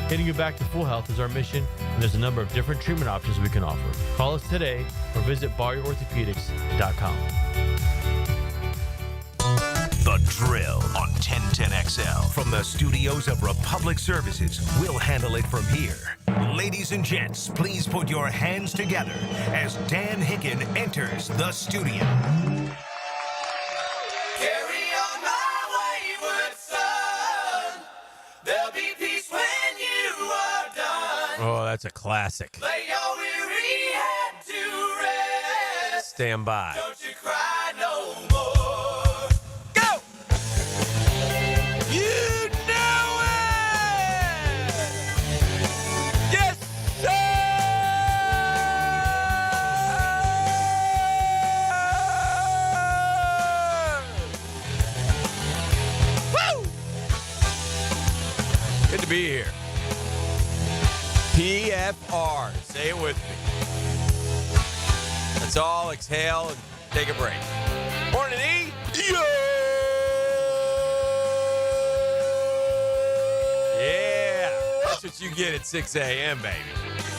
Getting you back to full health is our mission, and there's a number of different treatment options we can offer. Call us today or visit BarrierOrthopedics.com. The Drill on 1010XL. From the studios of Republic Services, we'll handle it from here. Ladies and gents, please put your hands together as Dan Hicken enters the studio. Carry on my wayward son. There'll be peace when you are done. Oh, that's a classic. Lay your weary head to rest. Stand by. Don't you cry no more. Go! You know it! Yes, sir! Woo! Good to be here. PFR. Say it with me. Let's all exhale and take a break. Morning, E. Yeah. That's what you get at 6 a.m., baby.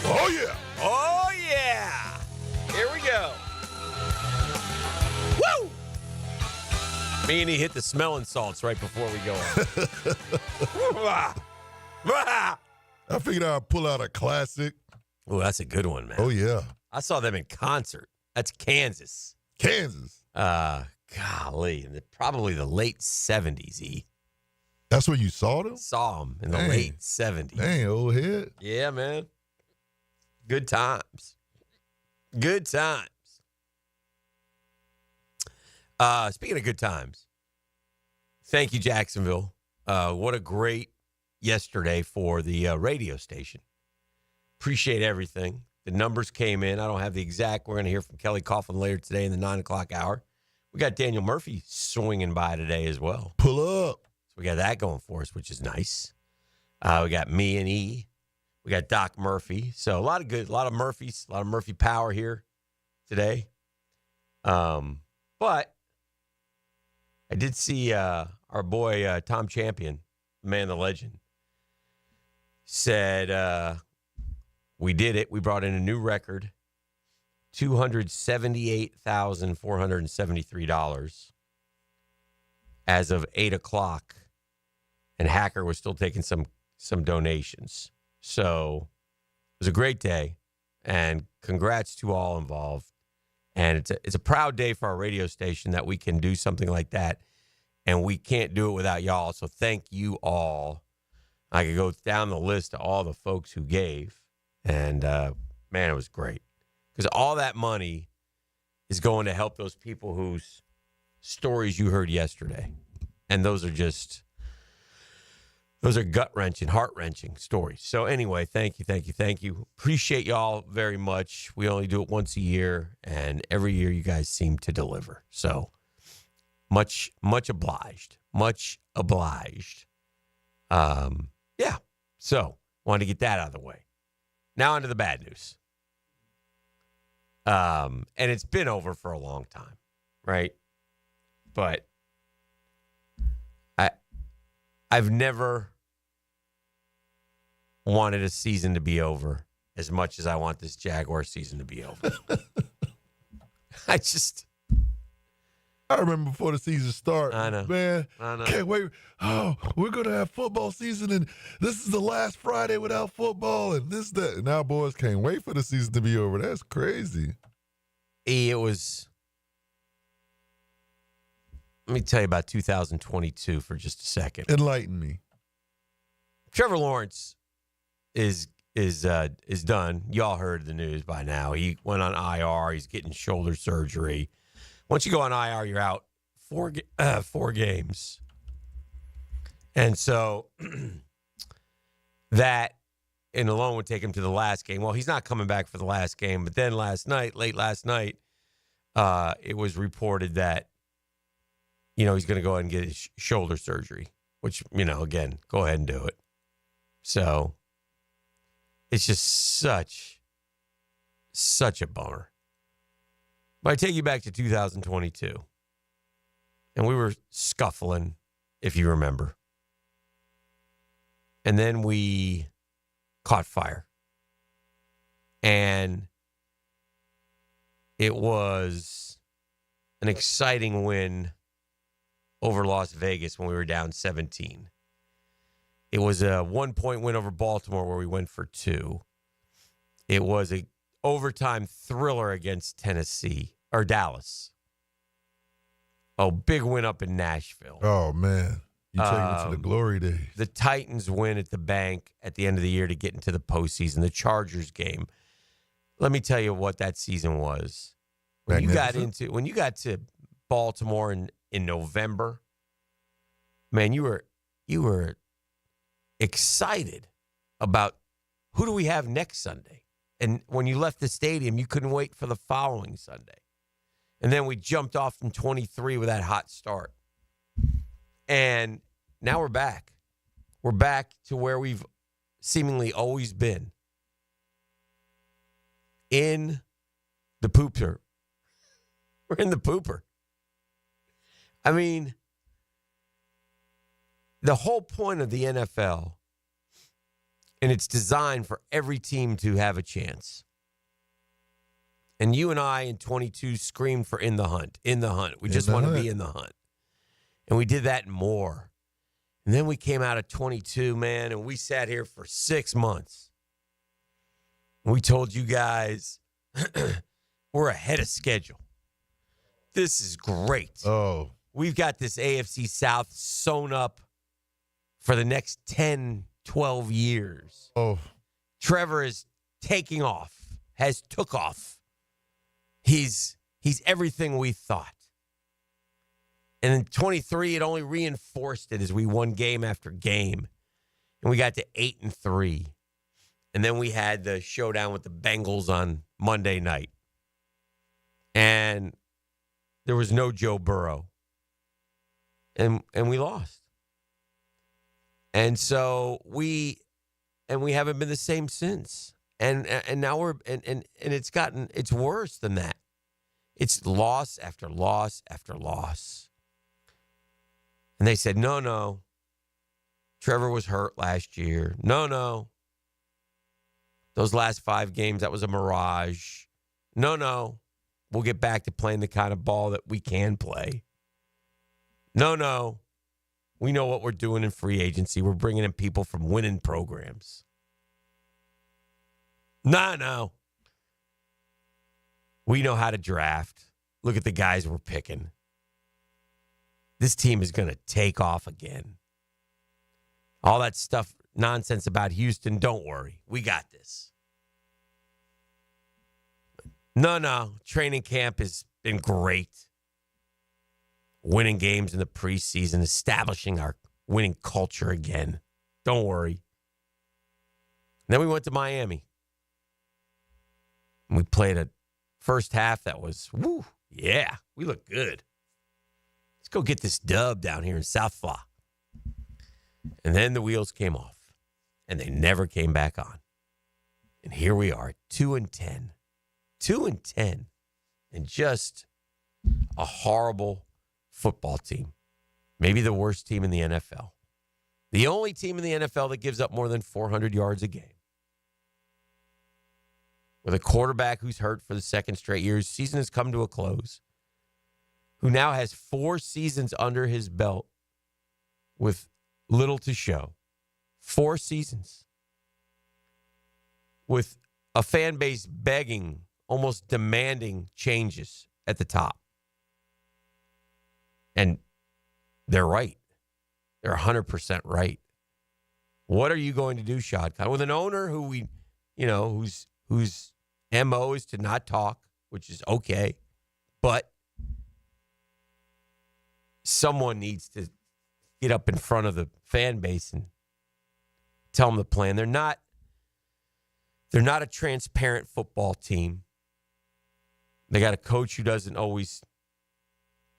Oh, yeah. Oh, yeah. Here we go. Woo! Me and he hit the smelling salts right before we go on. I figured I'd pull out a classic. Oh, that's a good one, man. Oh, yeah. I saw them in concert. That's Kansas. Kansas. Golly, probably the late 70s, E. That's where you saw them? Saw them in the Dang. late 70s. Dang, old head. Yeah, man. Good times. Good times. Speaking of good times, thank you, Jacksonville. What a great yesterday for the radio station. Appreciate everything. The numbers came in. I don't have the exact. We're going to hear from Kelly Coughlin later today in the 9 o'clock hour. We got Daniel Murphy swinging by today as well. Pull up. So we got that going for us, which is nice. We got me and E. We got Doc Murphy. So a lot of Murphys, a lot of Murphy power here today. But I did see our boy Tom Champion, the man, the legend, said we did it. We brought in a new record, $278,473 as of 8 o'clock. And Hacker was still taking some donations. So it was a great day, and congrats to all involved. And it's a proud day for our radio station that we can do something like that, and we can't do it without y'all. So thank you all. I could go down the list of all the folks who gave, and man, it was great because all that money is going to help those people whose stories you heard yesterday, and those are gut-wrenching, heart-wrenching stories. So anyway, thank you. Appreciate y'all very much. We only do it once a year, and every year you guys seem to deliver. So much obliged. Yeah. So wanted to get that out of the way. Now onto the bad news. And it's been over for a long time, right? But I've never wanted a season to be over as much as I want this Jaguar season to be over. I remember before the season started. I know. Man, I know. can't wait. Oh, we're going to have football season, and this is the last Friday without football, and this, that. And now boys can't wait for the season to be over. That's crazy. It was, let me tell you about 2022 for just a second. Enlighten me. Trevor Lawrence is done. Y'all heard the news by now. He went on IR. He's getting shoulder surgery. Once you go on IR, you're out 4 games. And so that and alone would take him to the last game. Well, he's not coming back for the last game. But then late last night, it was reported that, he's going to go ahead and get his shoulder surgery, which, again, go ahead and do it. So it's just such a bummer. But I take you back to 2022, and we were scuffling, if you remember. And then we caught fire. And it was an exciting win over Las Vegas when we were down 17. It was a 1-point win over Baltimore where we went for 2. It was a overtime thriller against Tennessee or Dallas. Oh, big win up in Nashville. Oh, man. You take me to the glory days. The Titans win at the bank at the end of the year to get into the postseason. The Chargers game. Let me tell you what that season was. When you got to Baltimore in November, man, you were excited about who do we have next Sunday. And when you left the stadium, you couldn't wait for the following Sunday. And then we jumped off from 23 with that hot start. And now we're back. We're back to where we've seemingly always been. In the pooper. We're in the pooper. I mean, the whole point of the NFL, and it's designed for every team to have a chance. And you and I in 22 screamed for in the hunt. We just want to be in the hunt. And we did that and more. And then we came out of 22, man, and we sat here for 6 months. And we told you guys, we're ahead of schedule. This is great. Oh. We've got this AFC South sewn up for the next 10, 12 years. Oh. Trevor is taking off, has took off. He's everything we thought. And in 23, it only reinforced it as we won game after game. And we got to 8-3. And then we had the showdown with the Bengals on Monday night. And there was no Joe Burrow. And we lost. And so we haven't been the same since. And now it's worse than that. It's loss after loss after loss. And they said, no. Trevor was hurt last year. No. Those last 5 games, that was a mirage. No. We'll get back to playing the kind of ball that we can play. No. We know what we're doing in free agency. We're bringing in people from winning programs. No. We know how to draft. Look at the guys we're picking. This team is going to take off again. All that stuff, nonsense about Houston, don't worry. We got this. No. Training camp has been great. Winning games in the preseason, establishing our winning culture again. Don't worry. Then we went to Miami. We played a first half that was, yeah, we look good. Let's go get this dub down here in South Florida. And then the wheels came off, and they never came back on. And here we are, 2-10. 2-10. And just a horrible football team. Maybe the worst team in the NFL. The only team in the NFL that gives up more than 400 yards a game. With a quarterback who's hurt for the second straight year. His season has come to a close. Who now has 4 seasons under his belt with little to show. 4 seasons. With a fan base begging, almost demanding changes at the top. And they're right. They're 100% right. What are you going to do, Shad Khan? With an owner who whose MO is to not talk, which is okay, but someone needs to get up in front of the fan base and tell them the plan. They're not a transparent football team. They got a coach who doesn't always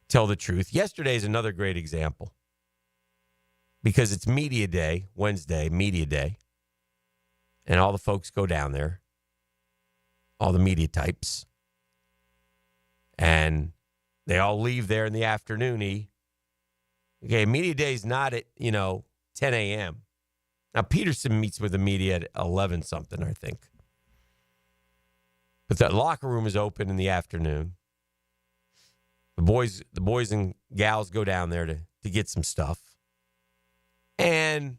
tell the truth. Yesterday is another great example because it's media day, Wednesday, media day, and all the folks go down there, all the media types, and they all leave there in the afternoon. Okay, media day is not at, 10 a.m. Now, Peterson meets with the media at 11 something, I think. But that locker room is open in the afternoon. The boys and gals go down there to get some stuff. And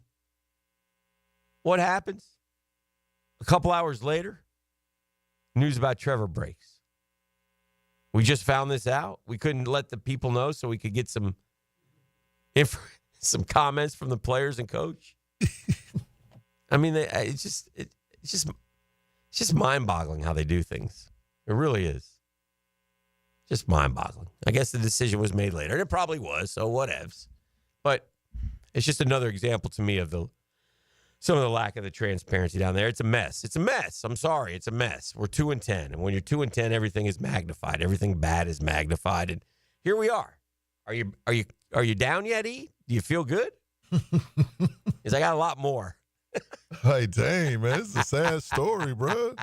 what happens? A couple hours later, news about Trevor breaks. We just found this out. We couldn't let the people know so we could get some comments from the players and coach. I mean, it's just mind-boggling how they do things. It really is. Just mind-boggling. I guess the decision was made later, and it probably was, so whatevs. But it's just another example to me of some of the lack of the transparency down there. It's a mess. It's a mess. I'm sorry. It's a mess. We're 2-10. And when you're 2-10, everything is magnified. Everything bad is magnified. And here we are. Are you down yet, E? Do you feel good? Because I got a lot more. Hey, dang, man. This is a sad story, bro.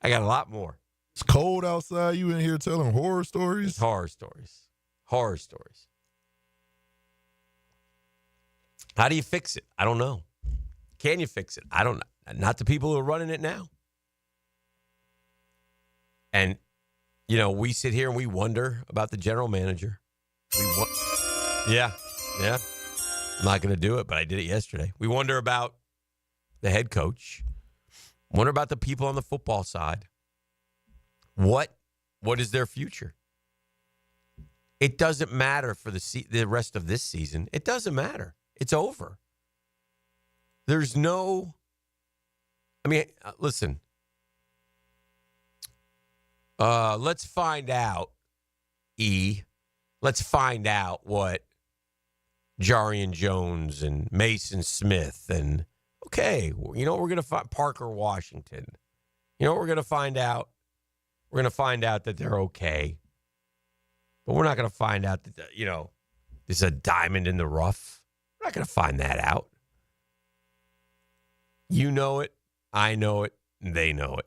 I got a lot more. It's cold outside. You in here telling horror stories? It's horror stories. Horror stories. How do you fix it? I don't know. Can you fix it? I don't know. Not the people who are running it now. And, we sit here and we wonder about the general manager. Yeah. I'm not going to do it, but I did it yesterday. We wonder about the head coach. Wonder about the people on the football side. What is their future? It doesn't matter for the rest of this season. It doesn't matter. It's over. There's no, listen. Let's find out, E. Let's find out what Jarian Jones and Mason Smith and, okay, we're going to find Parker Washington. We're going to find out. We're going to find out that they're okay. But we're not going to find out that, there's a diamond in the rough. We're not going to find that out. You know it, I know it, and they know it.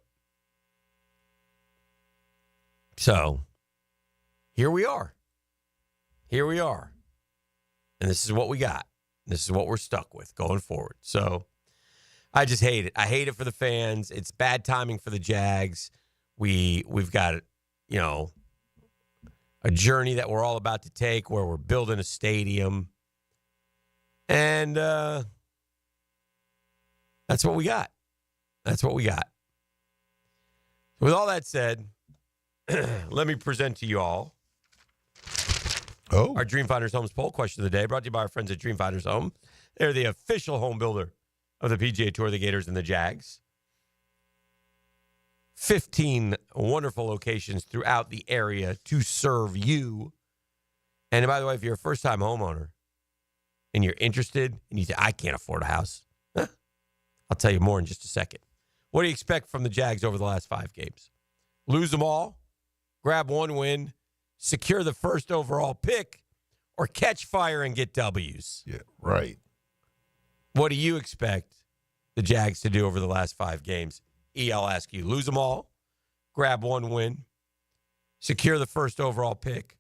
So, here we are. Here we are. And this is what we got. This is what we're stuck with going forward. So, I just hate it. I hate it for the fans. It's bad timing for the Jags. We've got, a journey that we're all about to take where we're building a stadium. And that's what we got. That's what we got. With all that said, let me present to you all our Dream Finders Homes poll question of the day, brought to you by our friends at Dream Finders Home. They're the official home builder of the PGA Tour, the Gators, and the Jags. 15 wonderful locations throughout the area to serve you. And by the way, if you're a first-time homeowner and you're interested and you say, I can't afford a house, I'll tell you more in just a second. What do you expect from the Jags over the last 5 games? Lose them all, grab one win, secure the first overall pick, or catch fire and get W's? Yeah, right. What do you expect the Jags to do over the last 5 games? I'll ask you, lose them all, grab one win, secure the first overall pick,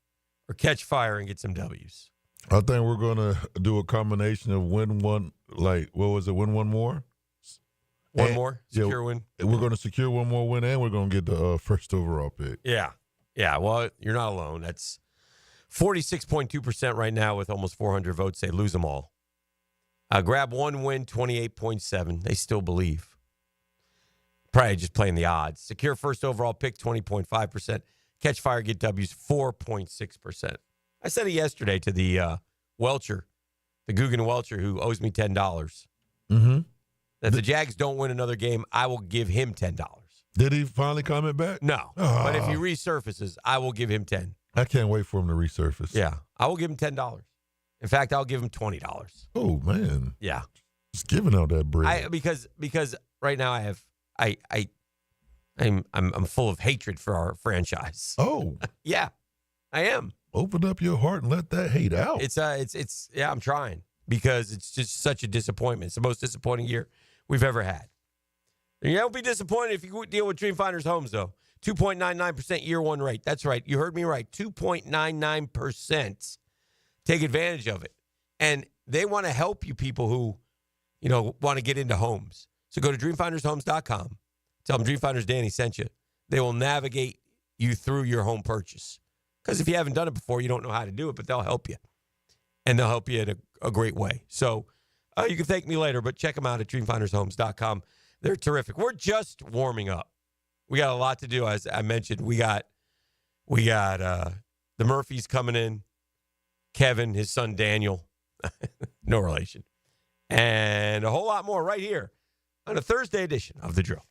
or catch fire and get some W's? I think we're going to do a combination of win one, win one more? One more? Secure win? We're going to secure one more win, and we're going to get the first overall pick. Yeah. Yeah, well, you're not alone. That's 46.2% right now with almost 400 votes say lose them all. Grab one win, 28.7%. They still believe. Probably just playing the odds. Secure first overall pick, 20.5%. Catch fire, get W's, 4.6%. I said it yesterday to the Welcher, the Guggen Welcher, who owes me $10. Mm-hmm. If the Jags don't win another game, I will give him $10. Did he finally comment back? No. But if he resurfaces, I will give him $10. I can't wait for him to resurface. Yeah. I will give him $10. In fact, I'll give him $20. Oh, man. Yeah. Just giving out that bread. Because right now I'm full of hatred for our franchise. Oh. Yeah. I am. Open up your heart and let that hate out. It's I'm trying because it's just such a disappointment. It's the most disappointing year we've ever had. And you don't be disappointed if you deal with Dream Finders Homes, though. 2.99% year one rate. That's right. You heard me right. 2.99%. Take advantage of it. And they want to help you people who want to get into homes. So go to dreamfindershomes.com. Tell them Dreamfinders Danny sent you. They will navigate you through your home purchase. Because if you haven't done it before, you don't know how to do it, but they'll help you. And they'll help you in a great way. So you can thank me later, but check them out at dreamfindershomes.com. They're terrific. We're just warming up. We got a lot to do. As I mentioned, we got the Murphys coming in. Kevin, his son Daniel, no relation. And a whole lot more right here on a Thursday edition of The Drill.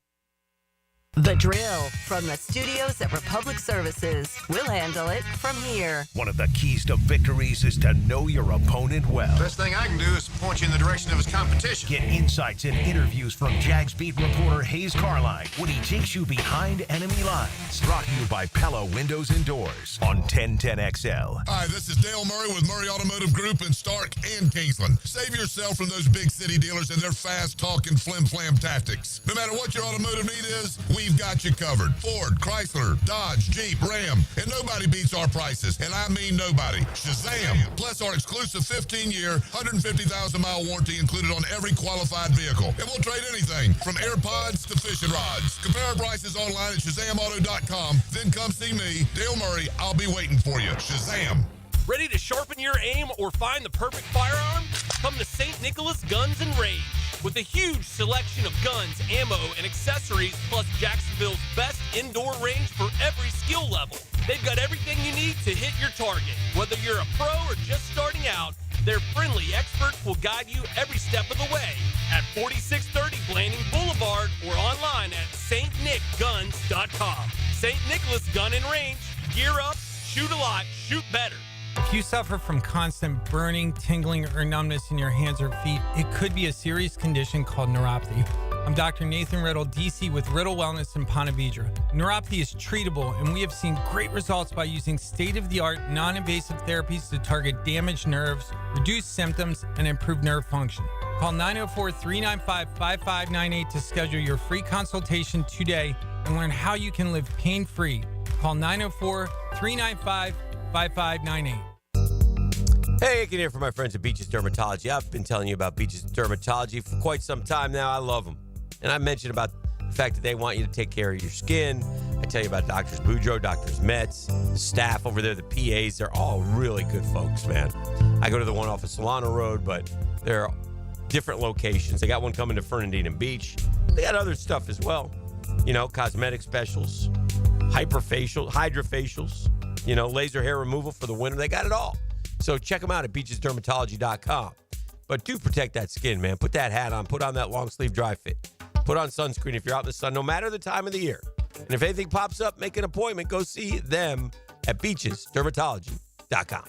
The Drill from the studios at Republic Services. We'll handle it from here. One of the keys to victories is to know your opponent well. Best thing I can do is point you in the direction of his competition. Get insights and interviews from Jags beat reporter Hayes Carline when he takes you behind enemy lines. Brought to you by Pella Windows and Doors on 1010XL. Hi, this is Dale Murray with Murray Automotive Group in Stark and Kingsland. Save yourself from those big city dealers and their fast-talking flim-flam tactics. No matter what your automotive need is, we've got you covered. Ford, Chrysler, Dodge, Jeep, Ram, and nobody beats our prices, and I mean nobody. Shazam! Plus our exclusive 15-year, 150,000-mile warranty included on every qualified vehicle. And we'll trade anything from AirPods to fishing rods. Compare our prices online at ShazamAuto.com. Then come see me, Dale Murray. I'll be waiting for you. Shazam! Ready to sharpen your aim or find the perfect firearm? Come to St. Nicholas Guns and Rage. With a huge selection of guns, ammo, and accessories, plus Jacksonville's best indoor range for every skill level. They've got everything you need to hit your target. Whether you're a pro or just starting out, their friendly experts will guide you every step of the way at 4630 Blanding Boulevard or online at stnickguns.com. St. Nicholas Gun and Range. Gear up, shoot a lot, shoot better. If you suffer from constant burning, tingling, or numbness in your hands or feet, it could be a serious condition called neuropathy. I'm Dr. Nathan Riddle, DC with Riddle Wellness in Ponte Vedra. Neuropathy is treatable, and we have seen great results by using state-of-the-art, non-invasive therapies to target damaged nerves, reduce symptoms, and improve nerve function. Call 904-395-5598 to schedule your free consultation today and learn how you can live pain-free. Call 904-395-5598. Hey, Hicken here for my friends at Beaches Dermatology. I've been telling you about Beaches Dermatology for quite some time now. I love them. And I mentioned about the fact that they want you to take care of your skin. I tell you about Doctors Boudreaux, Doctors Metz, the staff over there, the PAs. They're all really good folks, man. I go to the one off of Solano Road, but they're different locations. They got one coming to Fernandina Beach. They got other stuff as well. Cosmetic specials, hydrofacials, laser hair removal for the winter. They got it all. So check them out at beachesdermatology.com. But do protect that skin, man. Put that hat on. Put on that long sleeve dry fit. Put on sunscreen if you're out in the sun, no matter the time of the year. And if anything pops up, make an appointment. Go see them at beachesdermatology.com.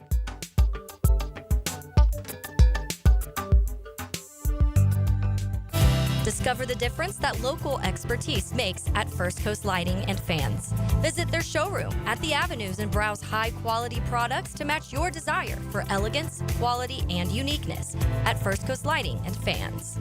Discover the difference that local expertise makes at First Coast Lighting and Fans. Visit their showroom at the Avenues and browse high-quality products to match your desire for elegance, quality, and uniqueness at First Coast Lighting and Fans.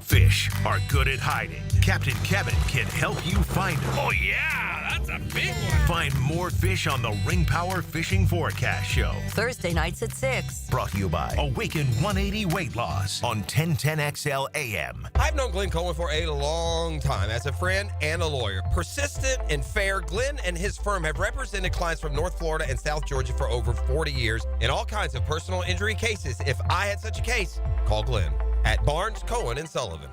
Fish are good at hiding. Captain Kevin can help you find them. Oh, yeah, that's a big one. Find more fish on the Ring Power Fishing Forecast Show. Thursday nights at 6. Brought to you by Awaken 180 Weight Loss on 1010XL AM. I've known Glenn Cohen for a long time as a friend and a lawyer. Persistent and fair, Glenn and his firm have represented clients from North Florida and South Georgia for over 40 years in all kinds of personal injury cases. If I had such a case, call Glenn at Barnes, Cohen, and Sullivan.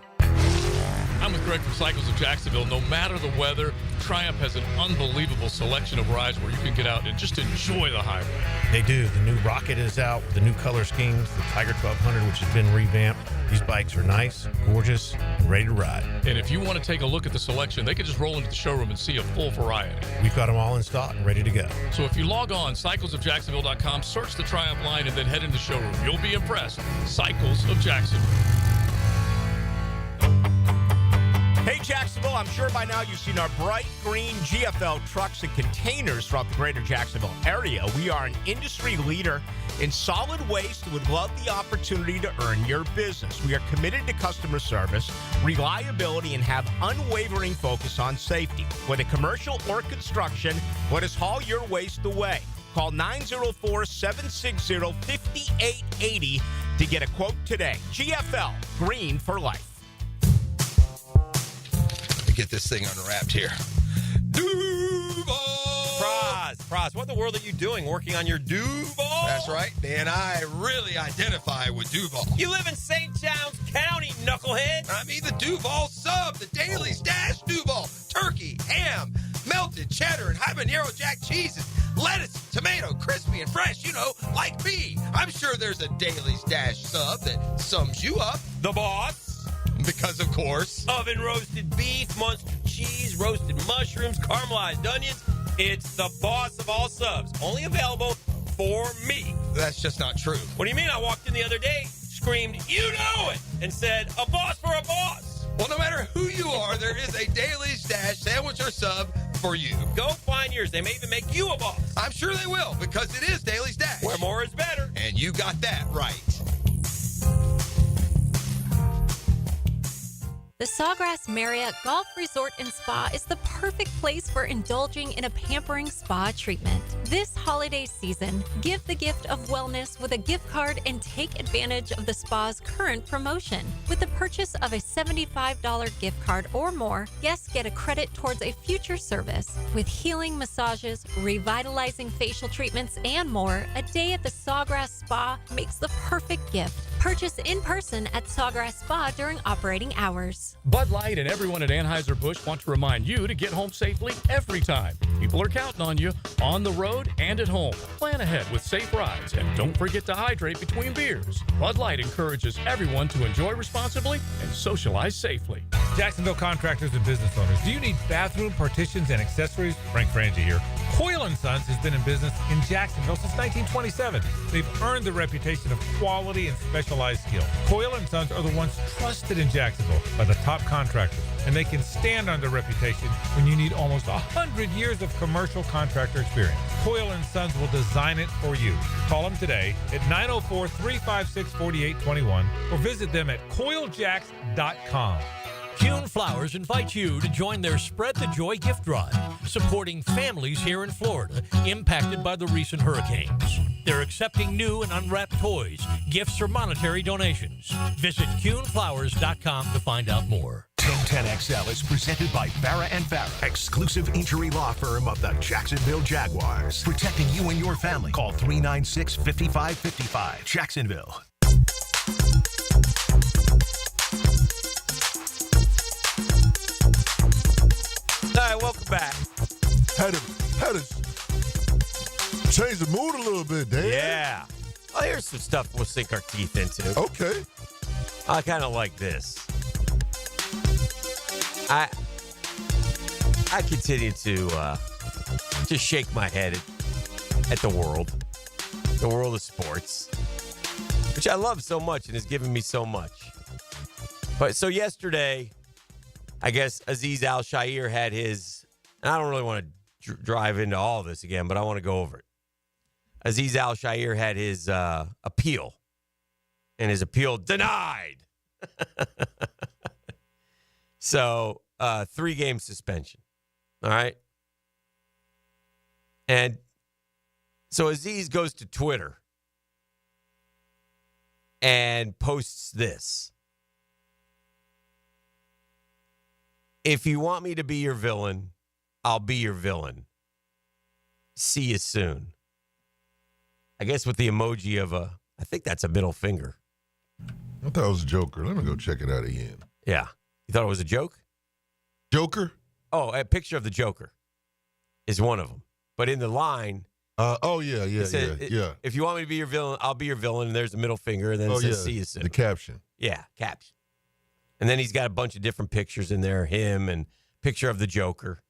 I'm with Greg from Cycles of Jacksonville. No matter the weather, Triumph has an unbelievable selection of rides where you can get out and just enjoy the highway. They do. The new Rocket is out with the new color schemes, the Tiger 1200, which has been revamped. These bikes are nice, gorgeous, and ready to ride. And if you want to take a look at the selection, they can just roll into the showroom and see a full variety. We've got them all in stock and ready to go. So if you log on, cyclesofjacksonville.com, search the Triumph line, and then head into the showroom. You'll be impressed. Cycles of Jacksonville. Hey, Jacksonville, I'm sure by now you've seen our bright green GFL trucks and containers throughout the greater Jacksonville area. We are an industry leader in solid waste and would love the opportunity to earn your business. We are committed to customer service, reliability, and have unwavering focus on safety. Whether commercial or construction, let us haul your waste away. Call 904-760-5880 to get a quote today. GFL, green for life. Let me get this thing unwrapped here. Duval! Praz, what in the world are you doing working on your Duval? That's right, Dan. I really identify with Duval. You live in St. John's County, knucklehead. I mean the Duval sub, the Daily Stash Duval. Turkey, ham, melted cheddar, and habanero jack cheeses. Lettuce, tomato, crispy and fresh, like me. I'm sure there's a Daily Stash sub that sums you up. The boss. Because, of course. Oven roasted beef, Munster cheese, roasted mushrooms, caramelized onions. It's the boss of all subs. Only available for me. That's just not true. What do you mean? I walked in the other day, screamed, "You know it," and said, "A boss for a boss." Well, no matter who you are, there is a Daily Stash sandwich or sub for you. Go find yours. They may even make you a boss. I'm sure they will, because it is Daily Stash. Where more is better. And you got that right. The Sawgrass Marriott Golf Resort and Spa is the perfect place for indulging in a pampering spa treatment. This holiday season, give the gift of wellness with a gift card and take advantage of the spa's current promotion. With the purchase of a $75 gift card or more, guests get a credit towards a future service. With healing massages, revitalizing facial treatments, and more, a day at the Sawgrass Spa makes the perfect gift. Purchase in person at Sawgrass Spa during operating hours. Bud Light and everyone at Anheuser-Busch want to remind you to get home safely every time. People are counting on you on the road and at home. Plan ahead with safe rides and don't forget to hydrate between beers. Bud Light encourages everyone to enjoy responsibly and socialize safely. Jacksonville contractors and business owners, do you need bathroom partitions and accessories? Frank Frangie here. Coyle & Sons has been in business in Jacksonville since 1927. They've earned the reputation of quality and specialized skill. Coyle & Sons are the ones trusted in Jacksonville by the top contractors, and they can stand on their reputation when you need almost 100 years of commercial contractor experience. Coyle & Sons will design it for you. Call them today at 904-356-4821 or visit them at coiljacks.com. Kuhn Flowers invites you to join their Spread the Joy gift drive, supporting families here in Florida impacted by the recent hurricanes. They're accepting new and unwrapped toys, gifts, or monetary donations. Visit KuhnFlowers.com to find out more. 1010XL is presented by Farah & Farah, exclusive injury law firm of the Jacksonville Jaguars. Protecting you and your family. Call 396-5555. Jacksonville. All right, welcome back. Had to change the mood a little bit, Dan. Yeah. Well, here's some stuff we'll sink our teeth into. Okay. I kind of like this. I continue to just shake my head at the world of sports, which I love so much and has given me so much. But so yesterday, I guess Aziz Al-Shaair had his, and I don't really want to drive into all this again, but I want to go over it. Aziz Al-Shaair had his appeal, and his appeal denied. So, 3-game suspension. All right? And so Aziz goes to Twitter and posts this. If you want me to be your villain, I'll be your villain. See you soon. I guess with the emoji of I think that's a middle finger. I thought it was a Joker. Let me go check it out again. Yeah. You thought it was a joke? Joker? Oh, a picture of the Joker is one of them. But in the line. Yeah. If you want me to be your villain, I'll be your villain. And there's a middle finger. And then it says, see you soon. The caption. Yeah, caption. And then he's got a bunch of different pictures in there. Him and picture of the Joker.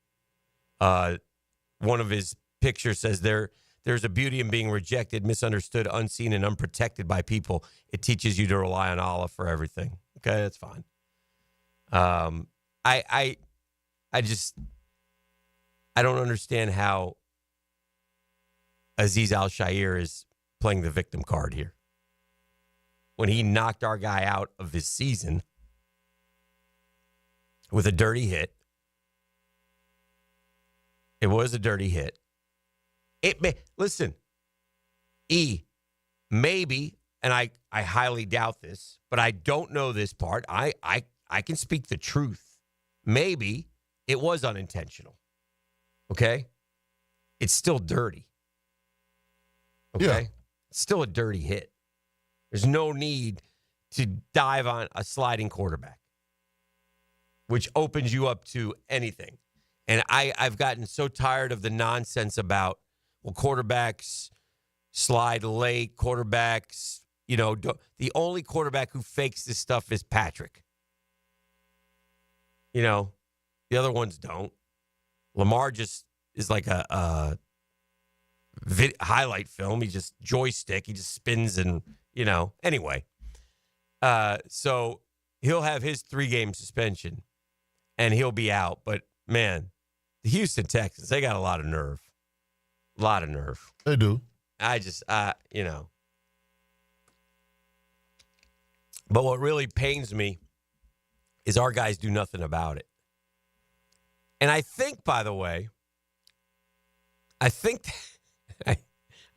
One of his pictures says there's a beauty in being rejected, misunderstood, unseen, and unprotected by people. It teaches you to rely on Allah for everything. Okay, that's fine. I don't understand how Aziz Al-Shaair is playing the victim card here. When he knocked our guy out of his season with a dirty hit. It was a dirty hit. Listen, maybe and I highly doubt this, but I don't know this part. I can speak the truth. Maybe it was unintentional. Okay? It's still dirty. Okay? Yeah. It's still a dirty hit. There's no need to dive on a sliding quarterback, which opens you up to anything. And I've gotten so tired of the nonsense about, well, quarterbacks slide late, quarterbacks, the only quarterback who fakes this stuff is Patrick. The other ones don't. Lamar just is like a highlight film. He just joystick. He just spins and, Anyway, so he'll have his 3-game suspension, and he'll be out. But, man, the Houston Texans, they got a lot of nerve. A lot of nerve. They do. But what really pains me is our guys do nothing about it. And I think, by the way,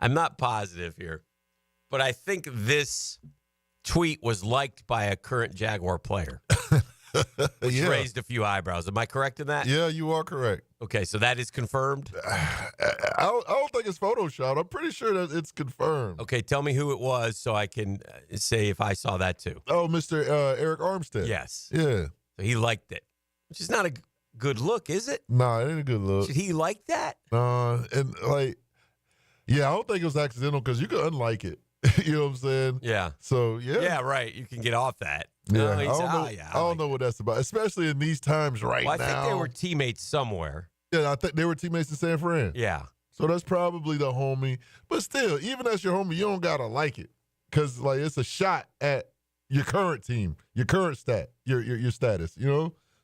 I'm not positive here, but I think this tweet was liked by a current Jaguar player, which raised a few eyebrows. Am I correct in that? Yeah, you are correct. Okay, so that is confirmed? I don't think it's Photoshopped. I'm pretty sure that it's confirmed. Okay, tell me who it was so I can say if I saw that too. Oh, Mr. Eric Armstead. Yes. Yeah. So he liked it, which is not a good look, is it? Nah, it ain't a good look. Should he like that? And I don't think it was accidental because you could unlike it. You know what I'm saying? Yeah. So, yeah. Yeah, right. You can get off that. Yeah, No, I don't know what that's about, especially in these times now. I think they were teammates somewhere. Yeah, I think they were teammates in San Fran. Yeah. So that's probably the homie. But still, even as your homie, you don't got to like it because, it's a shot at your current team, your current your status,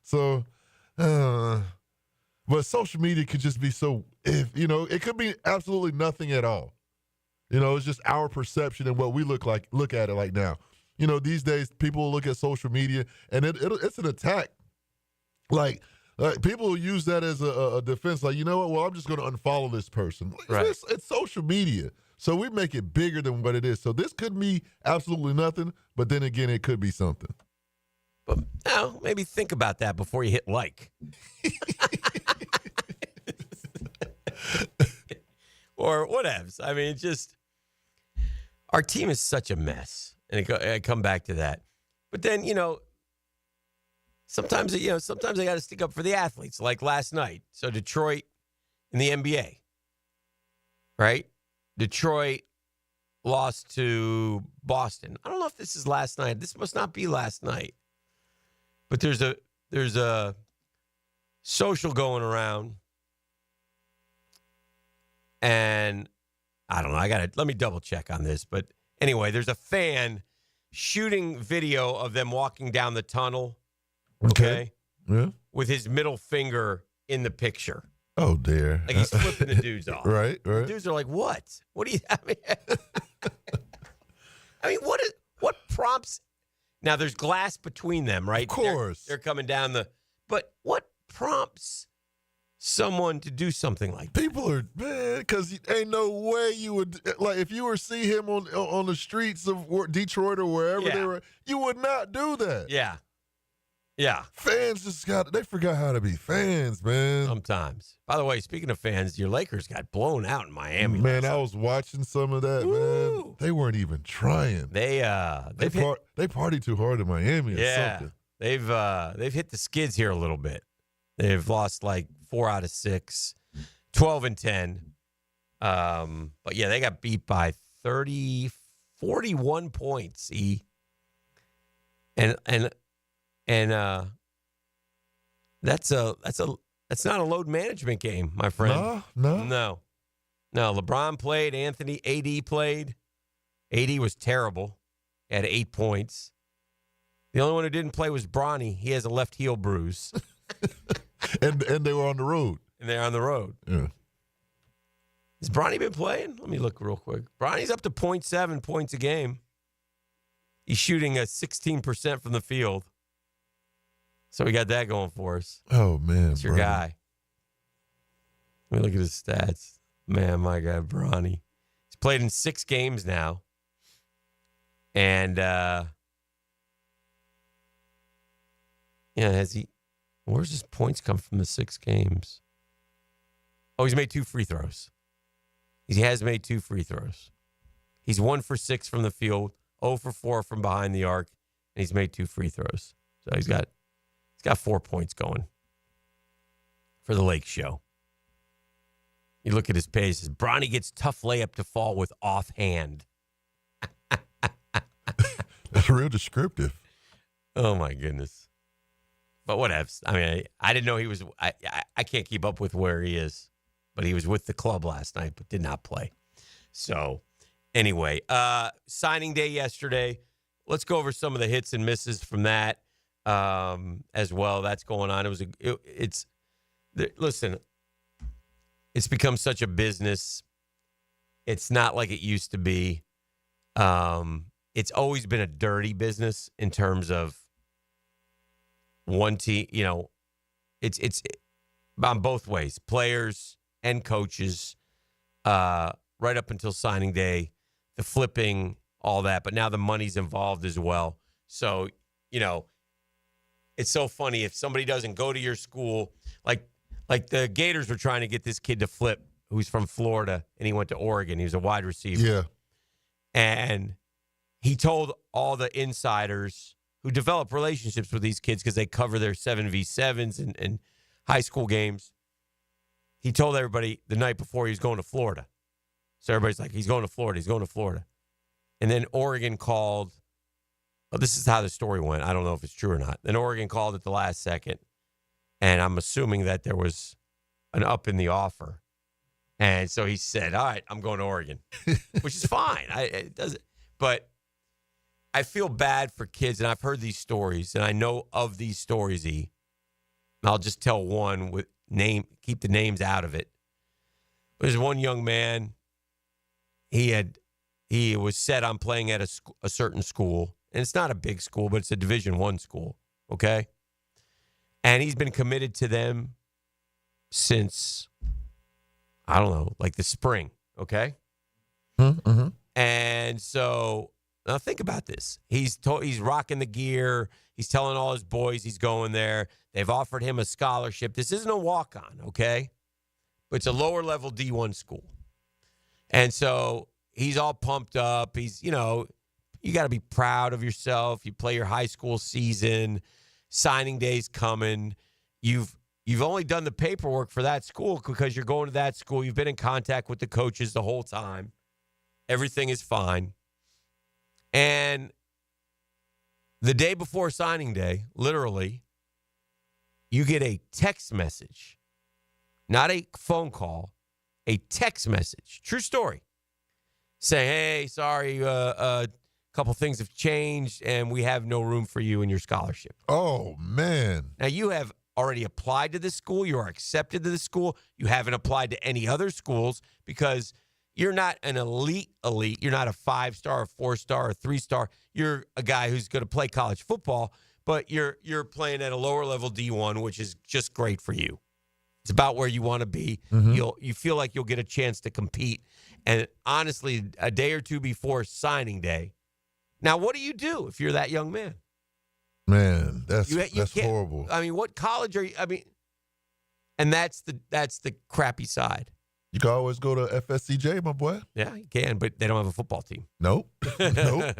So, but social media could just be so, it could be absolutely nothing at all. It's just our perception and what we look at it like now. These days people will look at social media and it's an attack. Like people will use that as a defense. Like, you know what? Well, I'm just going to unfollow this person. Right. It's social media. So we make it bigger than what it is. So this could be absolutely nothing, but then again, it could be something. But maybe think about that before you hit like. Or whatevs. I mean, our team is such a mess. And I come back to that. But then, sometimes I got to stick up for the athletes, like last night. So Detroit in the NBA, right? Detroit lost to Boston. I don't know if this is last night. This must not be last night. But there's a social going around. And I don't know. Let me double check on this. But anyway, there's a fan shooting video of them walking down the tunnel. Okay. Yeah. With his middle finger in the picture. Oh, dear. Like he's flipping the dudes off. Right. The dudes are like, what? What do you, what prompts? Now, there's glass between them, right? Of course. They're coming down but what prompts someone to do something like that? People are, man, because ain't no way you would, if you were see him on the streets of Detroit or wherever they were, you would not do that. Yeah. Yeah. Fans they forgot how to be fans, man. Sometimes. By the way, speaking of fans, your Lakers got blown out in Miami. Man, I was watching some of that, man. They weren't even trying. They partied too hard in Miami or something. They've hit the skids here a little bit. They've lost 4 out of 6, 12-10. But yeah, they got beat by 41 points. And that's not a load management game, my friend. No. LeBron played. AD played. AD was terrible. He had 8 points. The only one who didn't play was Bronny. He has a left heel bruise. and they were on the road. And they're on the road. Yeah. Has Bronny been playing? Let me look real quick. Bronny's up to 0.7 points a game. He's shooting 16% from the field. So we got that going for us. Oh, man. That's your guy. Let me look at his stats. Man, my guy, Bronny. He's played in 6 games now. And, where's his points come from the 6 games? Oh, he's made 2 free throws. He has made 2 free throws. He's 1 for 6 from the field, 0 for 4 from behind the arc, and he's made 2 free throws. So he's got 4 points going for the Lake Show. You look at his page, it says, Bronny gets tough layup to fall with offhand. That's real descriptive. Oh, my goodness. But whatever. I mean, I didn't know he was. I can't keep up with where he is. But he was with the club last night, but did not play. So, anyway, signing day yesterday. Let's go over some of the hits and misses from that as well. That's going on. Listen, it's become such a business. It's not like it used to be. It's always been a dirty business in terms of one team. You know, it's on both ways, players and coaches, right up until signing day, the flipping, all that. But now the money's involved as well. So, you know, it's so funny if somebody doesn't go to your school, like the Gators were trying to get this kid to flip who's from Florida, and he went to Oregon. He was a wide receiver. Yeah. And he told all the insiders who develop relationships with these kids because they cover their 7v7s and high school games. He told everybody the night before he was going to Florida. So everybody's like, he's going to Florida. He's going to Florida. And then Oregon called. Well, this is how the story went. I don't know if it's true or not. Then Oregon called at the last second. And I'm assuming that there was an up in the offer. And so he said, all right, I'm going to Oregon, which is fine. It doesn't. But I feel bad for kids, and I've heard these stories, and I know of these stories, E. And I'll just tell one with name, keep the names out of it. There's one young man, he was set on playing at a certain school, and it's not a big school, but it's a Division I school, okay? And he's been committed to them since, I don't know, like the spring, okay? Mm-hmm. And so now think about this. He's rocking the gear. He's telling all his boys he's going there. They've offered him a scholarship. This isn't a walk-on, okay? But it's a lower-level D1 school. And so he's all pumped up. He's, you know, you got to be proud of yourself. You play your high school season. Signing day's coming. You've only done the paperwork for that school because you're going to that school. You've been in contact with the coaches the whole time. Everything is fine. And the day before signing day, literally, you get a text message, not a phone call, a text message. True story. Saying, hey, sorry, a couple things have changed, and we have no room for you in your scholarship. Oh, man. Now, you have already applied to this school. You are accepted to this school. You haven't applied to any other schools because you're not an elite. You're not a 5-star, a 4-star, or 3-star. You're a guy who's going to play college football, but you're playing at a lower level D1, which is just great for you. It's about where you want to be. Mm-hmm. You feel like you'll get a chance to compete. And honestly, a day or two before signing day. Now, what do you do if you're that young man? Man, that's can't- horrible. I mean, what college are you? I mean, and that's the crappy side. You can always go to FSCJ, my boy. Yeah, you can, but they don't have a football team. Nope. Nope.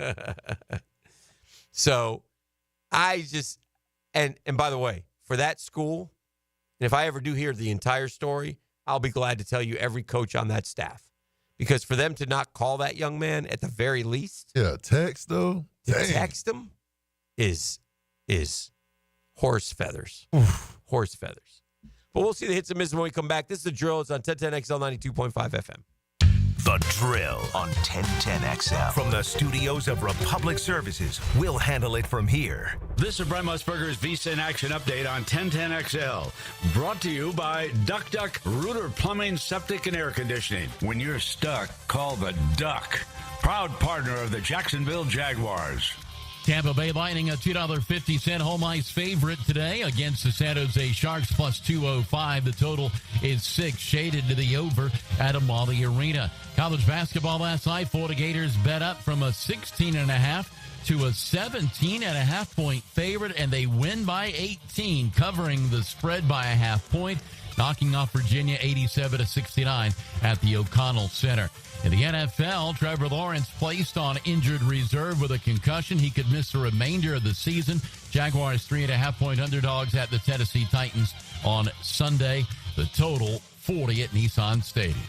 So I just, and by the way, for that school, and if I ever do hear the entire story, I'll be glad to tell you every coach on that staff. Because for them to not call that young man at the very least. Yeah, text though. To Dang. text him is horse feathers. Horse feathers. But we'll see the hits and misses when we come back. This is The Drill. It's on 1010XL 92.5 FM. The Drill on 1010XL. From the studios of Republic Services, we'll handle it from here. This is Brent Musburger's Visa in Action update on 1010XL. Brought to you by Duck Duck Rooter Plumbing, Septic, and Air Conditioning. When you're stuck, call the Duck. Proud partner of the Jacksonville Jaguars. Tampa Bay Lightning, a $2.50 home ice favorite today against the San Jose Sharks, plus 205. The total is 6, shaded to the over at Amalie Arena. College basketball last night, Florida Gators bet up from a 16.5 to a 17.5 point favorite, and they win by 18, covering the spread by a half point, knocking off Virginia 87-69 at the O'Connell Center. In the NFL, Trevor Lawrence placed on injured reserve with a concussion. He could miss the remainder of the season. Jaguars 3.5 point underdogs at the Tennessee Titans on Sunday. The total 40 at Nissan Stadium.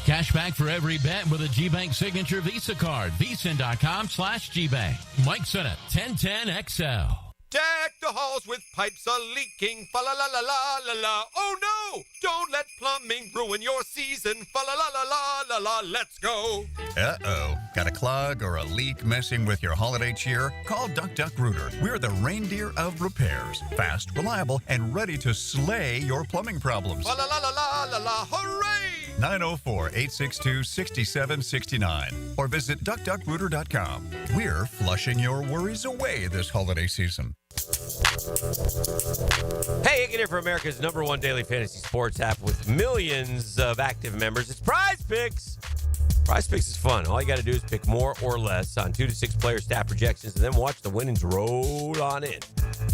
Cash back for every bet with a G-Bank signature Visa card. VSIN.com/GBank. Mike Sennett, 1010XL. Deck the halls with pipes a-leaking, fa-la-la-la-la-la-la. Oh, no! Don't let plumbing ruin your season, fa-la-la-la-la-la-la. Let's go! Uh-oh. Got a clog or a leak messing with your holiday cheer? Call Duck Duck Rooter. We're the reindeer of repairs. Fast, reliable, and ready to slay your plumbing problems. Fa-la-la-la-la-la-la, hooray! 904-862-6769. Or visit DuckDuckRooter.com. We're flushing your worries away this holiday season. Hey, Hicken here for America's #1 daily fantasy sports app with millions of active members. It's Prize Picks. Prize Picks is fun. All you got to do is pick more or less on 2 to 6 player stat projections and then watch the winnings roll on in.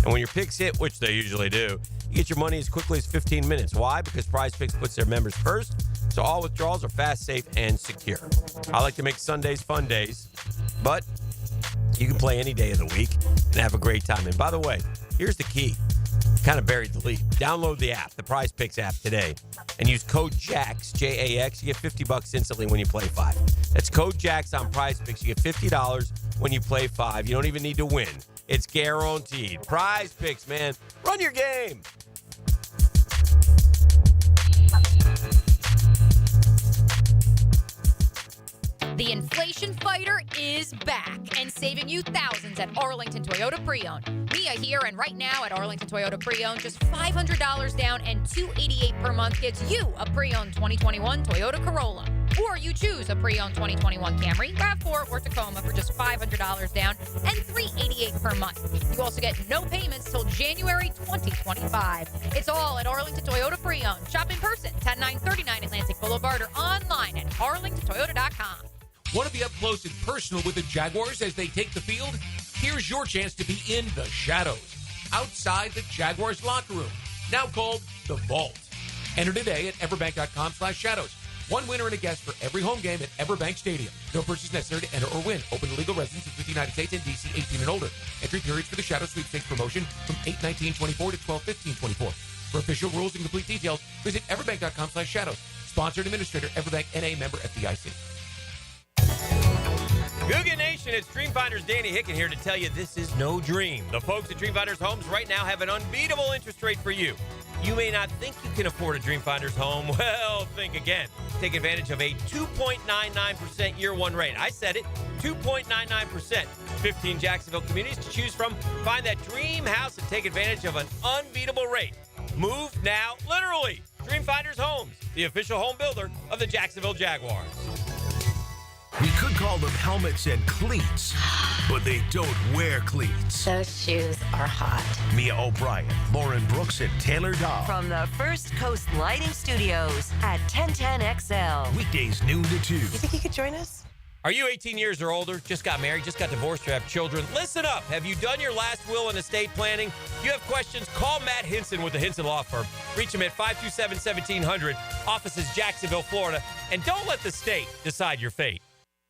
And when your picks hit, which they usually do, you get your money as quickly as 15 minutes. Why? Because Prize Picks puts their members first, so all withdrawals are fast, safe, and secure. I like to make Sundays fun days, but you can play any day of the week and have a great time. And by the way, here's the key. Kind of buried the lead. Download the app, the Prize Picks app today, and use code JAX, J-A-X. You get $50 instantly when you play 5. That's code JAX on Prize Picks. You get $50 when you play 5. You don't even need to win. It's guaranteed. Prize Picks, man. Run your game. The inflation fighter is back and saving you thousands at Arlington Toyota Pre-Owned. Mia here, and right now at Arlington Toyota Pre-Owned, just $500 down and $288 per month gets you a pre-owned 2021 Toyota Corolla. Or you choose a pre-owned 2021 Camry, RAV4, or Tacoma for just $500 down and $388 per month. You also get no payments till January 2025. It's all at Arlington Toyota Pre-Owned. Shop in person, 10939 Atlantic Boulevard, or online at arlingtontoyota.com. Want to be up close and personal with the Jaguars as they take the field? Here's your chance to be in the shadows, outside the Jaguars locker room, now called the Vault. Enter today at everbank.com/shadows. One winner and a guest for every home game at Everbank Stadium. No purchase necessary to enter or win. Open to legal residents of the United States and D.C. 18 and older. Entry periods for the Shadow Sweepstakes promotion from 8/19/24 to 12/15/24. For official rules and complete details, visit everbank.com/shadows. Sponsored administrator, Everbank N.A. member FDIC. Googan Nation, it's Dreamfinders Danny Hicken here to tell you this is no dream. The folks at Dreamfinders Homes right now have an unbeatable interest rate for you. You may not think you can afford a Dreamfinders home. Well, think again. Take advantage of a 2.99% year one rate. I said it, 2.99%. 15 Jacksonville communities to choose from. Find that dream house and take advantage of an unbeatable rate. Move now, literally. Dreamfinders Homes, the official home builder of the Jacksonville Jaguars. We could call them helmets and cleats, but they don't wear cleats. Those shoes are hot. Mia O'Brien, Lauren Brooks, and Taylor Dobb. From the First Coast Lighting Studios at 1010XL. Weekdays noon to 2. You think you could join us? Are you 18 years or older, just got married, just got divorced, or have children? Listen up. Have you done your last will and estate planning? If you have questions, call Matt Hinson with the Hinson Law Firm. Reach him at 527-1700, offices Jacksonville, Florida. And don't let the state decide your fate.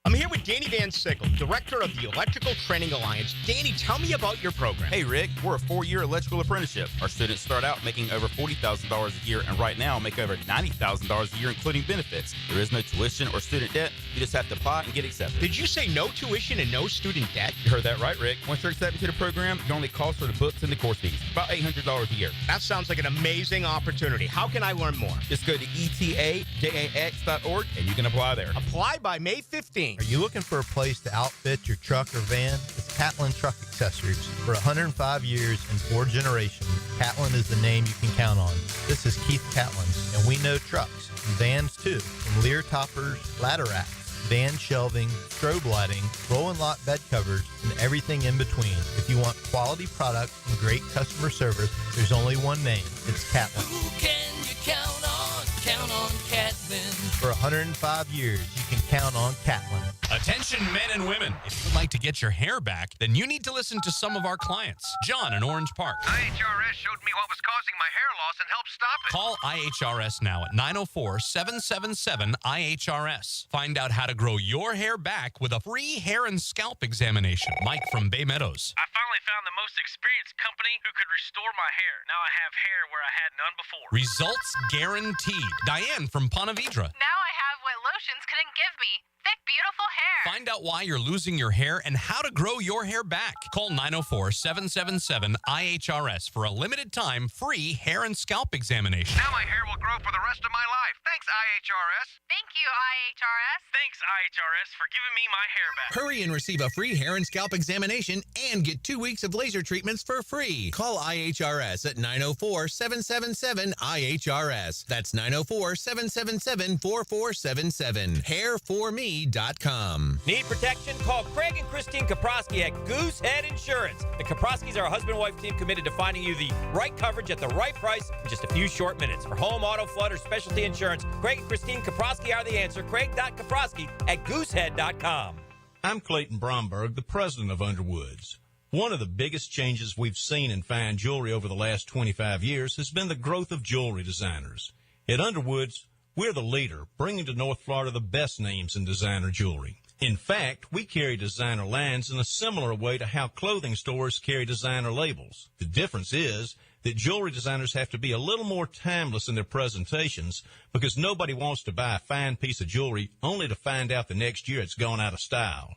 I'm here with Danny Van Sickle, director of the Electrical Training Alliance. Danny, tell me about your program. Hey, Rick, we're a 4-year electrical apprenticeship. Our students start out making over $40,000 a year, and right now make over $90,000 a year, including benefits. There is no tuition or student debt. You just have to apply and get accepted. Did you say no tuition and no student debt? You heard that right, Rick. Once you're accepted to the program, your only cost for the books and the course fees, about $800 a year. That sounds like an amazing opportunity. How can I learn more? Just go to etajax.org, and you can apply there. Apply by May 15th. Are you looking for a place to outfit your truck or van? It's Catlin Truck Accessories. For 105 years and 4 generations, Catlin is the name you can count on. This is Keith Catlin, and we know trucks and vans too. From Lear toppers, ladder racks, van shelving, strobe lighting, roll and lock bed covers, and everything in between. If you want quality products and great customer service, there's only one name. It's Catlin. Who can you count on? Count on Catlin. For 105 years, you can count on Catlin. Attention men and women. If you'd like to get your hair back, then you need to listen to some of our clients. John in Orange Park. IHRS showed me what was causing my hair loss and helped stop it. Call IHRS now at 904-777-IHRS. Find out how to grow your hair back with a free hair and scalp examination. Mike from Bay Meadows. I finally found the most experienced company who could restore my hair. Now I have hair where I had none before. Results guaranteed. Diane from Ponte Vedra. Now I have what lotions couldn't give me. Thick, beautiful hair. Find out why you're losing your hair and how to grow your hair back. Call 904-777-IHRS for a limited time free hair and scalp examination. Now my hair will grow for the rest of my life. Thanks, IHRS. Thank you, IHRS. Thanks, IHRS, for giving me my hair back. Hurry and receive a free hair and scalp examination and get 2 weeks of laser treatments for free. Call IHRS at 904-777-IHRS. That's 904-777-4477. Hairforme.com. Need protection? Call Craig and Christine Kaprosky at Goosehead Insurance. The Kaproskys are a husband-wife team committed to finding you the right coverage at the right price in just a few short minutes. For home, auto, flood, or specialty insurance, Craig and Christine Kaprosky are the answer. Craig.Kaprosky at Goosehead.com. I'm Clayton Bromberg, the president of Underwoods. One of the biggest changes we've seen in fine jewelry over the last 25 years has been the growth of jewelry designers. At Underwoods, we're the leader, bringing to North Florida the best names in designer jewelry. In fact, we carry designer lines in a similar way to how clothing stores carry designer labels. The difference is that jewelry designers have to be a little more timeless in their presentations because nobody wants to buy a fine piece of jewelry only to find out the next year it's gone out of style.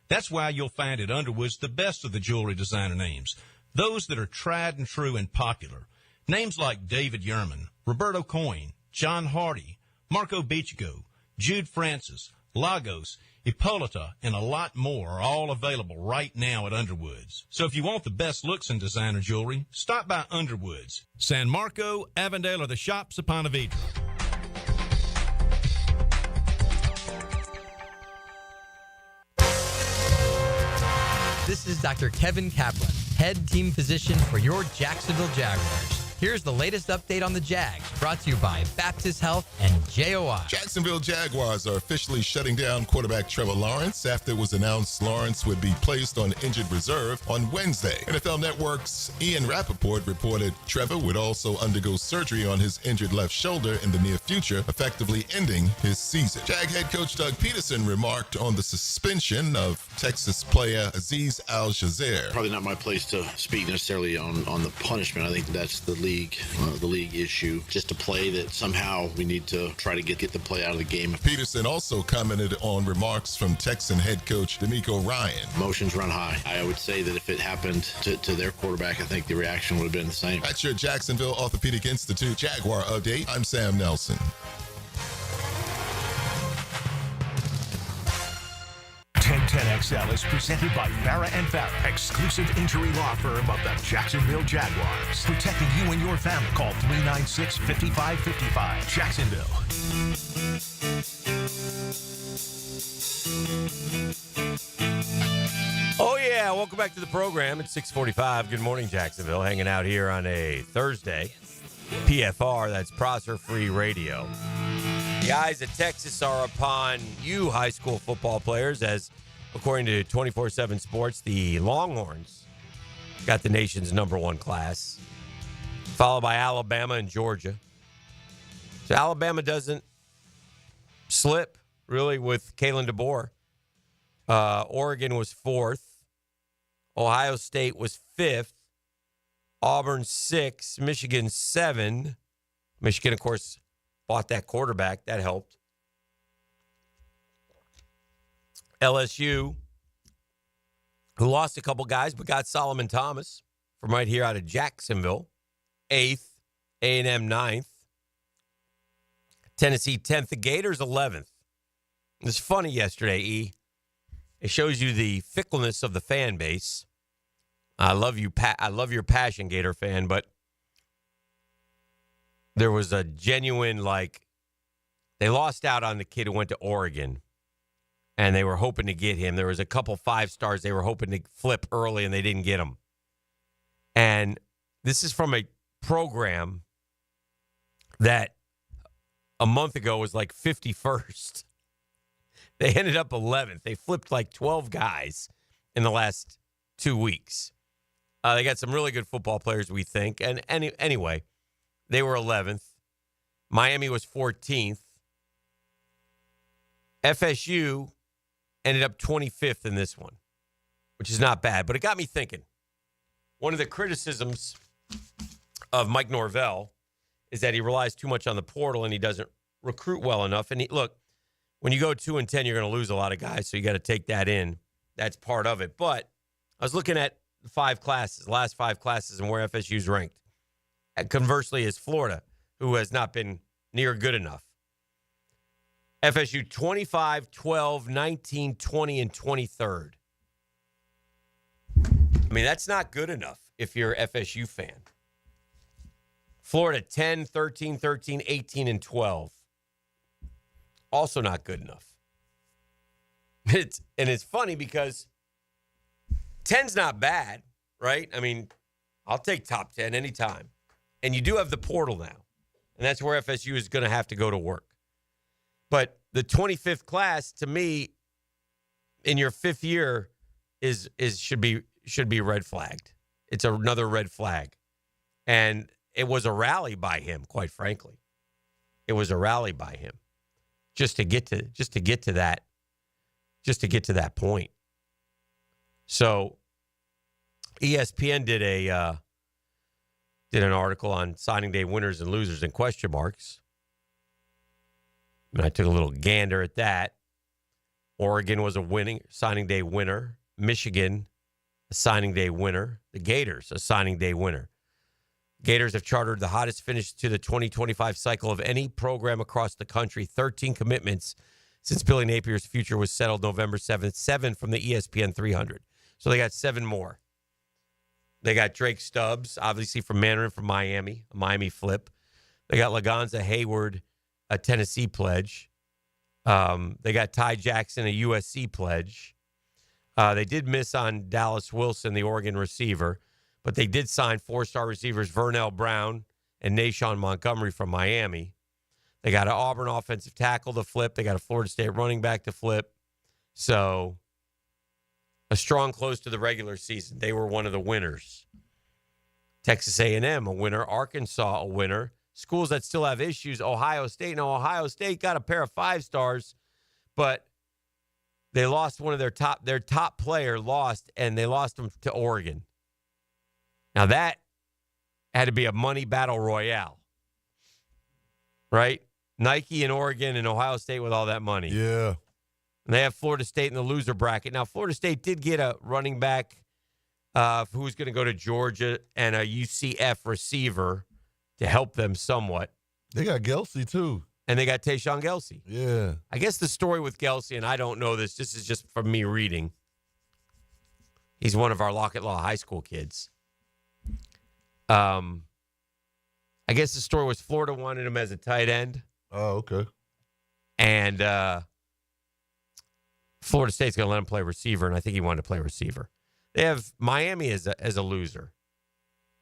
That's why you'll find at Underwoods the best of the jewelry designer names, those that are tried and true and popular. Names like David Yerman, Roberto Coin, John Hardy, Marco Bichigo, Jude Francis, Lagos, Hippolyta, and a lot more are all available right now at Underwoods. So if you want the best looks in designer jewelry, stop by Underwoods. San Marco, Avondale, or the shops of Ponte Vedra. This is Dr. Kevin Kaplan, head team physician for your Jacksonville Jaguars. Here's the latest update on the Jags, brought to you by Baptist Health and JOI. Jacksonville Jaguars are officially shutting down quarterback Trevor Lawrence after it was announced Lawrence would be placed on injured reserve on Wednesday. NFL Network's Ian Rappaport reported Trevor would also undergo surgery on his injured left shoulder in the near future, effectively ending his season. Jag head coach Doug Peterson remarked on the suspension of Texas player Azeez Al-Shazer. Probably not my place to speak necessarily on the punishment. I think that's the league issue. Just a play that somehow we need to try to get the play out of the game. Peterson also commented on remarks from Texan head coach D'Amico Ryan. Emotions run high. I would say that if it happened to their quarterback, I think the reaction would have been the same. That's your Jacksonville Orthopedic Institute Jaguar update. I'm Sam Nelson. 1010XL is presented by Farah & Farah, exclusive injury law firm of the Jacksonville Jaguars. Protecting you and your family. Call 396-5555. Jacksonville. Oh, yeah. Welcome back to the program. It's 6:45. Good morning, Jacksonville. Hanging out here on a Thursday. PFR, that's Prosser Free Radio. The eyes of Texas are upon you, high school football players, as according to 24/7 Sports, the Longhorns got the nation's #1 class, followed by Alabama and Georgia. So Alabama doesn't slip, really, with Kalen DeBoer. Oregon was 4th. Ohio State was 5th. Auburn 6. Michigan 7. Michigan, of course, bought that quarterback. That helped. LSU, who lost a couple guys but got Solomon Thomas from right here out of Jacksonville, 8th. A&M 9th. Tennessee 10th. The Gators 11th. It was funny yesterday, E. It shows you the fickleness of the fan base. I love you, I love your passion, Gator fan, but there was a genuine, they lost out on the kid who went to Oregon, and they were hoping to get him. There was a couple 5-stars they were hoping to flip early, and they didn't get him. And this is from a program that a month ago was 51st. They ended up 11th. They flipped like 12 guys in the last 2 weeks. They got some really good football players, we think. And anyway, they were 11th. Miami was 14th. FSU ended up 25th in this one, which is not bad. But it got me thinking. One of the criticisms of Mike Norvell is that he relies too much on the portal and he doesn't recruit well enough. And look, when you go 2-10, you're going to lose a lot of guys, so you got to take that in. That's part of it. But I was looking at the last 5 classes, and where FSU's ranked. And conversely is Florida, who has not been near good enough. FSU 25, 12, 19, 20, and 23rd. I mean, that's not good enough if you're an FSU fan. Florida 10, 13, 13, 18, and 12. Also not good enough. It's funny because 10's not bad, right? I mean, I'll take top 10 anytime. And you do have the portal now. And that's where FSU is going to have to go to work. But the 25th class, to me, in your 5th year, should be red flagged. It's another red flag. And it was a rally by him, quite frankly. It was a rally by him just to get to that point. So ESPN did an article on signing day winners and losers and question marks. And I took a little gander at that. Oregon was a signing day winner. Michigan, a signing day winner. The Gators, a signing day winner. Gators have chartered the hottest finish to the 2025 cycle of any program across the country. 13 commitments since Billy Napier's future was settled November 7th. 7 from the ESPN 300. So they got 7 more. They got Drake Stubbs, obviously from Mandarin from Miami, a Miami flip. They got Laganza Hayward, a Tennessee pledge. They got Ty Jackson, a USC pledge. They did miss on Dallas Wilson, the Oregon receiver, but they did sign 4-star receivers Vernell Brown and Nashawn Montgomery from Miami. They got an Auburn offensive tackle to flip. They got a Florida State running back to flip. So a strong close to the regular season. They were one of the winners. Texas A&M, a winner. Arkansas, a winner. Schools that still have issues, Ohio State. Now, Ohio State got a pair of 5-stars, but they lost one of their top player lost, and they lost them to Oregon. Now, that had to be a money battle royale, right? Nike and Oregon and Ohio State with all that money. Yeah. And they have Florida State in the loser bracket. Now, Florida State did get a running back who's going to go to Georgia and a UCF receiver to help them somewhat. They got Gelsey, too. And they got Tayshaun Gelsey. Yeah. I guess the story with Gelsey, and I don't know this is just from me reading. He's one of our Lockett Law high school kids. I guess the story was Florida wanted him as a tight end. Oh, okay. And Florida State's going to let him play receiver, and I think he wanted to play receiver. They have Miami as a loser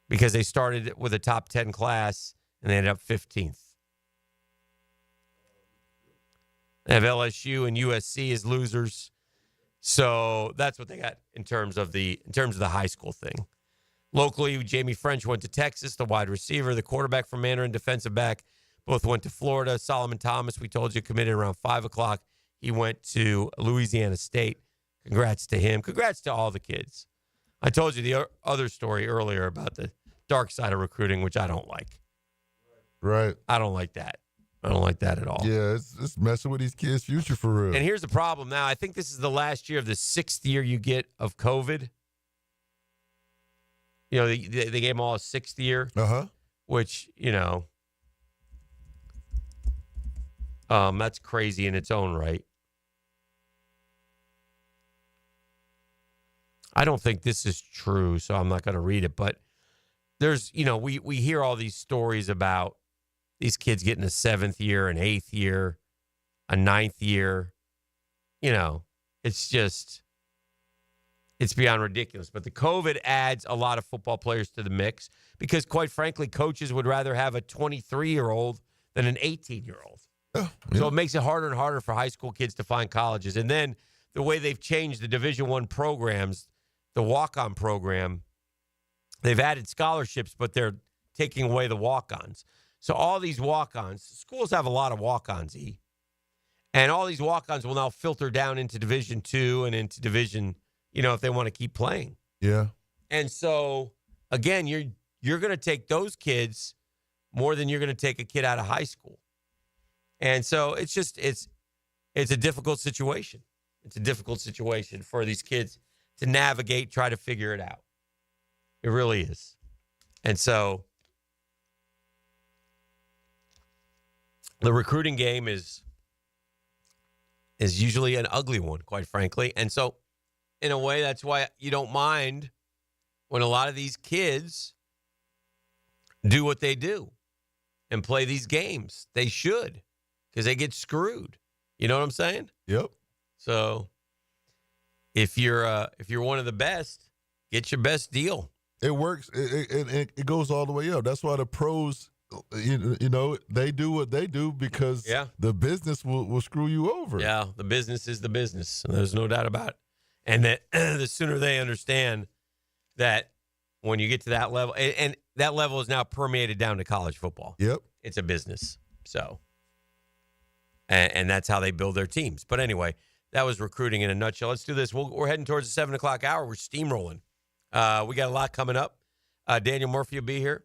because they started with a top 10 class, and they ended up 15th. They have LSU and USC as losers. So that's what they got in terms of the high school thing. Locally, Jamie French went to Texas, the wide receiver, the quarterback from Mandarin, defensive back, both went to Florida. Solomon Thomas, we told you, committed around 5 o'clock. He went to Louisiana State. Congrats to him. Congrats to all the kids. I told you the other story earlier about the dark side of recruiting, which I don't like. Right. I don't like that. I don't like that at all. Yeah, it's messing with these kids' future for real. And here's the problem now. I think this is the last year of the 6th year you get of COVID. You know, they gave them all a 6th year, which, you know, that's crazy in its own right. I don't think this is true, so I'm not going to read it. But there's, you know, we hear all these stories about these kids getting a 7th year, an 8th year, a 9th year. You know, it's beyond ridiculous. But the COVID adds a lot of football players to the mix because, quite frankly, coaches would rather have a 23-year-old than an 18-year-old. So it makes it harder and harder for high school kids to find colleges. And then the way they've changed the Division I programs, the walk-on program, they've added scholarships, but they're taking away the walk-ons. So all these walk-ons, schools have a lot of walk-ons, and all these walk-ons will now filter down into Division II and into Division, if they want to keep playing. Yeah. And so, again, you're going to take those kids more than you're going to take a kid out of high school. And so it's a difficult situation. It's a difficult situation for these kids to navigate, try to figure it out. It really is. And so the recruiting game is usually an ugly one, quite frankly. And so in a way, that's why you don't mind when a lot of these kids do what they do and play these games. They should, because they get screwed. You know what I'm saying? Yep. So if you're one of the best, get your best deal. It works. It goes all the way up. That's why the pros, they do what they do because the business will screw you over. Yeah, the business is the business. There's no doubt about it. And that the sooner they understand that when you get to that level, and that level is now permeated down to college football. Yep. It's a business. So, and that's how they build their teams. But anyway, that was recruiting in a nutshell. Let's do this. We're heading towards the 7 o'clock hour. We're steamrolling. We got a lot coming up. Daniel Murphy will be here.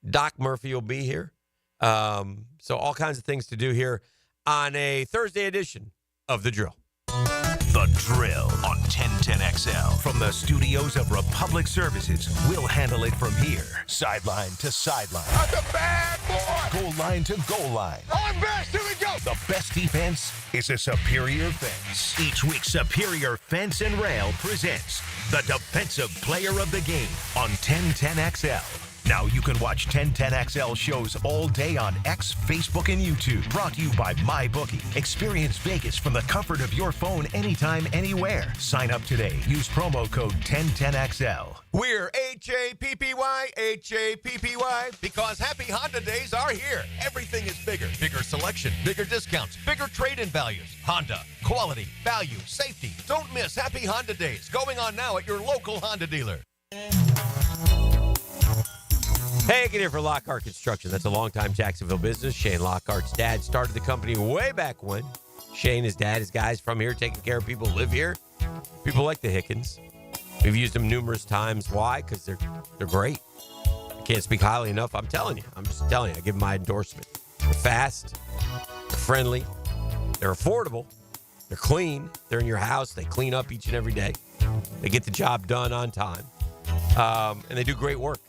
Doc Murphy will be here. So all kinds of things to do here on a Thursday edition of The Drill. The Drill on 1010XL. From the studios of Republic Services, we'll handle it from here. Sideline to sideline. I'm the bad boy. Goal line to goal line. I'm best. Here we go. The best defense is a superior fence. Each week, Superior Fence and Rail presents the Defensive Player of the Game on 1010XL. Now you can watch 1010XL shows all day on X, Facebook, and YouTube. Brought to you by MyBookie. Experience Vegas from the comfort of your phone anytime, anywhere. Sign up today. Use promo code 1010XL. We're HAPPY, HAPPY, because Happy Honda Days are here. Everything is bigger. Bigger selection, bigger discounts, bigger trade-in values. Honda, quality, value, safety. Don't miss Happy Honda Days, going on now at your local Honda dealer. Hey, get here for Lockhart Construction. That's a longtime Jacksonville business. Shane Lockhart's dad started the company way back when. Shane, his dad, his guys from here, taking care of people who live here. People like the Hickens. We've used them numerous times. Why? Because they're great. I can't speak highly enough. I'm telling you. I'm just telling you. I give them my endorsement. They're fast. They're friendly. They're affordable. They're clean. They're in your house. They clean up each and every day. They get the job done on time. And they do great work.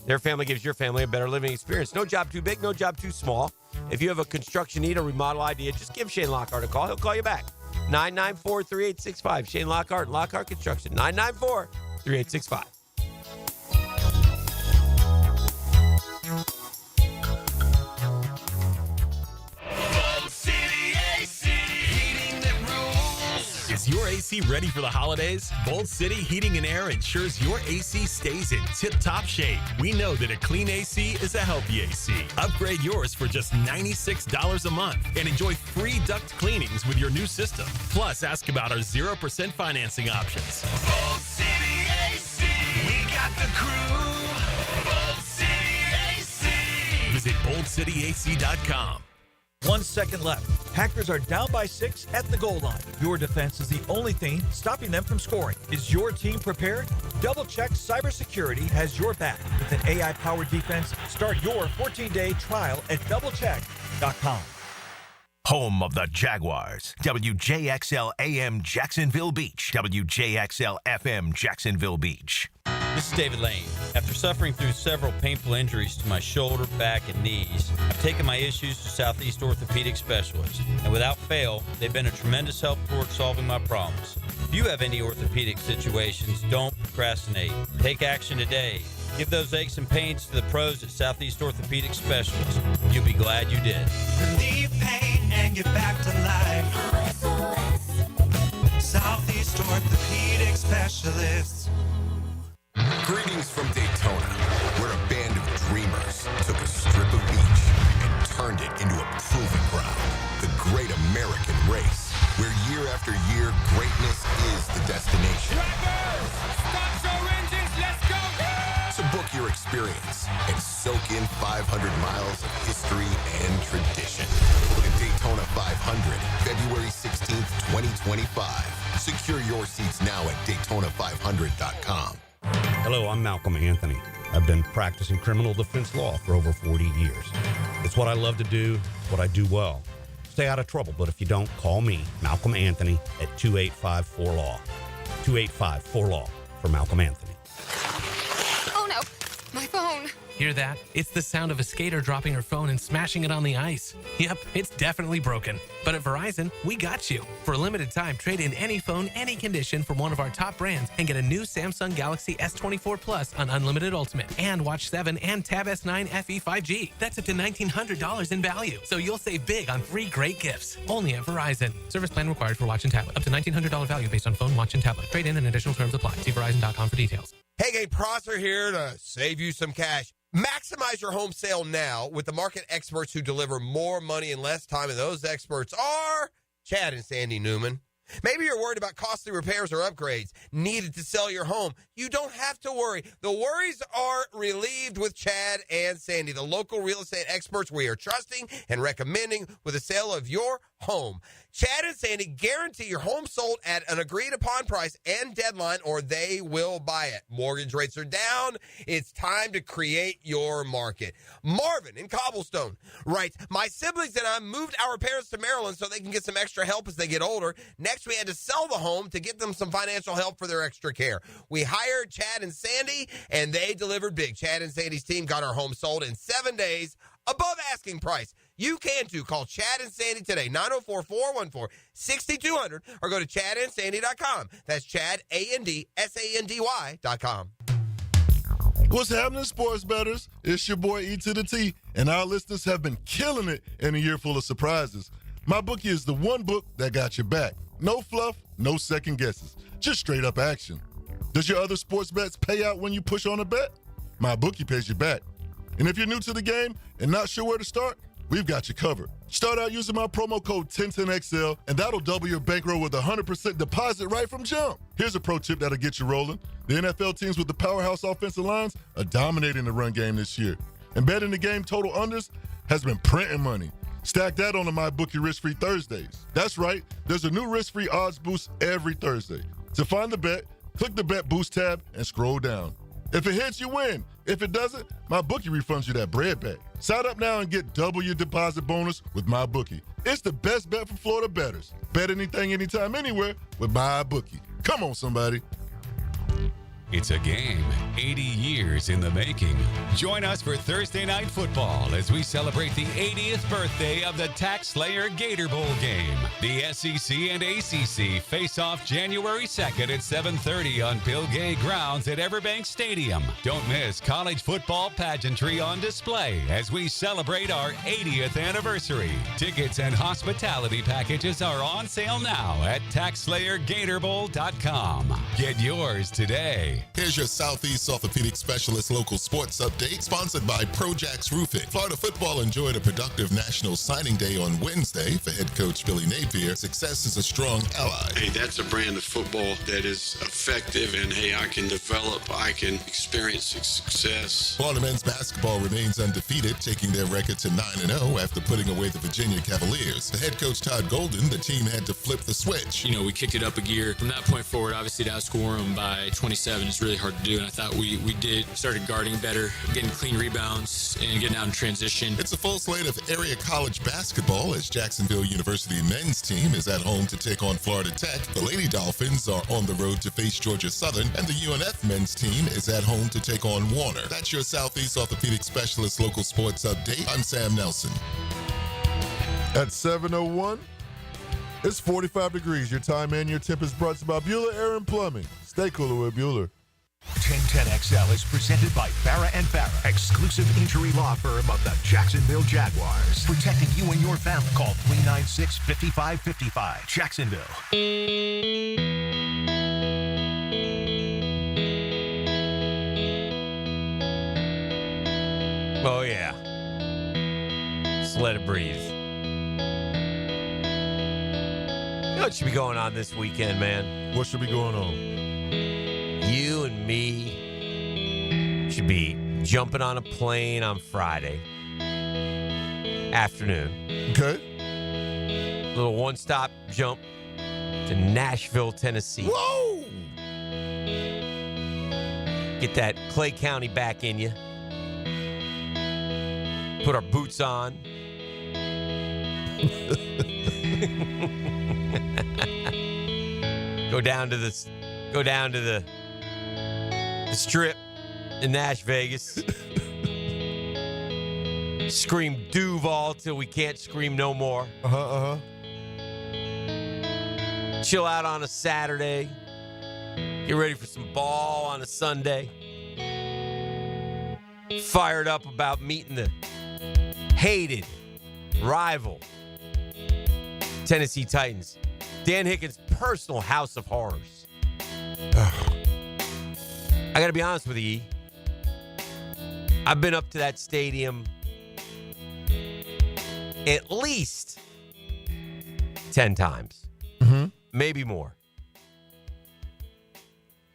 Their family gives your family a better living experience. No job too big, no job too small. If you have a construction need or remodel idea, just give Shane Lockhart a call. He'll call you back. 994-3865. Shane Lockhart, Lockhart Construction. 994-3865. Is your AC ready for the holidays? Bold City Heating and Air ensures your AC stays in tip-top shape. We know that a clean AC is a healthy AC. Upgrade yours for just $96 a month and enjoy free duct cleanings with your new system. Plus, ask about our 0% financing options. Bold City AC. We got the crew. Bold City AC. Visit boldcityac.com. 1 second left. Hackers are down by 6 at the goal line. Your defense is the only thing stopping them from scoring. Is your team prepared? Double Check Cybersecurity has your back. With an AI-powered defense, start your 14-day trial at doublecheck.com. Home of the Jaguars. WJXL AM Jacksonville Beach. WJXL FM Jacksonville Beach. This is David Lane. After suffering through several painful injuries to my shoulder, back, and knees, I've taken my issues to Southeast Orthopedic Specialists, and without fail, they've been a tremendous help toward solving my problems. If you have any orthopedic situations, don't procrastinate. Take action today. Give those aches and pains to the pros at Southeast Orthopedic Specialists. You'll be glad you did. Relieve pain and get back to life. Southeast Orthopedic Specialists. Greetings from Daytona, where a band of dreamers took a strip of beach and turned it into a proving ground. 2025. Secure your seats now at Daytona500.com. Hello, I'm Malcolm Anthony. I've been practicing criminal defense law for over 40 years. It's what I love to do, it's what I do well. Stay out of trouble, but if you don't, call me, Malcolm Anthony, at 2854-LAW. 2854-LAW for Malcolm Anthony. Oh no, my phone. Hear that? It's the sound of a skater dropping her phone and smashing it on the ice. Yep, it's definitely broken. But at Verizon, we got you. For a limited time, trade in any phone, any condition from one of our top brands and get a new Samsung Galaxy S24 Plus on Unlimited Ultimate and Watch 7 and Tab S9 FE 5G. That's up to $1,900 in value. So you'll save big on 3 great gifts. Only at Verizon. Service plan required for watch and tablet. Up to $1,900 value based on phone, watch, and tablet. Trade in and additional terms apply. See Verizon.com for details. Hey, gang, Prosser here to save you some cash. Maximize your home sale now with the market experts who deliver more money in less time, and those experts are Chad and Sandy Newman. Maybe you're worried about costly repairs or upgrades needed to sell your home. You don't have to worry. The worries are relieved with Chad and Sandy, the local real estate experts we are trusting and recommending with the sale of your home. Chad and Sandy guarantee your home sold at an agreed-upon price and deadline, or they will buy it. Mortgage rates are down. It's time to create your market. Marvin in Cobblestone writes, my siblings and I moved our parents to Maryland so they can get some extra help as they get older. Next, we had to sell the home to get them some financial help for their extra care. We hired Chad and Sandy, and they delivered big. Chad and Sandy's team got our home sold in 7 days above asking price. You can too. Call Chad and Sandy today, 904-414-6200, or go to chadandsandy.com. That's Chad, ANDSANDY.com. What's happening, sports bettors? It's your boy E to the T, and our listeners have been killing it in a year full of surprises. MyBookie is the one book that got your back. No fluff, no second guesses, just straight up action. Does your other sports bets pay out when you push on a bet? MyBookie pays you back. And if you're new to the game and not sure where to start, we've got you covered. Start out using my promo code 1010XL, and that'll double your bankroll with a 100% deposit right from jump. Here's a pro tip that'll get you rolling. The NFL teams with the powerhouse offensive lines are dominating the run game this year. And betting the game total unders has been printing money. Stack that on the MyBookie risk-free Thursdays. That's right, there's a new risk-free odds boost every Thursday. To find the bet, click the Bet Boost tab and scroll down. If it hits, you win. If it doesn't, MyBookie refunds you that bread back. Sign up now and get double your deposit bonus with MyBookie. It's the best bet for Florida bettors. Bet anything, anytime, anywhere with MyBookie. Come on, somebody. It's a game 80 years in the making. Join us for Thursday Night Football as we celebrate the 80th birthday of the Tax Slayer Gator Bowl game. The SEC and ACC face off January 2nd at 7:30 on Bill Gay grounds at Everbank Stadium. Don't miss college football pageantry on display as we celebrate our 80th anniversary. Tickets and hospitality packages are on sale now at TaxSlayerGatorBowl.com. Get yours today. Here's your Southeast Orthopedic Specialist local sports update, sponsored by Projax Roofing. Florida football enjoyed a productive National Signing Day on Wednesday. For head coach Billy Napier, success is a strong ally. Hey, that's a brand of football that is effective, and hey, I can develop, I can experience success. Florida men's basketball remains undefeated, taking their record to 9-0 after putting away the Virginia Cavaliers. The head coach Todd Golden, the team had to flip the switch. You know, we kicked it up a gear. From that point forward, obviously to outscore them by 27 is really hard to do, and I thought we did. Started guarding better, getting clean rebounds, and getting out in transition. It's a full slate of area college basketball as Jacksonville University men's team is at home to take on Florida Tech. The Lady Dolphins are on the road to face Georgia Southern, and the UNF men's team is at home to take on Warner. That's your Southeast Orthopedic Specialist local sports update. I'm Sam Nelson. At 7:01, it's 45 degrees. Your time and your temp is brought to you by Bueller Air and Plumbing. Stay cooler with Bueller. 1010XL is presented by Farrah & Farrah, exclusive injury law firm of the Jacksonville Jaguars. Protecting you and your family. Call 396-5555. Jacksonville. Oh, yeah. Just let it breathe. You know what should be going on this weekend, man? What should be going on? You and me should be jumping on a plane on Friday afternoon. Okay. Little one-stop jump to Nashville, Tennessee. Whoa! Get that Clay County back in you. Put our boots on. Go down to the strip in Nash Vegas. Scream Duval till we can't scream no more. Chill out on a Saturday. Get ready for some ball on a Sunday. Fired up about meeting the hated rival Tennessee Titans. Dan Hicken's personal house of horrors. I got to be honest with you, E. I've been up to that stadium at least 10 times. Maybe more.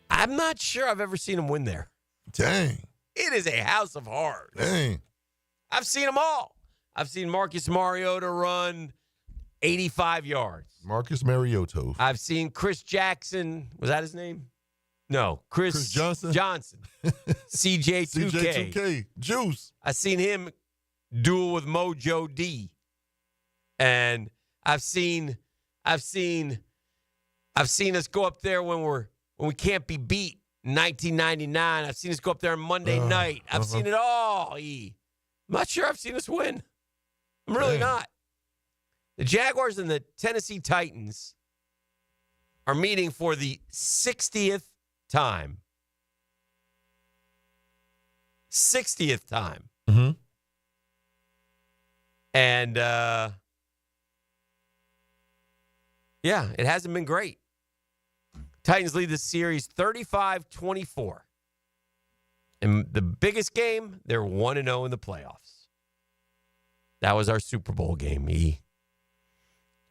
I'm not sure I've ever seen him win there. Dang. It is a house of horrors. Dang. I've seen them all. I've seen Marcus Mariota run 85 yards. Marcus Mariota. I've seen Chris Jackson. Was that his name? No. Chris Johnson. CJ2K. CJ2K. Juice. I've seen him duel with Mojo D. And I've seen us go up there when we can't be beat in 1999. I've seen us go up there on Monday night. I've seen it all, E. I'm not sure I've seen us win. I'm really not. The Jaguars and the Tennessee Titans are meeting for the 60th time. 60th time. And, yeah, it hasn't been great. Titans lead the series 35-24. And the biggest game, they're 1-0 in the playoffs. That was our Super Bowl game, E.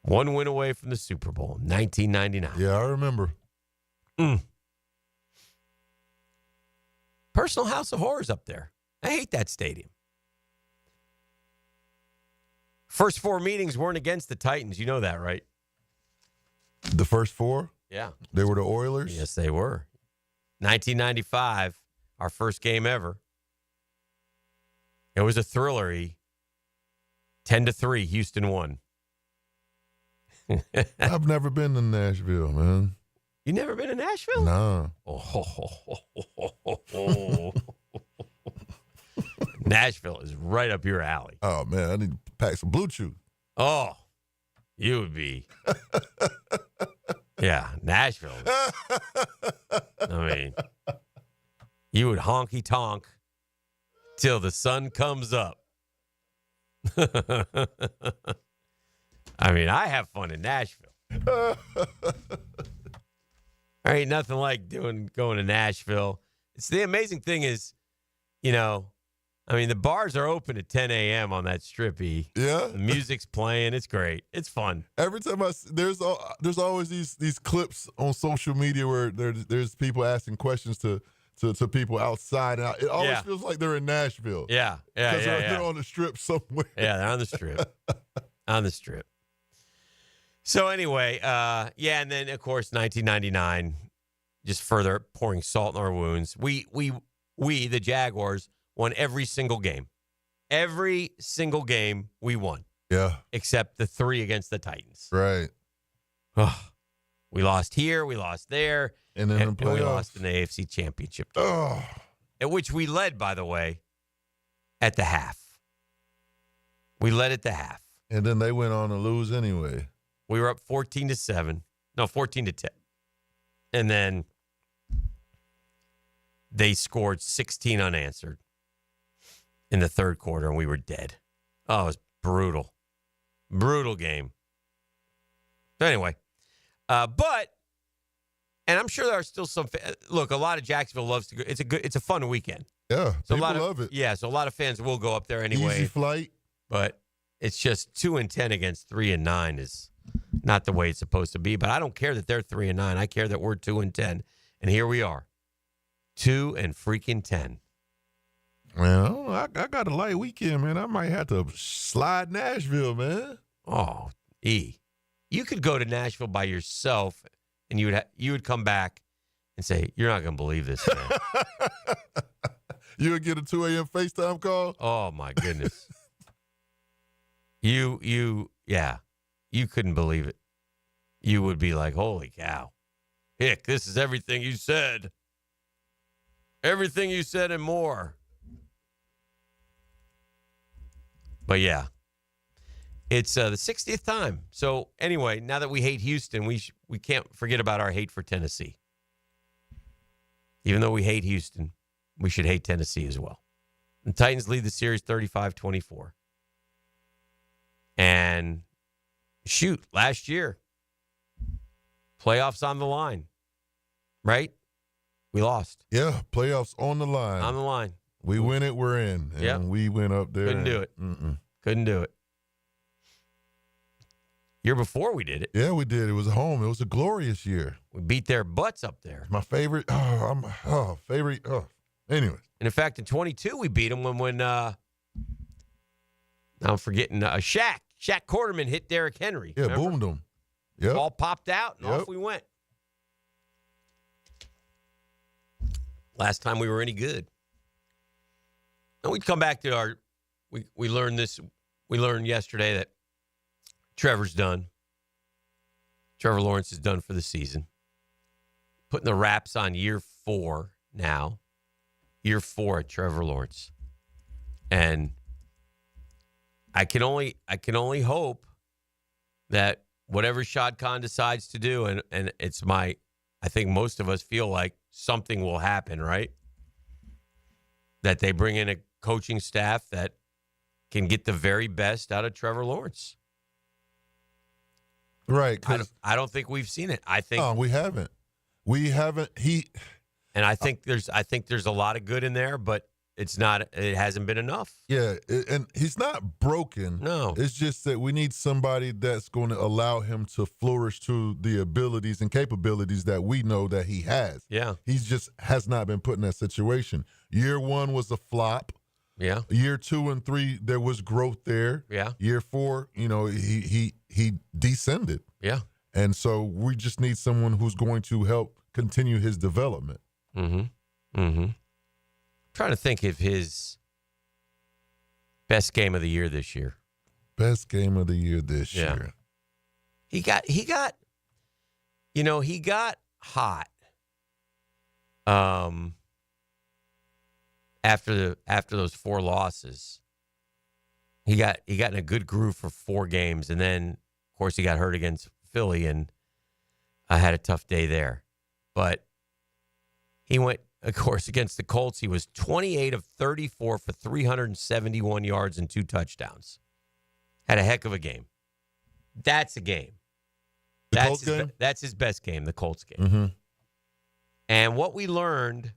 One win away from the Super Bowl, 1999. Yeah, I remember. Personal house of horrors up there. I hate that stadium. First four meetings weren't against the Titans. You know that, right? The first four? Yeah. They were the Oilers? Yes, they were. 1995, our first game ever. It was a thriller, E. 10-3, Houston won. I've never been to Nashville, man. You never been to Nashville? No. Nashville is right up your alley. Oh, man, I need to pack some Blue Chew. Oh, you would be. Yeah, Nashville. I mean, you would honky tonk till the sun comes up. I mean, I have fun in Nashville. There ain't nothing like going to Nashville. It's the amazing thing is, I mean, the bars are open at 10 a.m. on that strip, E. Yeah. The music's playing. It's great. It's fun. Every time there's always these clips on social media where there's people asking questions to people outside. And it always feels like they're in Nashville. Yeah. Because they're on the strip somewhere. Yeah, they're on the strip. On the strip. So anyway, and then, of course, 1999, just further pouring salt in our wounds. We the Jaguars, won every single game. Every single game we won. Yeah. Except the 3 against the Titans. Right. Oh, we lost here. We lost there. And then we lost in the AFC Championship game. Oh. At which we led, by the way, at the half. We led at the half. And then they went on to lose anyway. We were up 14-7. No, 14-10. And then they scored 16 unanswered in the third quarter, and we were dead. Oh, it was brutal. Brutal game. So anyway, and I'm sure there are still some. Look, a lot of Jacksonville loves to go. It's a fun weekend. Yeah, so people love it. Yeah, so a lot of fans will go up there anyway. Easy flight. But it's just 2-10 against 3-9 is not the way it's supposed to be. But I don't care that they're 3-9. I care that we're 2-10, and here we are, 2-10. Well, I got a light weekend, man. I might have to slide Nashville, man. Oh, E. You could go to Nashville by yourself, and you would come back and say, "You're not going to believe this, man." You would get a 2 a.m. FaceTime call? Oh, my goodness. You couldn't believe it. You would be like, holy cow. Hick, this is everything you said. Everything you said and more. But, yeah. It's the 60th time. So, anyway, now that we hate Houston, we can't forget about our hate for Tennessee. Even though we hate Houston, we should hate Tennessee as well. The Titans lead the series 35-24. And, shoot, last year, playoffs on the line, right? We lost. Yeah, playoffs on the line. On the line. We win it, we're in. And Yep. we went up there. Couldn't do it. Couldn't do it. Year before we did it. Yeah, we did. It was home. It was a glorious year. We beat their butts up there. My favorite. Favorite. Anyways. And in fact, in 22, we beat them when now I'm forgetting, Shaq Quarterman hit Derrick Henry. Yeah, remember? boomed him. Yep. Ball popped out, and off we went. Last time we were any good. And we'd come back to we learned this. We learned yesterday that Trevor's done. Trevor Lawrence is done for the season. Putting the wraps on year 4 now. Year 4 at Trevor Lawrence. And I can only hope that whatever Shad Khan decides to do, and I think most of us feel like something will happen, right? That they bring in a coaching staff that can get the very best out of Trevor Lawrence. Right. I don't think we've seen it. I think we haven't. We haven't. And I think there's a lot of good in there, but it hasn't been enough. Yeah, and he's not broken. No. It's just that we need somebody that's going to allow him to flourish to the abilities and capabilities that we know that he has. Yeah. He just has not been put in that situation. Year 1 was a flop. Yeah. Year 2 and 3, there was growth there. Yeah. Year 4, he descended. Yeah. And so we just need someone who's going to help continue his development. Trying to think of his best game of the year this year. Best game of the year this year. He got hot. After those 4 losses. He got in a good groove for 4 games, and then of course he got hurt against Philly, and I had a tough day there. But he went, of course, against the Colts. He was 28 of 34 for 371 yards and 2 touchdowns. Had a heck of a game. That's a game. That's his best game, the Colts game. Mm-hmm. And what we learned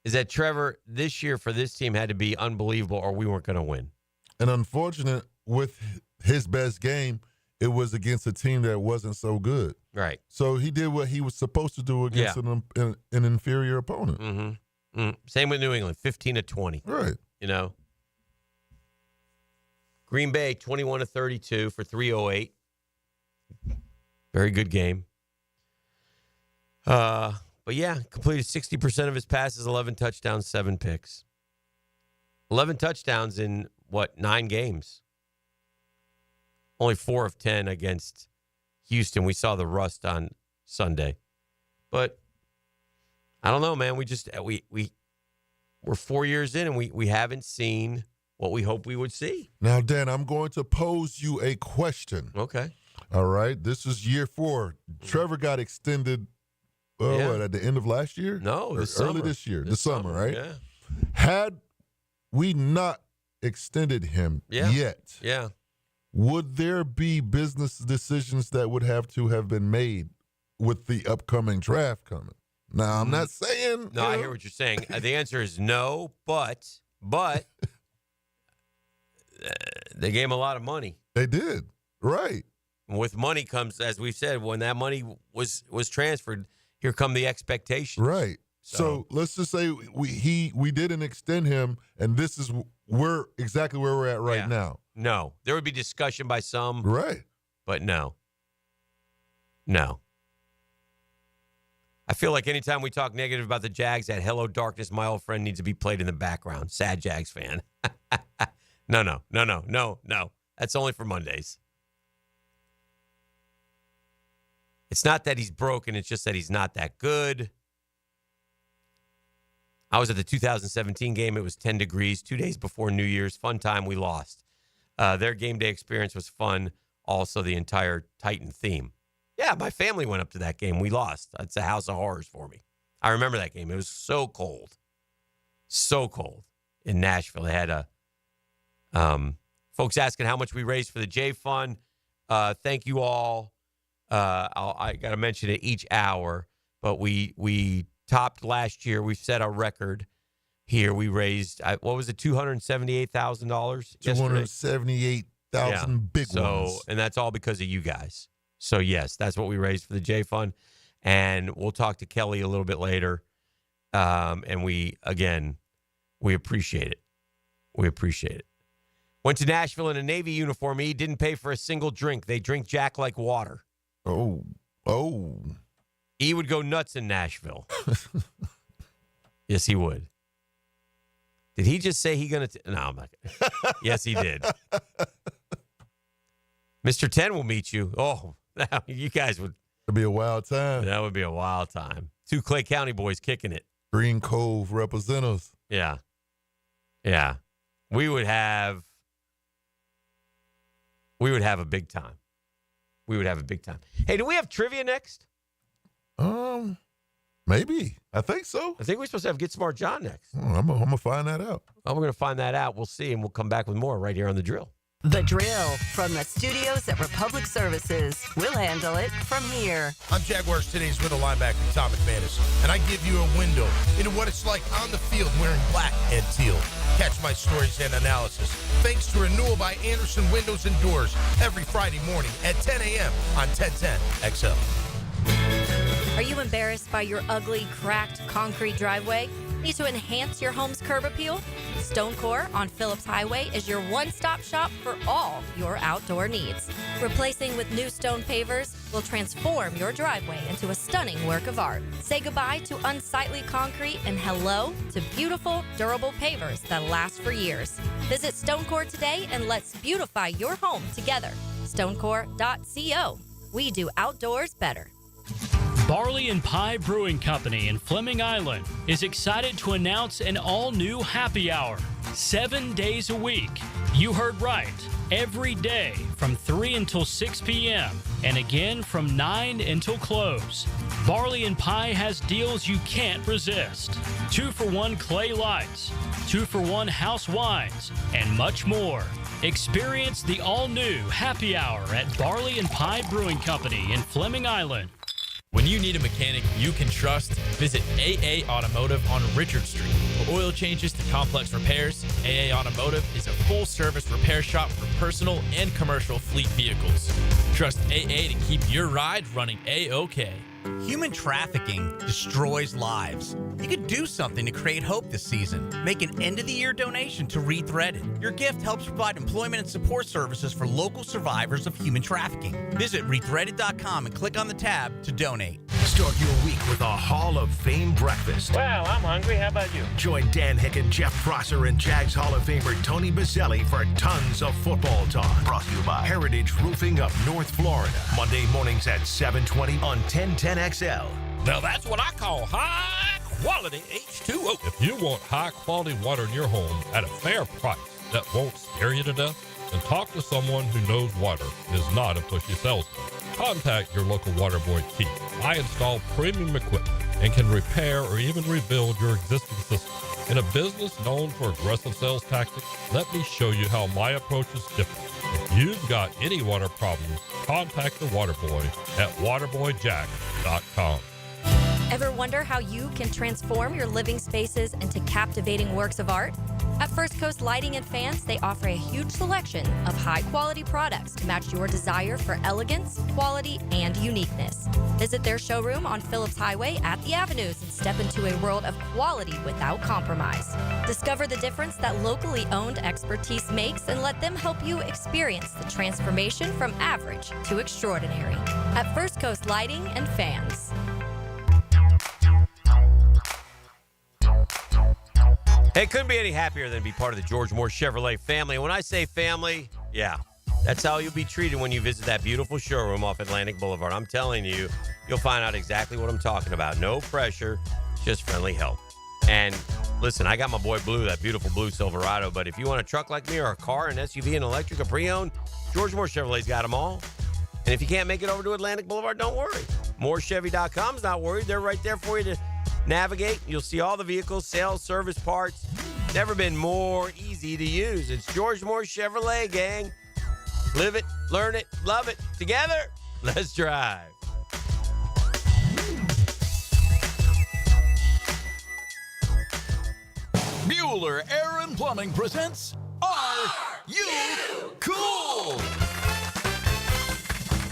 is that Trevor this year for this team had to be unbelievable or we weren't going to win. And unfortunate with his best game, it was against a team that wasn't so good. Right. So he did what he was supposed to do against an inferior opponent. Same with New England, 15-20. Right. Green Bay, 21-32 for 308. Very good game. But yeah, completed 60% of his passes, 11 touchdowns, 7 picks. 11 touchdowns in, 9 games? Only 4 of 10 against Houston. We saw the rust on Sunday. But I don't know, man. We're 4 years in, and we haven't seen what we hope we would see. Now, Dan, I'm going to pose you a question. Okay. All right. This is year 4. Trevor got extended at the end of last year? No, early this year. The summer, right? Yeah. Had we not extended him yet, would there be business decisions that would have to have been made with the upcoming draft coming? Now, I'm not saying... No, I hear what you're saying. The answer is no, but they gave him a lot of money. They did. Right. With money comes, as we said, when that money was transferred, here come the expectations. Right. So let's just say we didn't extend him, and this is exactly where we're at right now. No. There would be discussion by some. Right. But no. No. I feel like anytime we talk negative about the Jags, that Hello Darkness, My Old Friend needs to be played in the background. Sad Jags fan. No. That's only for Mondays. It's not that he's broken. It's just that he's not that good. I was at the 2017 game. It was 10 degrees, 2 days before New Year's. Fun time. We lost. Their game day experience was fun. Also, the entire Titan theme. Yeah, my family went up to that game. We lost. It's a house of horrors for me. I remember that game. It was so cold. So cold in Nashville. They had folks asking how much we raised for the J Fund. Thank you all. I got to mention it each hour, but we topped last year. We set a record here. We raised, what was it, $278,000? $278,000 big ones. And that's all because of you guys. So, yes, that's what we raised for the J Fund. And we'll talk to Kelly a little bit later. And we appreciate it. We appreciate it. Went to Nashville in a Navy uniform. He didn't pay for a single drink. They drink Jack like water. Oh. He would go nuts in Nashville. Yes, he would. Did he just say he going to? No, I'm not. Yes, he did. Mr. 10 will meet you. Oh, you guys would. It'd be a wild time. That would be a wild time. 2 Clay County boys kicking it. Green Cove representatives. Yeah. We would have a big time. Hey, do we have trivia next? Maybe. I think so. I think we're supposed to have Get Smart John next. I'm going to find that out. Oh, we're going to find that out. We'll see, and we'll come back with more right here on The Drill. The Drill from the studios at Republic Services. We'll handle it from here. I'm Jaguars Today's middle linebacker, Tom McManus, and I give you a window into what it's like on the field wearing black and teal. Catch my stories and analysis thanks to Renewal by Anderson Windows and Doors every Friday morning at 10 a.m. on 1010 XL. Are you embarrassed by your ugly, cracked concrete driveway? Need to enhance your home's curb appeal? Stonecore on Phillips Highway is your one-stop shop for all your outdoor needs. Replacing with new stone pavers will transform your driveway into a stunning work of art. Say goodbye to unsightly concrete and hello to beautiful, durable pavers that last for years. Visit Stonecore today and let's beautify your home together. Stonecore.co. We do outdoors better. Barley and Pie Brewing Company in Fleming Island is excited to announce an all-new happy hour, 7 days a week. You heard right. Every day from 3 until 6 p.m. and again from 9 until close. Barley and Pie has deals you can't resist. 2-for-1 clay lights, 2-for-1 house wines, and much more. Experience the all-new happy hour at Barley and Pie Brewing Company in Fleming Island. When you need a mechanic you can trust, visit AA Automotive on Richard Street. For oil changes to complex repairs, AA Automotive is a full-service repair shop for personal and commercial fleet vehicles. Trust AA to keep your ride running A-OK. Human trafficking destroys lives. You could do something to create hope this season. Make an end-of-the-year donation to Rethreaded. Your gift helps provide employment and support services for local survivors of human trafficking. Visit rethreaded.com and click on the tab to donate. Start your week with a Hall of Fame breakfast. Wow, I'm hungry. How about you? Join Dan Hicken, Jeff Prosser, and Jags Hall of Famer Tony Bazzelli for tons of football talk. Brought to you by Heritage Roofing of North Florida. Monday mornings at 7:20 on 1010 XL. Now that's what I call high quality H2O. If you want high quality water in your home at a fair price that won't scare you to death, then talk to someone who knows water and is not a pushy salesman. Contact your local water boy Keith. I install premium equipment and can repair or even rebuild your existing system. In a business known for aggressive sales tactics, let me show you how my approach is different. If you've got any water problems, contact the water boy at waterboyjack.com. Ever wonder how you can transform your living spaces into captivating works of art? At First Coast Lighting and Fans, they offer a huge selection of high-quality products to match your desire for elegance, quality, and uniqueness. Visit their showroom on Phillips Highway at the Avenues and step into a world of quality without compromise. Discover the difference that locally owned expertise makes and let them help you experience the transformation from average to extraordinary. At First Coast Lighting and Fans. Hey, couldn't be any happier than to be part of the George Moore Chevrolet family. And when I say family, yeah, that's how you'll be treated when you visit that beautiful showroom off Atlantic Boulevard. I'm telling you, you'll find out exactly what I'm talking about. No pressure, just friendly help. And listen, I got my boy Blue, that beautiful blue Silverado. But if you want a truck like me or a car, an SUV, an electric, a pre-owned, George Moore Chevrolet's got them all. And if you can't make it over to Atlantic Boulevard, don't worry. MooreChevy.com's not worried. They're right there for you to navigate. You'll see all the vehicles, sales, service, parts. Never been more easy to use. It's George Moore Chevrolet, gang. Live it, learn it, love it. Together, let's drive. Bueller Air and Plumbing presents Are You Cool?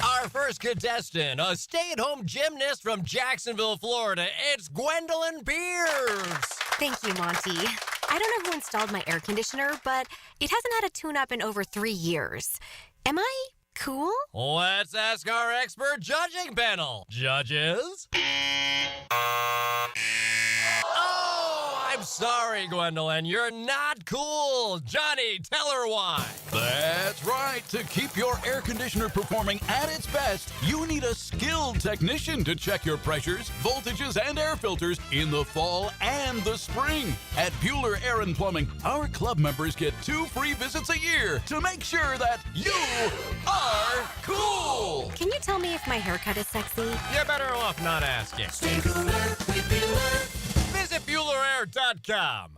Our first contestant, a stay-at-home gymnast from Jacksonville, Florida. It's Gwendolyn Pierce. Thank you, Monty. I don't know who installed my air conditioner, but it hasn't had a tune-up in over 3 years. Am I cool? Let's ask our expert judging panel. Judges? Oh, I'm sorry, Gwendolyn. You're not cool. Johnny, tell her why. That's right. To keep your air conditioner performing at its best, you need a skilled technician to check your pressures, voltages, and air filters in the fall and the spring. At Bueller Air and Plumbing, our club members get 2 free visits a year to make sure that you are cool. Can you tell me if my haircut is sexy? You're better off not asking. Stay cooler with Bueller. Visit BuellerAir.com.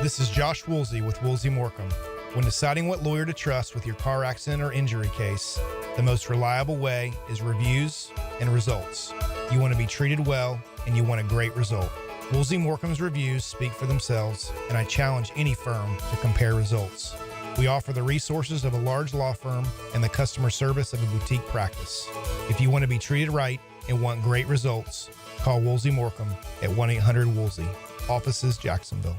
This is Josh Woolsey with Woolsey Morecambe. When deciding what lawyer to trust with your car accident or injury case, the most reliable way is reviews and results. You want to be treated well, and you want a great result. Woolsey Morecambe's reviews speak for themselves, and I challenge any firm to compare results. We offer the resources of a large law firm and the customer service of a boutique practice. If you want to be treated right and want great results, call Woolsey Morecambe at 1-800-WOOLSEY. Offices, Jacksonville.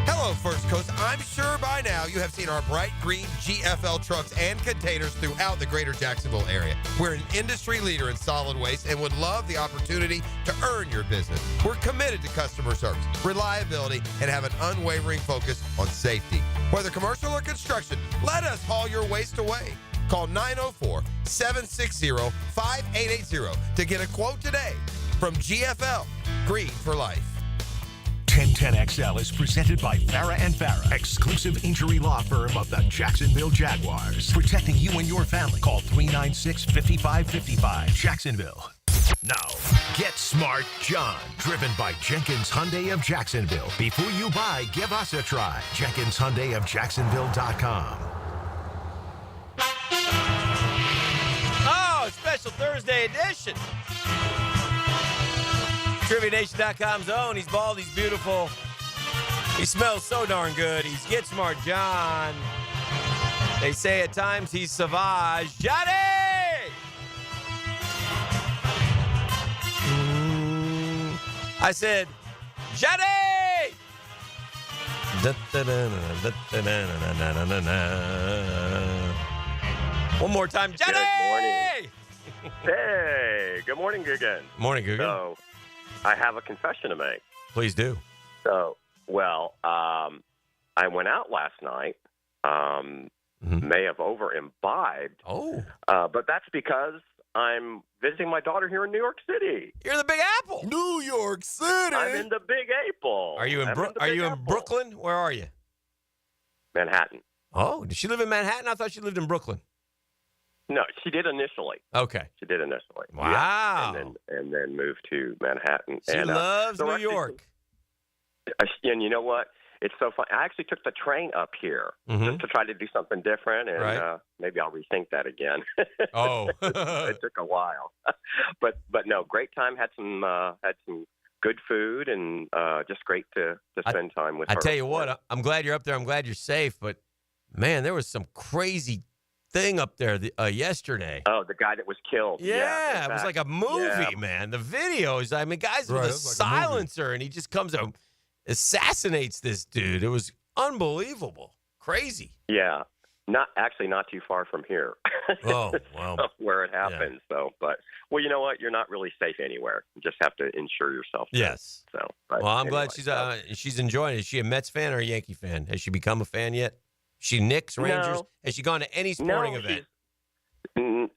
Hello, First Coast. I'm sure by now you have seen our bright green GFL trucks and containers throughout the greater Jacksonville area. We're an industry leader in solid waste and would love the opportunity to earn your business. We're committed to customer service, reliability, and have an unwavering focus on safety. Whether commercial or construction, let us haul your waste away. Call 904-760-5880 to get a quote today from GFL, Green for Life. 1010XL is presented by Farah & Farah, exclusive injury law firm of the Jacksonville Jaguars. Protecting you and your family. Call 396-5555, Jacksonville. Now, Get Smart John, driven by Jenkins Hyundai of Jacksonville. Before you buy, give us a try. JenkinsHyundaiofJacksonville.com. Oh, special Thursday edition. TriviaNation.com's own. He's bald, he's beautiful. He smells so darn good. He's Get Smart John. They say at times he's Savage. Johnny! I said, Johnny! One more time, Johnny! Good morning. Hey, good morning, Guggen. Morning, Guggen. So, I have a confession to make. Please do. So, I went out last night. May have over-imbibed. Oh. But that's because I'm visiting my daughter here in New York City. You're in the Big Apple. New York City. I'm in the Big Apple. Are you in Brooklyn? Where are you? Manhattan. Oh, did she live in Manhattan? I thought she lived in Brooklyn. No, she did initially. Okay. She did initially. Wow. Yeah. And then moved to Manhattan. She loves New York. And you know what? It's so fun. I actually took the train up here just to try to do something different, and maybe I'll rethink that again. Oh. It took a while, but no, great time. Had some good food and just great to spend time with her. I tell you what, I'm glad you're up there. I'm glad you're safe. But, man, there was some crazy thing up there yesterday. Oh, the guy that was killed. Yeah, it was like a movie, man. The videos, I mean, guys with a silencer, and he just comes and assassinates this dude. It was unbelievable. Crazy. Yeah. Not too far from here. Oh, wow. Where it happened. Yeah. So, but, well, you know what? You're not really safe anywhere. You just have to insure yourself. Yes. So, but well, I'm anyway, glad she's enjoying it. Is she a Mets fan or a Yankee fan? Has she become a fan yet? She Knicks, Rangers? No. Has she gone to any sporting event?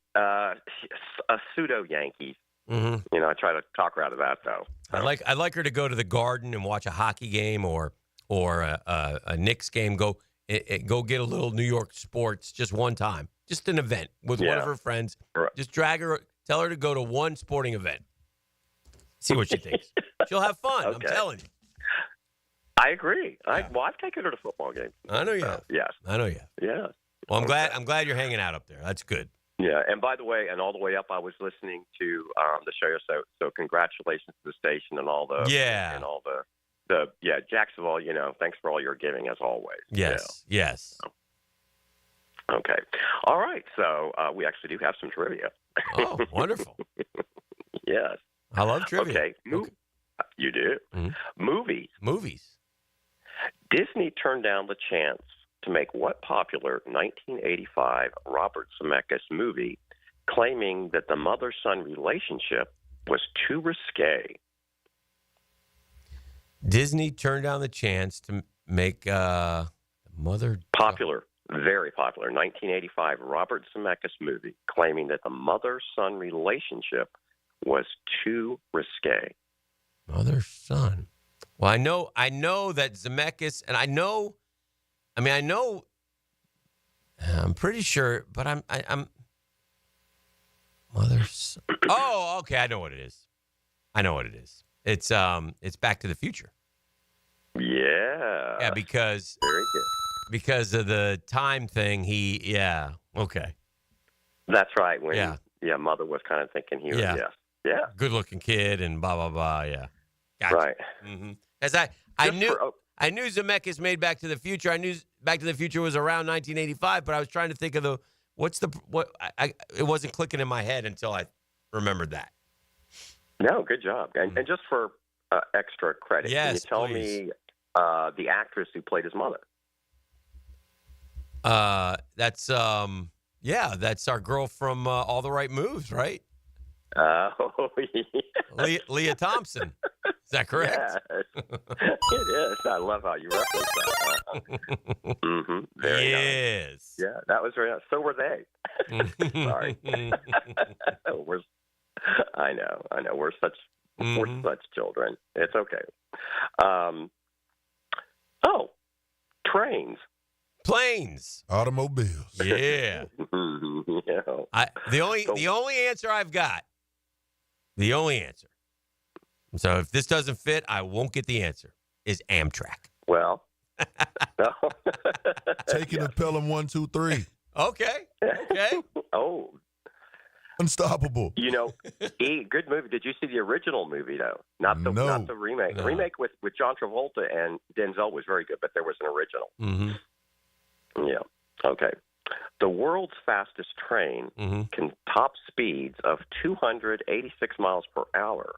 A pseudo Yankee. Mm-hmm. You know, I try to talk her out of that, though. I'd like her to go to the Garden and watch a hockey game or a Knicks game. Go get a little New York sports just one time, just an event with one of her friends. Right. Just tell her to go to one sporting event. See what she thinks. She'll have fun. Okay. I'm telling you. I agree. I've taken her to football games. I know you have. Yes. I know you have. Yeah. Well, I'm glad you're hanging out up there. That's good. Yeah, and by the way, and all the way up, I was listening to the show. So congratulations to the station and all the and all the Jacksonville. You know, thanks for all your giving as always. Yes, yes. Okay, all right. So we actually do have some trivia. Oh, wonderful. Yes, I love trivia. Okay, you do. Mm-hmm. Movies. Disney turned down the chance to make what popular 1985 Robert Zemeckis movie, claiming that the mother-son relationship was too risque. Disney turned down the chance to make popular, very popular, 1985 Robert Zemeckis movie, claiming that the mother-son relationship was too risque. Mother-son. Well, I know that Zemeckis, and I'm pretty sure, but I'm mother-son. Oh, okay, I know what it is. It's Back to the Future. Yeah. Yeah, because very good. Because of the time thing, okay. That's right. When mother was kind of thinking he was good-looking kid and blah blah blah. Yeah, gotcha. Right. Mm-hmm. As I knew Zemeckis made Back to the Future. I knew Back to the Future was around 1985, but I was trying to think of it wasn't clicking in my head until I remembered that. No, good job. And just for extra credit, can you tell me the actress who played his mother? That's our girl from All the Right Moves, right? Oh, yeah. Leah Thompson. Is that correct? Yes. It is. I love how you reference that. Mm-hmm. Very nice. Yeah, that was very nice. So were they. Sorry. I know. We're such children. It's okay. Trains. Planes. Automobiles. Yeah. Yeah. The only answer I've got. The only answer. So if this doesn't fit, I won't get the answer. Is Amtrak. Well. Taking a Pelham 1, 2, 3. Okay. Oh. Unstoppable. You know, good movie. Did you see the original movie though? Not the remake. No. The remake with John Travolta and Denzel was very good, but there was an original. Mm-hmm. Yeah. Okay. The world's fastest train can top speeds of 286 miles per hour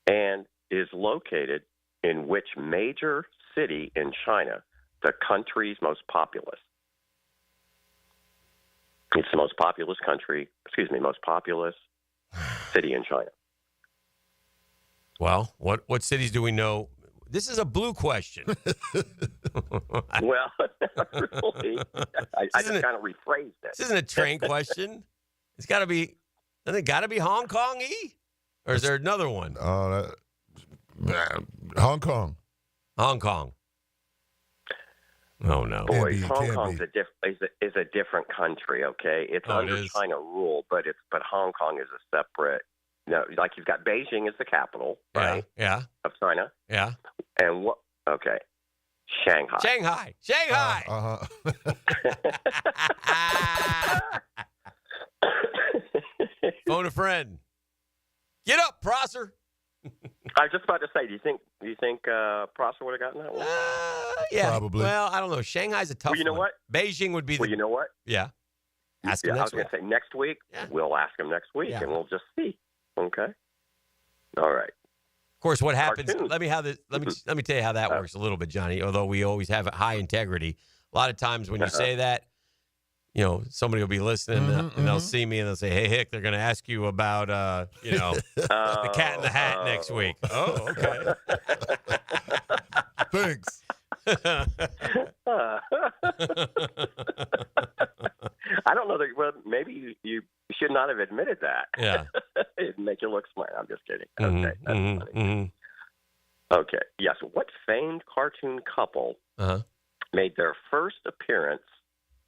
and is located in which major city in China, the country's most populous? It's the most populous city in China. Well, what cities do we know? This is a blue question. Well, really, I just kind of rephrased it. This isn't a train question. It's got to be. Doesn't it got to be Hong Kong-y? Or is there another one? Hong Kong. Hong Kong. Oh no! Boy, Hong Kong's is a different country. Okay, it's under China rule, but Hong Kong is a separate. No, like you've got Beijing as the capital, right? Yeah. Of China. Yeah. And what? Okay, Shanghai. Phone a friend. Get up, Prosser. I was just about to say, do you think Prosser would have gotten that one? Yeah, Probably. Well, I don't know. Shanghai's a tough Well, you know one. what? Beijing would be the. Well, you know what? Yeah. Ask him I was next going week. to say next week. Yeah. We'll ask him next week, Yeah. and we'll just see. Okay. All right. Of course, what happens? Cartoons. Let me tell you how that works a little bit, Johnny. Although we always have high integrity, a lot of times when you say that, you know, somebody will be listening and they'll see me and they'll say, "Hey, Hick, they're going to ask you about, the Cat in the Hat next week." Oh, okay. Thanks. I don't know that. Well, maybe you should not have admitted that. Yeah. It'd make you look smart. I'm just kidding. Mhm, Okay, that's mhm, funny. mhm. Okay. Yes. What famed cartoon couple made their first appearance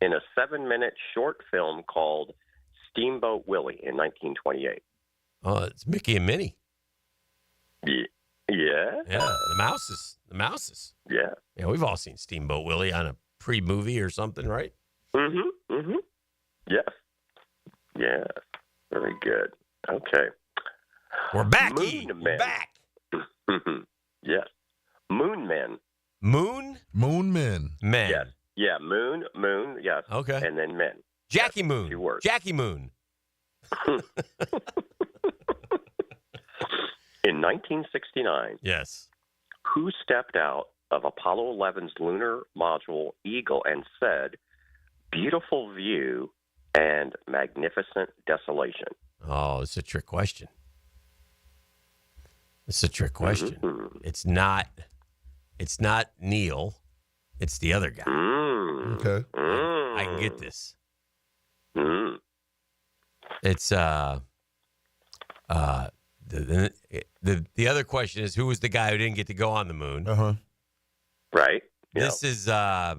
in a 7-minute short film called Steamboat Willie in 1928? Oh, it's Mickey and Minnie. Yeah. Yeah, the Mouses. The Mouses. Yeah. Yeah, we've all seen Steamboat Willie on a pre-movie or something, right? Mm-hmm. Mm-hmm. Yes. Yes. Very good. Okay. We're back. Moon Back. Yes. Moon Men. Moon Men. Yes. Yeah. Moon. Yes. Okay. And then men. Jackie Moon. 2 words. Jackie Moon. In 1969. Yes. Who stepped out of Apollo 11's lunar module Eagle and said, "Beautiful view and magnificent desolation"? Oh, it's a trick question. It's a trick question. Mm-hmm. It's not Neil. It's the other guy. Okay. I can get this. It's the other question is, who was the guy who didn't get to go on the moon? Right. This is I'll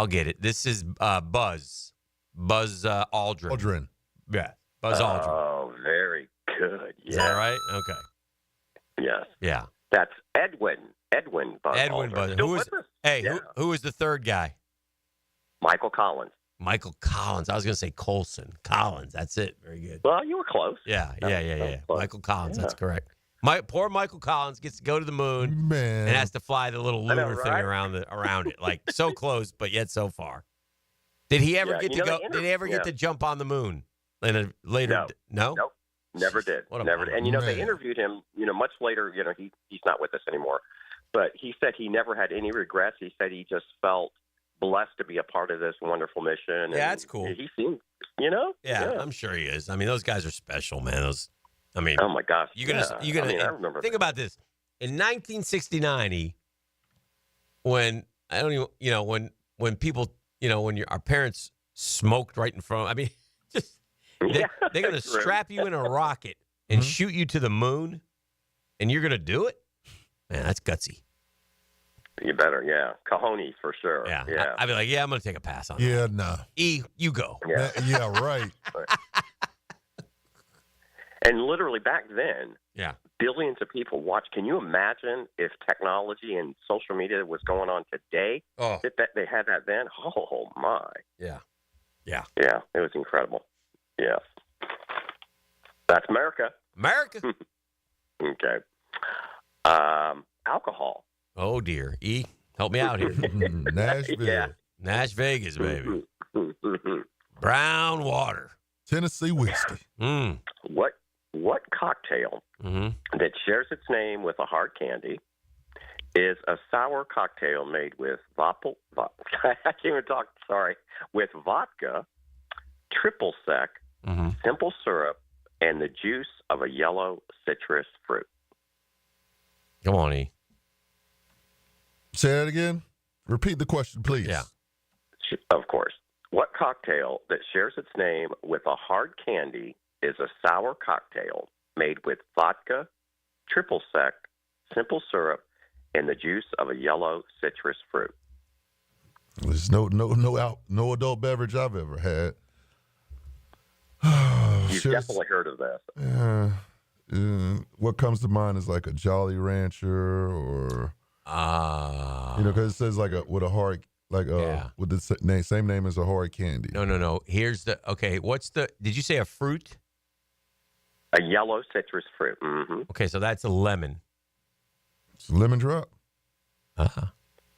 get it. This is Buzz Aldrin. Aldrin. Yeah, Buzz Aldrin. Oh, very good. Is that right? Okay. Yes. Yeah. That's Edwin Buzz Edwin Aldrin. Buzz. Still Who was? with us? Hey, Yeah. who was the third guy? Michael Collins. Michael Collins. I was going to say Colson. Collins. That's it. Very good. Well, you were close. Yeah. Close. Michael Collins. Yeah. That's correct. Poor Michael Collins gets to go to the moon Man. and has to fly the little I know, lunar thing right? around it. Like so close, but yet so far. Did he ever Yeah, get you to know, go? they Did he ever get to jump on the moon? In a later? No. Nope. Never did. What a Never did. bummer. And they Man. interviewed him. Much later. He's not with us anymore. But he said he never had any regrets. He said he just felt blessed to be a part of this wonderful mission. And that's cool. He seemed, Yeah, I'm sure he is. I mean, those guys are special, man. Oh my gosh. You're gonna I remember. think about this. In 1969, when people, when our parents smoked right in front. I mean, just they're gonna true. strap you in a rocket and shoot you to the moon, and you're gonna do it. Man, that's gutsy. You better, yeah. Cojones for sure. Yeah. Yeah. I'd be like, I'm gonna take a pass on that. Yeah, nah. E, you go. Yeah. Yeah, right. And literally back then, Yeah. billions of people watched. Can you imagine if technology and social media was going on today? Oh. If they had that then? Oh, my. Yeah. Yeah. Yeah, it was incredible. Yes. That's America. America. Okay. Alcohol. Oh dear. E, help me out here. Nashville. Yeah. Nash Vegas, baby. Brown water. Tennessee whiskey. What cocktail that shares its name with a hard candy is a sour cocktail made with I can't even talk. Sorry, with vodka, triple sec, simple syrup, and the juice of a yellow citrus fruit. Come on, E. Say that again. Repeat the question, please. Yeah. Of course. What cocktail that shares its name with a hard candy is a sour cocktail made with vodka, triple sec, simple syrup, and the juice of a yellow citrus fruit? There's no adult beverage I've ever had. You've definitely heard of that. What comes to mind is like a Jolly Rancher or because it says with a hard with the same name as a hard candy. No. Here's the okay. Did you say a fruit? A yellow citrus fruit. Mm-hmm. Okay, so that's a lemon. It's a lemon drop.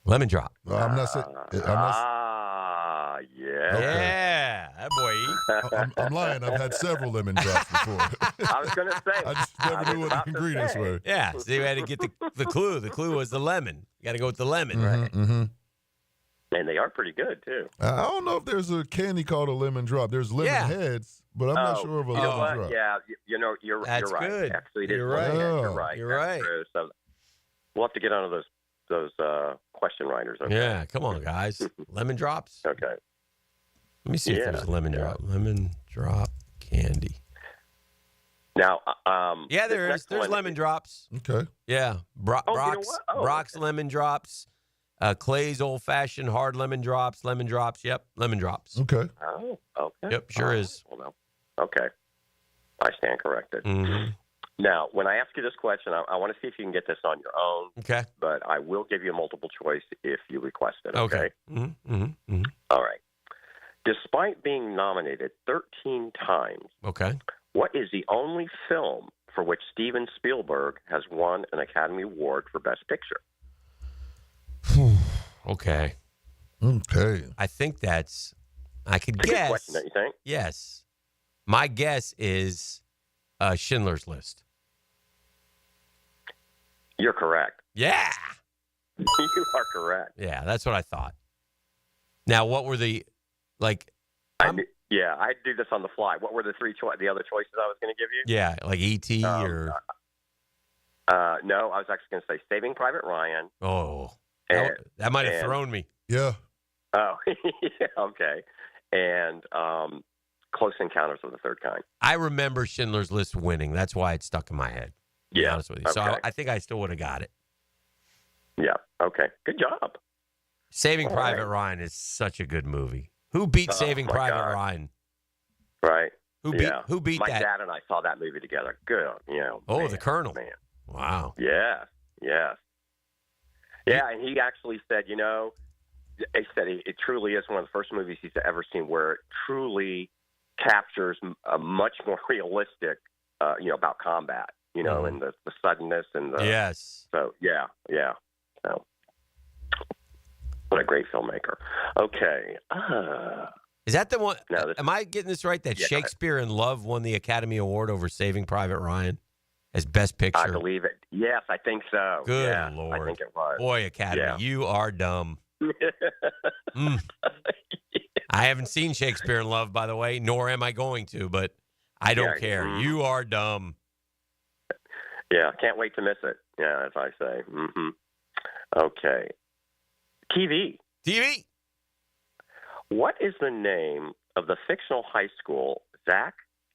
Lemon drop. No, I'm not saying. Yeah. Yeah, that boy. I'm lying. I've had several lemon drops before. I was going to say. I just never knew what the ingredients were. Yeah, so you had to get the clue. The clue was the lemon. You got to go with the lemon, Mm-hmm, right? Mm-hmm. And they are pretty good, too. I don't know if there's a candy called a lemon drop. There's lemon heads, but I'm not sure of a lemon drop. Yeah, you're That's right. good. Actually, You're right. right. You're right. You're That's right. true. So we'll have to get onto those question writers. Okay? Yeah, come on, guys. Lemon drops. Okay. Let me see if there's lemon drop. Lemon drop candy. Now, yeah, there is. There's lemon drops. Okay. Yeah, Brock's you know what? Brock's lemon drops. Clay's old fashioned hard lemon drops. Lemon drops. Yep, lemon drops. Okay. Oh, okay. Yep, sure is. Well, no. Okay. I stand corrected. Mm-hmm. Now, when I ask you this question, I want to see if you can get this on your own. Okay. But I will give you a multiple choice if you request it. Okay. Mm-hmm. Mm-hmm. Mm-hmm. All right. Despite being nominated 13 times, Okay. what is the only film for which Steven Spielberg has won an Academy Award for Best Picture? Okay. Okay. I think that's. I could It's a good guess. question, don't you think? Yes. My guess is Schindler's List. You're correct. Yeah. You are correct. Yeah, that's what I thought. Now, what were the like? I do this on the fly. What were the the other choices I was going to give you? Yeah, like E.T. or. No, I was actually going to say Saving Private Ryan. Oh, And- that might have and- thrown me. Yeah. Oh, yeah, okay. And Close Encounters of the Third Kind. I remember Schindler's List winning. That's why it stuck in my head. To be honest with you. So okay. I think I still would have got it. Yeah. Okay. Good job. Saving All Private right. Ryan is such a good movie. Who beat Oh, Saving my Private God. Ryan? Right. Who beat Yeah. Who beat My that? dad and I saw that movie together. Good. Oh, man, the Colonel. Man. Wow. Yes. Yes. Yeah, and he actually said, he said it truly is one of the first movies he's ever seen where it truly captures a much more realistic, about combat, and the suddenness and the. Yes. So, yeah. So, what a great filmmaker. Okay. Is that the one? No, this- am I getting this right? That Yeah, go ahead. Shakespeare in Love won the Academy Award over Saving Private Ryan as Best Picture? I believe it. Yes, I think so. Good yeah, Lord. I think it was. Boy, Academy, Yeah. you are dumb. I haven't seen Shakespeare in Love, by the way, nor am I going to, but I don't Yeah, care. You are dumb. Yeah, can't wait to miss it. Yeah, as I say. Mm-hmm. Okay. TV. What is the name of the fictional high school Zach,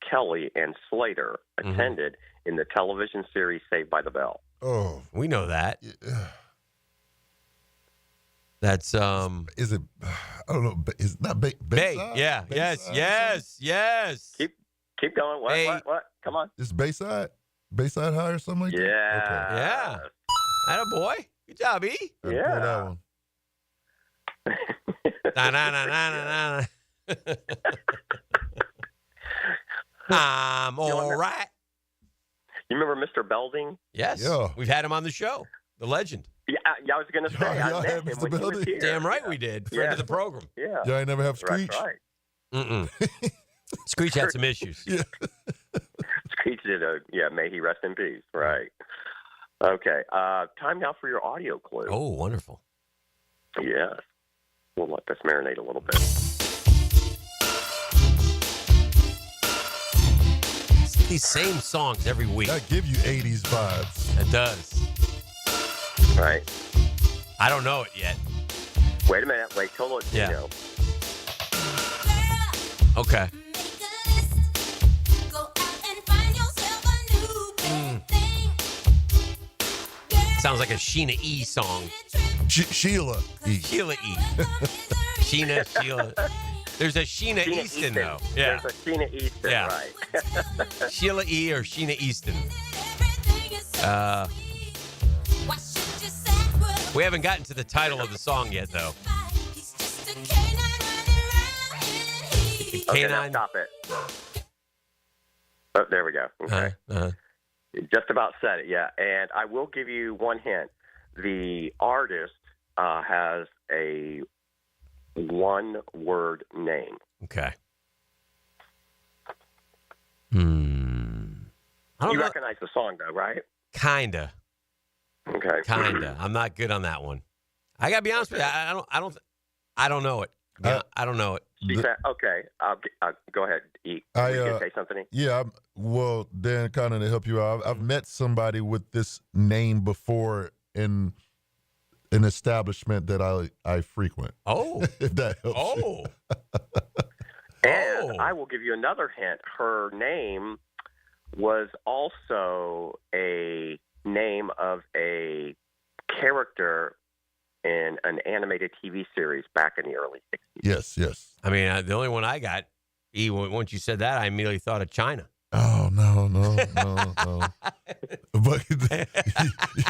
Kelly, and Slater attended in the television series Saved by the Bell? Oh, we know that. That's Is it? I don't know. Is it not Bay. Bayside? Yeah. Bayside Yes. Keep going. What? Come on. It's Bayside High or something like that. Yeah. Yeah. Atta boy. Good job, E. Okay. Pull that one. Na. I'm all right. You remember Mr. Belding? Yes. Yeah. We've had him on the show. The legend. Yeah, I was going to say. Y'all I had met him Mr. when he was Belding? here. Damn right we did. Friend of the program. Yeah. Y'all ain't never have That's Screech? right. Mm-mm. Screech had some issues. Yeah. Screech did may he rest in peace. Right. Okay. Time now for your audio clue. Oh, wonderful. Yes. We'll let this marinate a little bit. It's these same songs every week. That give you 80s vibes. It does. Right. I don't know it yet. Wait a minute. Wait till it. Yeah. Okay. Sounds like a Sheena E song. Sheila E. Sheila E. Sheila. There's a Sheena Easton, though. Yeah. There's a Sheena Easton, Yeah. right. Sheila E. or Sheena Easton. We haven't gotten to the title of the song yet, though. Okay, now Canine. stop it. Oh, there we go. Okay. Just about said it, yeah. And I will give you one hint. The artist has a one-word name. Okay. You recognize the song, though, right? Kinda. Okay. Kinda. I'm not good on that one. I gotta be honest with you. I don't know it. I don't know it. She said, okay. Go ahead. You can say something. Yeah. Well, Dan, kind of to help you out, I've met somebody with this name before in an establishment that I frequent. Oh. If that helps. Oh. And I will give you another hint. Her name was also a name of a character in an animated TV series back in the early 60s. Yes. I mean, the only one I got, once you said that, I immediately thought of China. Oh, no. But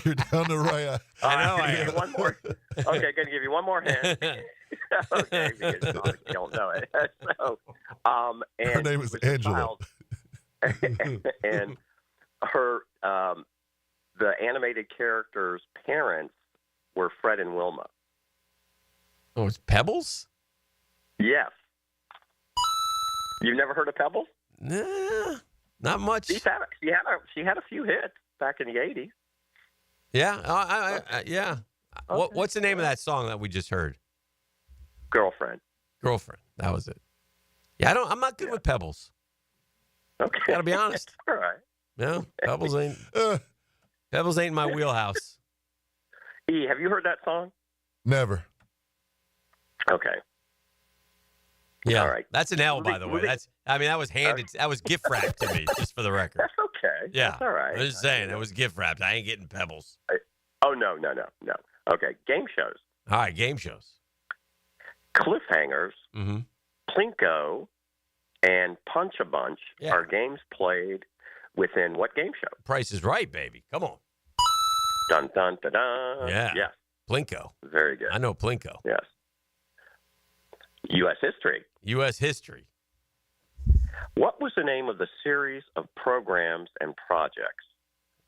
you're down the right. I know. I am. One more. Okay, going to give you one more hint. Okay, because you don't know it. So, and her name is Angela. And her, the animated character's parents were Fred and Wilma. Oh, it's Pebbles? Yes. You've never heard of Pebbles? Nah, not much. She had a few hits back in the 80s. Yeah, yeah. Okay. What's the name of that song that we just heard? Girlfriend. That was it. Yeah, I'm not good with Pebbles. Okay. Gotta be honest. All right. No, Pebbles ain't my wheelhouse. E, have you heard that song? Never. Okay. Yeah. All right. That's an L, by the way. That was handed. That was gift wrapped to me, just for the record. That's okay. Yeah. That's all right. I'm just saying, it was gift wrapped. I ain't getting Pebbles. Oh, no. Okay, game shows. All right, game shows. Cliffhangers, Plinko, and Punch a Bunch are games played within what game show? Price is Right, baby. Come on. Dun, dun, dun, dun. Yeah. Yes. Plinko. Very good. I know Plinko. Yes. U.S. history. U.S. history. What was the name of the series of programs and projects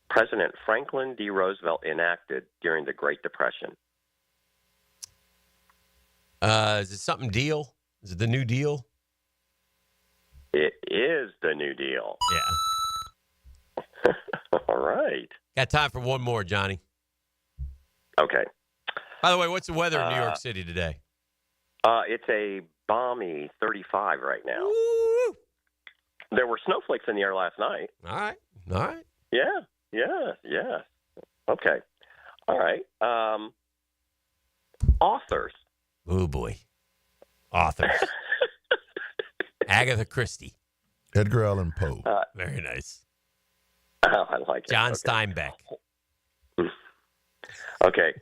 President Franklin D. Roosevelt enacted during the Great Depression? Is it something Deal? Is it the New Deal? It is the New Deal. Yeah. All right. Got time for one more, Johnny. Okay. By the way, what's the weather in New York City today? It's a balmy 35 right now. Woo! There were snowflakes in the air last night. All right. Yeah. Okay. All right. Authors. Oh, boy. Authors. Agatha Christie. Edgar Allan Poe. Very nice. I like it. John Steinbeck. Okay.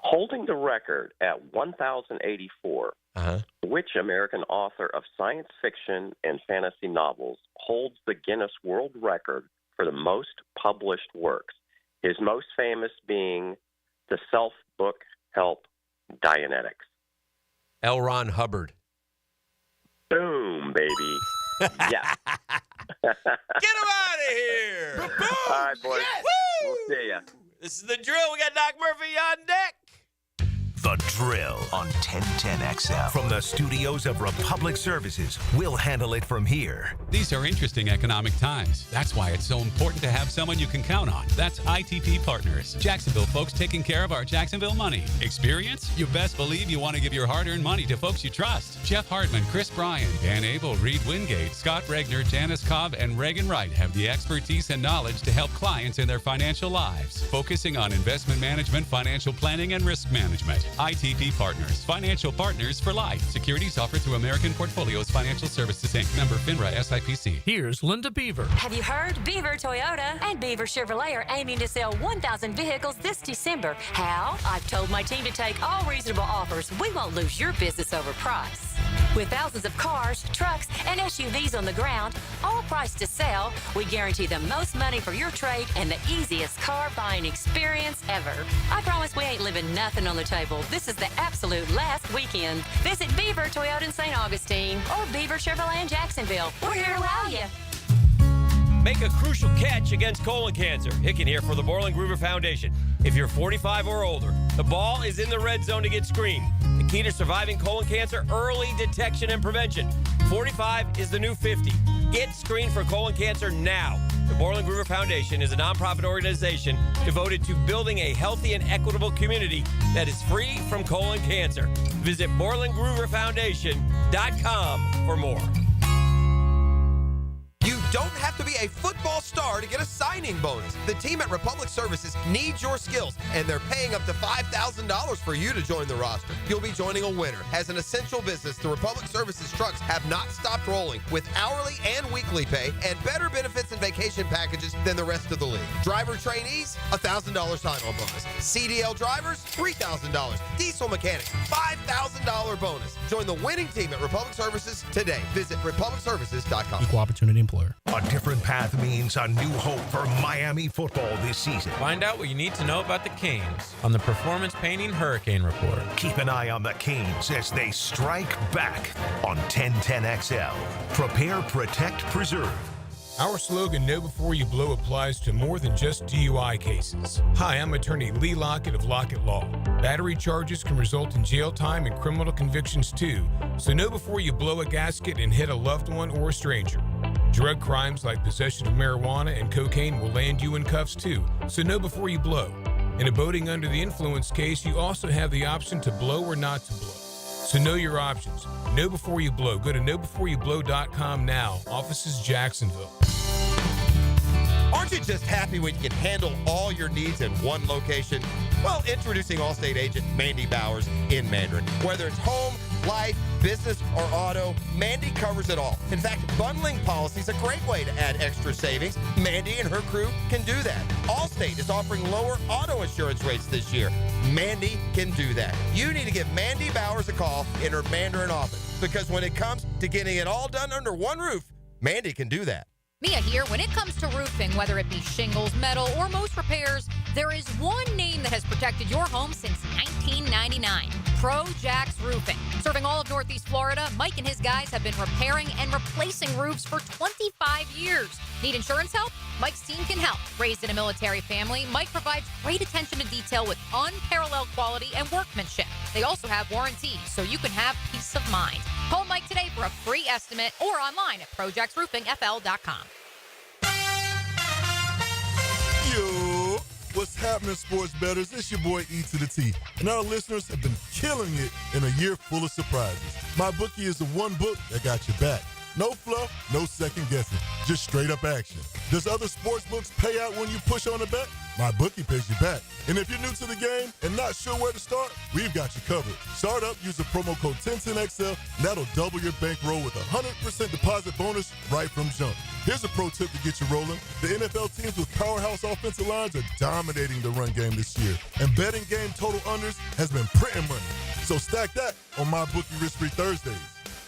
Holding the record at 1,084, which American author of science fiction and fantasy novels holds the Guinness World Record for the most published works? His most famous being the self-book help Dianetics. L. Ron Hubbard. Boom, baby. Yeah. Get him out of here. All right, boys. Yes. We'll see ya. This is the drill. We got Doc Murphy on deck. The Drill on 1010XL. From the studios of Republic Services, we'll handle it from here. These are interesting economic times. That's why it's so important to have someone you can count on. That's ITP Partners. Jacksonville folks taking care of our Jacksonville money. Experience? You best believe you want to give your hard-earned money to folks you trust. Jeff Hartman, Chris Bryan, Dan Abel, Reed Wingate, Scott Regner, Janice Cobb, and Reagan Wright have the expertise and knowledge to help clients in their financial lives, focusing on investment management, financial planning, and risk management. ITP Partners, financial partners for life. Securities offered through American Portfolios Financial Services, Inc. Member FINRA SIPC. Here's Linda Beaver. Have you heard? Beaver Toyota and Beaver Chevrolet are aiming to sell 1,000 vehicles this December. How? I've told my team to take all reasonable offers. We won't lose your business over price. With thousands of cars, trucks, and SUVs on the ground, all priced to sell, we guarantee the most money for your trade and the easiest car buying experience ever. I promise we ain't leaving nothing on the table. This is the absolute last weekend. Visit Beaver Toyota in St. Augustine or Beaver Chevrolet in Jacksonville. We're here to wow you. Make a crucial catch against colon cancer. Hicken here for the Borland Groover Foundation. If you're 45 or older, the ball is in the red zone to get screened. The key to surviving colon cancer, early detection and prevention. 45 is the new 50. Get screened for colon cancer now. The Borland Groover Foundation is a nonprofit organization devoted to building a healthy and equitable community that is free from colon cancer. Visit BorlandGrooverFoundation.com for more. You don't have to be a football star to get a signing bonus. The team at Republic Services needs your skills, and they're paying up to $5,000 for you to join the roster. You'll be joining a winner. As an essential business, the Republic Services trucks have not stopped rolling with hourly and weekly pay and better benefits and vacation packages than the rest of the league. Driver trainees, $1,000 sign-on bonus. CDL drivers, $3,000. Diesel mechanics, $5,000 bonus. Join the winning team at Republic Services today. Visit republicservices.com. Equal opportunity employer. A different path means a new hope for Miami football this season. Find out what you need to know about the Canes on the Performance Painting Hurricane Report. Keep an eye on the Canes as they strike back on 1010XL. Prepare, protect, preserve. Our slogan, Know Before You Blow, applies to more than just DUI cases. Hi, I'm attorney Lee Lockett of Lockett Law. Battery charges can result in jail time and criminal convictions too, so know before you blow a gasket and hit a loved one or a stranger. Drug crimes like possession of marijuana and cocaine will land you in cuffs too, so know before you blow. In a boating under the influence case, you also have the option to blow or not to blow. So know your options. Know before you blow. Go to knowbeforeyouBlow.com now. Offices Jacksonville. Aren't you just happy when you can handle all your needs in one location? Well, introducing Allstate agent Mandy Bowers in Mandarin. Whether it's home, life, business, or auto, Mandy covers it all. In fact, bundling policy is a great way to add extra savings. Mandy and her crew can do that. Allstate is offering lower auto insurance rates this year. Mandy can do that. You need to give Mandy Bowers a call in her Mandarin office, because when it comes to getting it all done under one roof, Mandy can do that. Mia here. When it comes to roofing, whether it be shingles, metal, or most repairs, there is one name that has protected your home since 1999. Pro-Jax Roofing. Serving all of Northeast Florida, Mike and his guys have been repairing and replacing roofs for 25 years. Need insurance help? Mike's team can help. Raised in a military family, Mike provides great attention to detail with unparalleled quality and workmanship. They also have warranties, so you can have peace of mind. Call Mike today for a free estimate or online at projaxroofingfl.com. Yo, what's happening, sports bettors? It's your boy E to the T, and our listeners have been killing it in a year full of surprises. My bookie is the one book that got your back. No fluff, no second guessing, just straight up action. Does other sports books pay out when you push on a bet? My bookie pays you back. And if you're new to the game and not sure where to start, we've got you covered. Start up, use the promo code 1010XL, and that'll double your bankroll with a 100% deposit bonus right from jump. Here's a pro tip to get you rolling. The NFL teams with powerhouse offensive lines are dominating the run game this year. And betting game total unders has been printing money. So stack that on My Bookie Risk-Free Thursdays.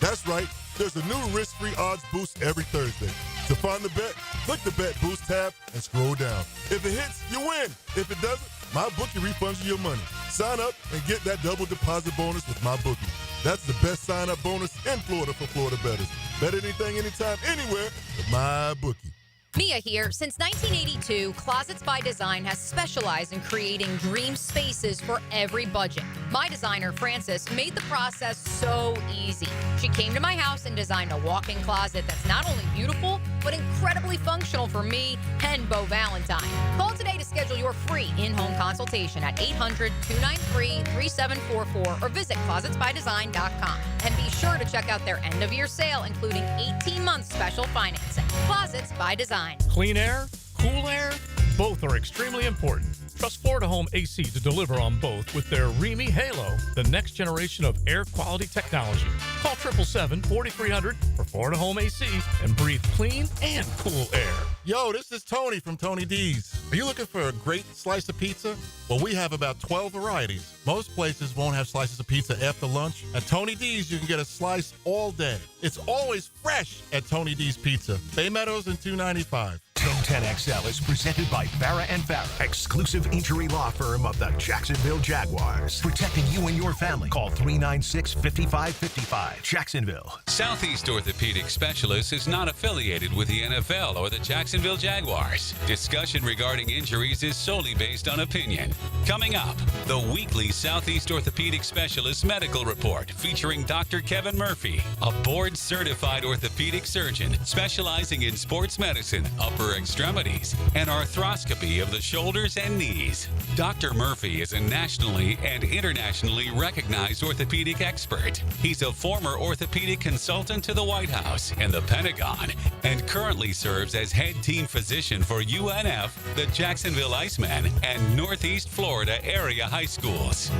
That's right. There's a new risk-free odds boost every Thursday. To find the bet, click the Bet Boost tab and scroll down. If it hits, you win. If it doesn't, MyBookie refunds you your money. Sign up and get that double deposit bonus with MyBookie. That's the best sign-up bonus in Florida for Florida bettors. Bet anything, anytime, anywhere with MyBookie. Mia here. Since 1982, Closets by Design has specialized in creating dream spaces for every budget. My designer, Frances, made the process so easy. She came to my house and designed a walk-in closet that's not only beautiful, but incredibly functional for me and Beau Valentine. Call today to schedule your free in-home consultation at 800-293-3744 or visit closetsbydesign.com. And be sure to check out their end-of-year sale, including 18-month special financing. Closets by Design. Clean air, cool air, both are extremely important. Trust Florida Home AC to deliver on both with their Remy Halo, the next generation of air quality technology. Call 777-4300 for Florida Home AC and breathe clean and cool air. Yo, this is Tony from Tony D's. Are you looking for a great slice of pizza? Well, we have about 12 varieties. Most places won't have slices of pizza after lunch. At Tony D's, you can get a slice all day. It's always fresh at Tony D's Pizza. Bay Meadows and $2.95. 1010XL is presented by Farrah & Farrah, exclusive injury law firm of the Jacksonville Jaguars. Protecting you and your family. Call 396-5555. Jacksonville. Southeast Orthopedic Specialists is not affiliated with the NFL or the Jacksonville Jaguars. Discussion regarding injuries is solely based on opinion. Coming up, the weekly Southeast Orthopedic Specialist Medical Report featuring Dr. Kevin Murphy, a board-certified orthopedic surgeon specializing in sports medicine, upper extremities, and arthroscopy of the shoulders and knees. Dr. Murphy is a nationally and internationally recognized orthopedic expert. He's a former orthopedic consultant to the White House and the Pentagon, and currently serves as head team physician for UNF, the Jacksonville Icemen, and Northeast Florida area high schools.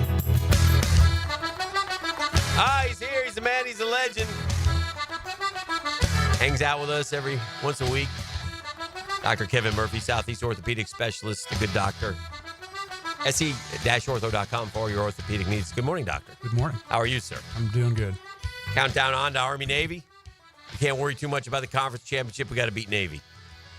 He's here. He's a man. He's a legend. Hangs out with us every once a week. Dr. Kevin Murphy, Southeast Orthopedic Specialist, the good doctor. se-ortho.com for all your orthopedic needs. Good morning, doctor. Good morning. How are you, sir? I'm doing good. Countdown on to Army-Navy. You can't worry too much about the conference championship. We got to beat Navy.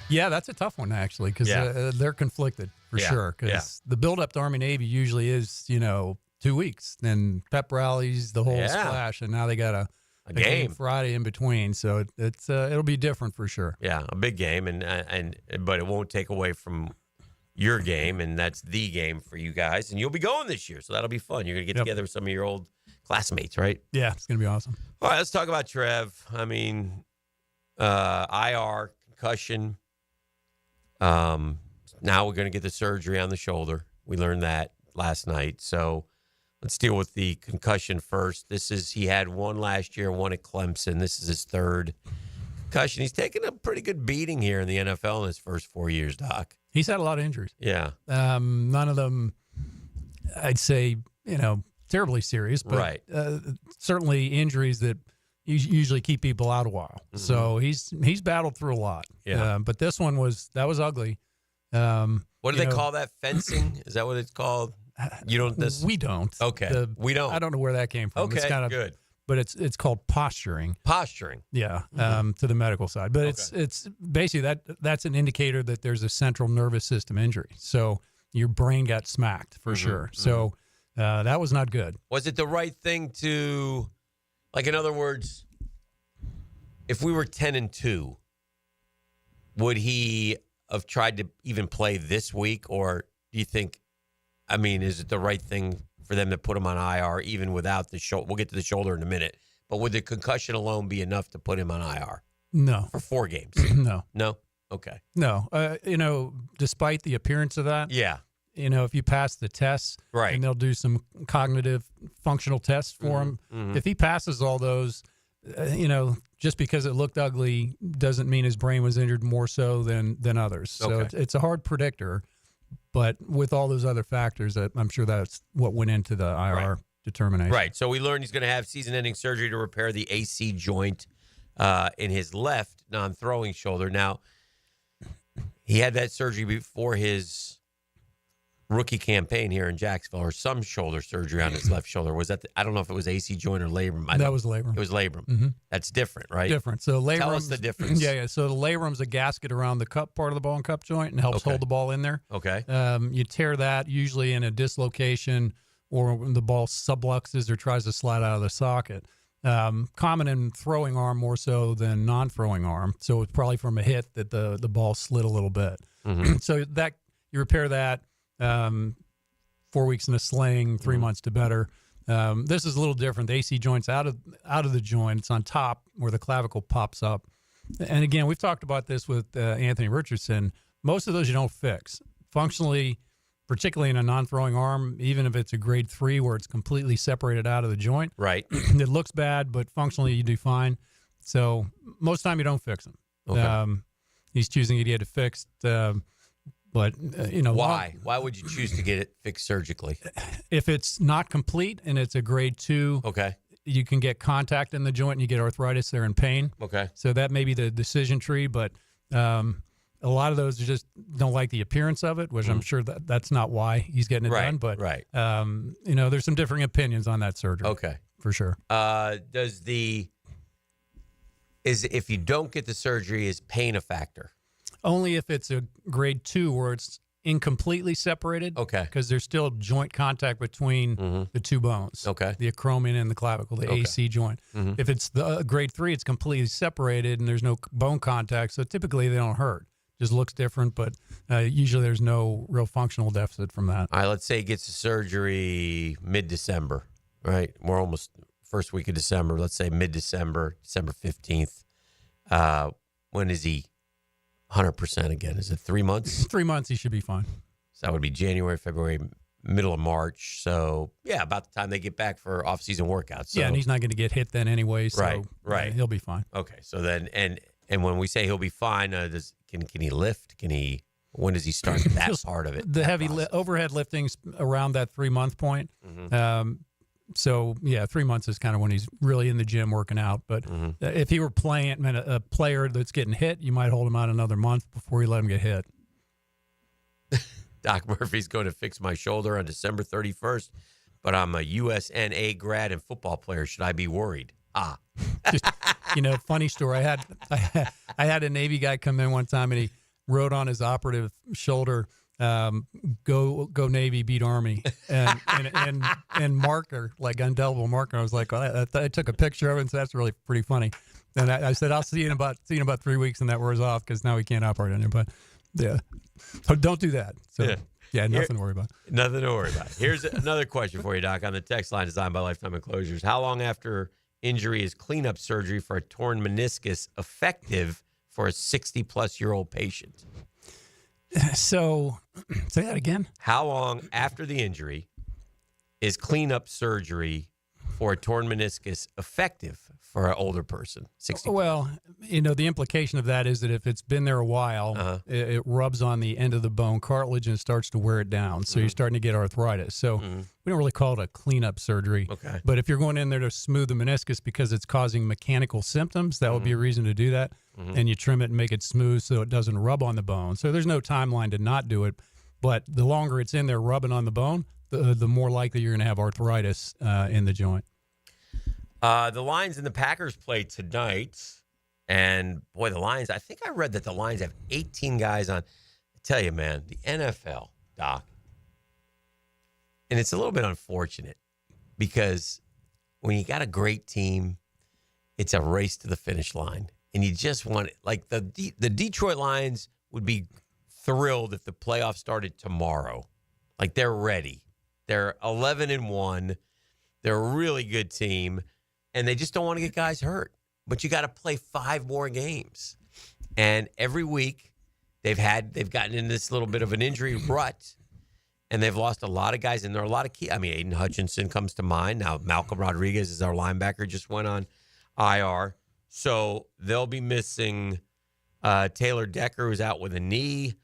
Yeah, that's a tough one, actually, because they're conflicted for sure. Because the build-up to Army-Navy usually is, 2 weeks. Then pep rallies, the whole splash, and now they got a game Friday in between. So it'll be different for sure. Yeah, a big game, but it won't take away from your game, and that's the game for you guys. And you'll be going this year, so that'll be fun. You're going to get together with some of your old classmates, right? Yeah, it's going to be awesome. All right, let's talk about Trev. I mean, IR, concussion. Now we're going to get the surgery on the shoulder. We learned that last night. So let's deal with the concussion first. He had one last year, one at Clemson. This is his third concussion. He's taken a pretty good beating here in the NFL in his first 4 years, Doc. He's had a lot of injuries. Yeah. None of them, I'd say, terribly serious, but certainly injuries that usually keep people out a while. Mm-hmm. So he's battled through a lot. Yeah. But this one was ugly. What do they call that? Fencing? Is that what it's called? You don't. We don't. Okay. We don't. I don't know where that came from. Okay. It's kind of good. But it's called posturing. Posturing. Yeah. To the medical side, but it's basically that's an indicator that there's a central nervous system injury. So your brain got smacked for sure. So that was not good. Was it the right thing to, like, in other words, if we were 10-2, would he have tried to even play this week, or do you think? I mean, is it the right thing for them to put him on IR even without the shoulder? We'll get to the shoulder in a minute. But would the concussion alone be enough to put him on IR? No. For 4 games? No. No? Okay. No. Despite the appearance of that. Yeah. If you pass the tests, right, and they'll do some cognitive functional tests for him. Mm-hmm. If he passes all those, just because it looked ugly doesn't mean his brain was injured more so than others. So it's a hard predictor. But with all those other factors, I'm sure that's what went into the IR determination. Right. So we learned he's going to have season-ending surgery to repair the AC joint in his left non-throwing shoulder. Now, he had that surgery before his rookie campaign here in Jacksonville, or some shoulder surgery on his left shoulder. Was that? I don't know if it was AC joint or labrum. That was labrum. It was labrum. Mm-hmm. That's different, right? Different. So labrum. Tell us the difference. Yeah. So the labrum's a gasket around the cup part of the ball and cup joint and helps hold the ball in there. Okay. You tear that usually in a dislocation or when the ball subluxes or tries to slide out of the socket. Common in throwing arm more so than non-throwing arm. So it's probably from a hit that the ball slid a little bit. Mm-hmm. So that you repair that. 4 weeks in a sling, 3 months to better. This is a little different. The AC joint's out of the joint. It's on top where the clavicle pops up. And again, we've talked about this with Anthony Richardson. Most of those you don't fix. Functionally, particularly in a non-throwing arm, even if it's a grade 3 where it's completely separated out of the joint, right? It looks bad, but functionally you do fine. So most of the time you don't fix them. Okay. He's choosing to get it fixed. But, why? Why would you choose to get it fixed surgically? If it's not complete and it's a grade 2, you can get contact in the joint and you get arthritis there and pain. Okay. So that may be the decision tree. But a lot of those just don't like the appearance of it, which I'm sure that's not why he's getting it done. But there's some differing opinions on that surgery. Okay, for sure. If you don't get the surgery, is pain a factor? Only if it's a grade 2 where it's incompletely separated. Okay. Because there's still joint contact between the two bones. Okay. The acromion and the clavicle, the AC joint. If it's the grade 3, it's completely separated and there's no bone contact. So typically they don't hurt. Just looks different, but usually there's no real functional deficit from that. All right, let's say he gets the surgery mid-December, right? We're almost first week of December. Let's say mid-December, December 15th. When is he 100% again? Is it 3 months? 3 months, he should be fine. So that would be January, February, middle of March. So, yeah, about the time they get back for off-season workouts. So, yeah, and he's not going to get hit then anyway, so right. He'll be fine. Okay, so then, and when we say he'll be fine, can he lift? When does he start that part of it? The heavy overhead lifting's around that 3 month point. So, 3 months is kind of when he's really in the gym working out. But if he were playing a player that's getting hit, you might hold him out another month before you let him get hit. Doc Murphy's going to fix my shoulder on December 31st, but I'm a USNA grad and football player. Should I be worried? Just, funny story. I had a Navy guy come in one time and he wrote on his operative shoulder, go Navy, beat Army, and marker, like indelible marker. I was like, well, I took a picture of it and said, that's really pretty funny. And I said, I'll see you in about 3 weeks, and that wears off because now we can't operate on it. But yeah, so don't do that. So yeah, nothing to worry about. Nothing to worry about. Here's another question for you, Doc, on the text line designed by Lifetime Enclosures. How long after injury is cleanup surgery for a torn meniscus effective for a 60-plus-year-old patient? So, say that again. How long after the injury is cleanup surgery for a torn meniscus effective for an older person? 60. Well, the implication of that is that if it's been there a while, it rubs on the end of the bone cartilage and starts to wear it down. So you're starting to get arthritis. So we don't really call it a cleanup surgery. Okay. But if you're going in there to smooth the meniscus because it's causing mechanical symptoms, that would be a reason to do that. And you trim it and make it smooth so it doesn't rub on the bone. So there's no timeline to not do it. But the longer it's in there rubbing on the bone, the more likely you're going to have arthritis in the joint. The Lions and the Packers play tonight. And, boy, the Lions, I think I read that the Lions have 18 guys on. I tell you, man, the NFL, Doc, and it's a little bit unfortunate because when you got a great team, it's a race to the finish line. And you just want it. Like the Detroit Lions would be thrilled if the playoffs started tomorrow. Like they're ready. They're 11-1. They're a really good team. And they just don't want to get guys hurt. But you got to play 5 more games. And every week they've gotten in this little bit of an injury rut. And they've lost a lot of guys. And there are a lot of key. I mean, Aiden Hutchinson comes to mind. Now, Malcolm Rodriguez is our linebacker, just went on IR. So they'll be missing Taylor Decker, who's out with a knee.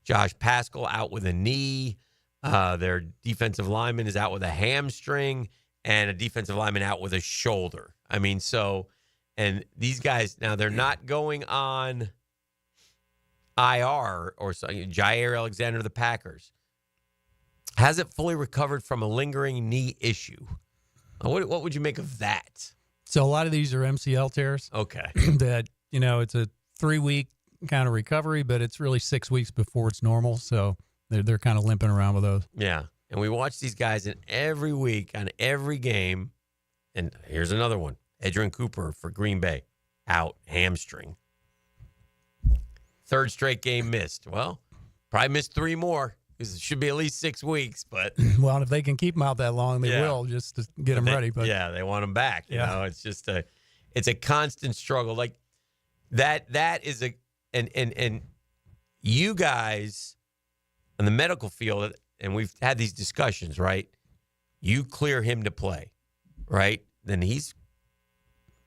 Josh Paschal out with a knee. Their defensive lineman is out with a hamstring. And a defensive lineman out with a shoulder. I mean, and these guys, now they're not going on IR or something. Jair Alexander of the Packers hasn't fully recovered from a lingering knee issue. What would you make of that? So a lot of these are MCL tears. Okay. That, it's a 3-week kind of recovery, but it's really 6 weeks before it's normal. So they're kind of limping around with those. Yeah. And we watch these guys in every week on every game. And here's another one. Edgerrin Cooper for Green Bay. Out, hamstring. 3rd straight game missed. Well, probably missed 3 more because it should be at least 6 weeks. But well, if they can keep them out that long, they will just to get them ready. But yeah, they want them back. You know, it's just it's a constant struggle. Like that is and you guys in the medical field. And we've had these discussions, right? You clear him to play, right? Then he's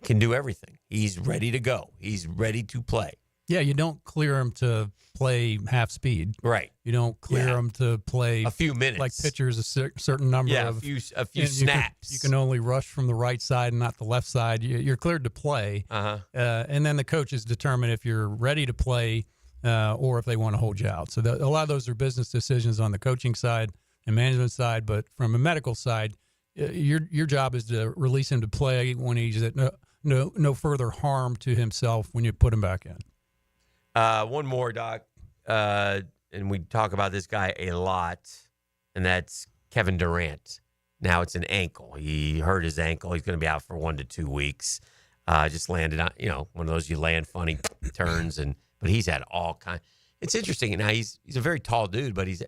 can do everything. He's ready to go. He's ready to play. Yeah, you don't clear him to play half speed. Right. You don't clear him to play a few minutes. Like pitchers, a certain number of a few snaps. You can only rush from the right side and not the left side. You're cleared to play. And then the coaches determine if you're ready to play or if they want to hold you out. So a lot of those are business decisions on the coaching side and management side. But from a medical side, your job is to release him to play when he's at no further harm to himself when you put him back in. One more, Doc, and we talk about this guy a lot, and that's Kevin Durant. Now it's an ankle. He hurt his ankle. He's going to be out for 1 to 2 weeks. Just landed on, one of those you land funny turns, but he's had all kinds. It's interesting. Now he's a very tall dude, but he's